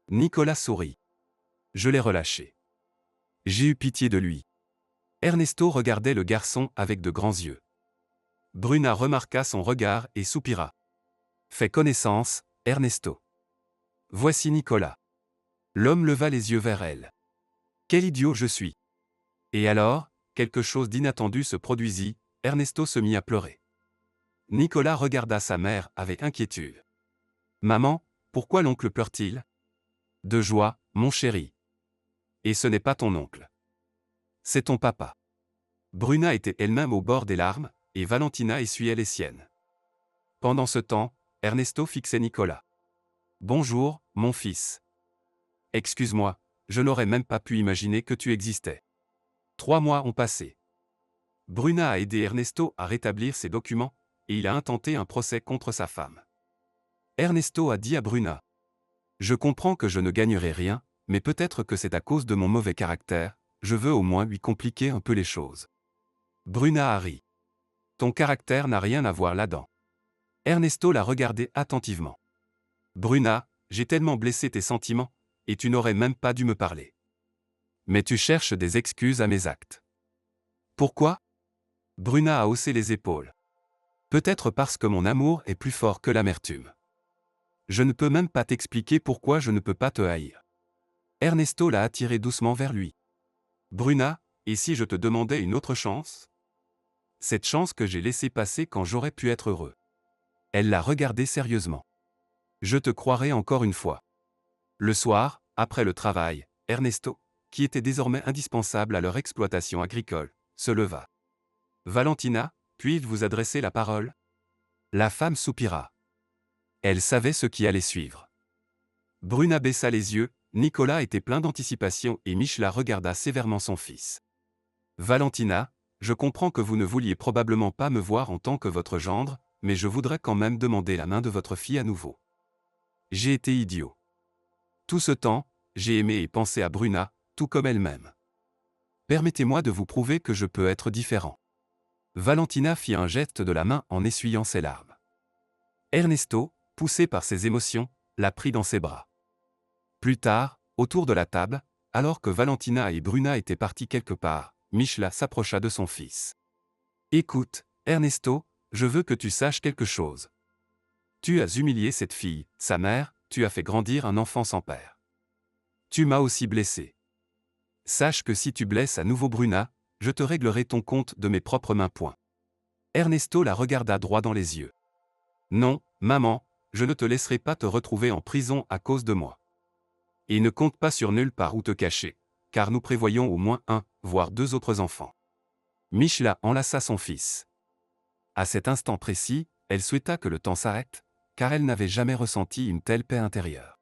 Nicolas sourit. Je l'ai relâché. J'ai eu pitié de lui. Ernesto regardait le garçon avec de grands yeux. Bruna remarqua son regard et soupira. Fais connaissance, Ernesto. Voici Nicolas. L'homme leva les yeux vers elle. Quel idiot je suis. Et alors, quelque chose d'inattendu se produisit, Ernesto se mit à pleurer. Nicolas regarda sa mère avec inquiétude. Maman, pourquoi l'oncle pleure-t-il? De joie, mon chéri. Et ce n'est pas ton oncle. C'est ton papa. Bruna était elle-même au bord des larmes, et Valentina essuyait les siennes. Pendant ce temps, Ernesto fixait Nicolas. Bonjour, mon fils. Excuse-moi, je n'aurais même pas pu imaginer que tu existais. 3 mois ont passé. Bruna a aidé Ernesto à rétablir ses documents, et il a intenté un procès contre sa femme. Ernesto a dit à Bruna. Je comprends que je ne gagnerai rien, mais peut-être que c'est à cause de mon mauvais caractère, je veux au moins lui compliquer un peu les choses. Bruna a ri. Ton caractère n'a rien à voir là-dedans. Ernesto l'a regardé attentivement. Bruna, j'ai tellement blessé tes sentiments, et tu n'aurais même pas dû me parler. Mais tu cherches des excuses à mes actes. Pourquoi? Bruna a haussé les épaules. Peut-être parce que mon amour est plus fort que l'amertume. Je ne peux même pas t'expliquer pourquoi je ne peux pas te haïr. Ernesto l'a attiré doucement vers lui. Bruna, et si je te demandais une autre chance? Cette chance que j'ai laissée passer quand j'aurais pu être heureux. Elle l'a regardé sérieusement. Je te croirai encore une fois. Le soir, après le travail, Ernesto, qui était désormais indispensable à leur exploitation agricole, se leva. Valentina, puis-je vous adresser la parole? La femme soupira. Elle savait ce qui allait suivre. Bruna baissa les yeux, Nicolas était plein d'anticipation et Michla regarda sévèrement son fils. Valentina, je comprends que vous ne vouliez probablement pas me voir en tant que votre gendre, mais je voudrais quand même demander la main de votre fille à nouveau. J'ai été idiot. Tout ce temps, j'ai aimé et pensé à Bruna, tout comme elle-même. Permettez-moi de vous prouver que je peux être différent. Valentina fit un geste de la main en essuyant ses larmes. Ernesto, poussé par ses émotions, la prit dans ses bras. Plus tard, autour de la table, alors que Valentina et Bruna étaient partis quelque part, Michela s'approcha de son fils. « Écoute, Ernesto, je veux que tu saches quelque chose. Tu as humilié cette fille, sa mère, tu as fait grandir un enfant sans père. Tu m'as aussi blessé. Sache que si tu blesses à nouveau Bruna, je te réglerai ton compte de mes propres mains. » Ernesto la regarda droit dans les yeux. « Non, maman, je ne te laisserai pas te retrouver en prison à cause de moi. Et ne compte pas sur nulle part où te cacher, car nous prévoyons au moins un, voire deux autres enfants. » Michela enlaça son fils. À cet instant précis, elle souhaita que le temps s'arrête, car elle n'avait jamais ressenti une telle paix intérieure.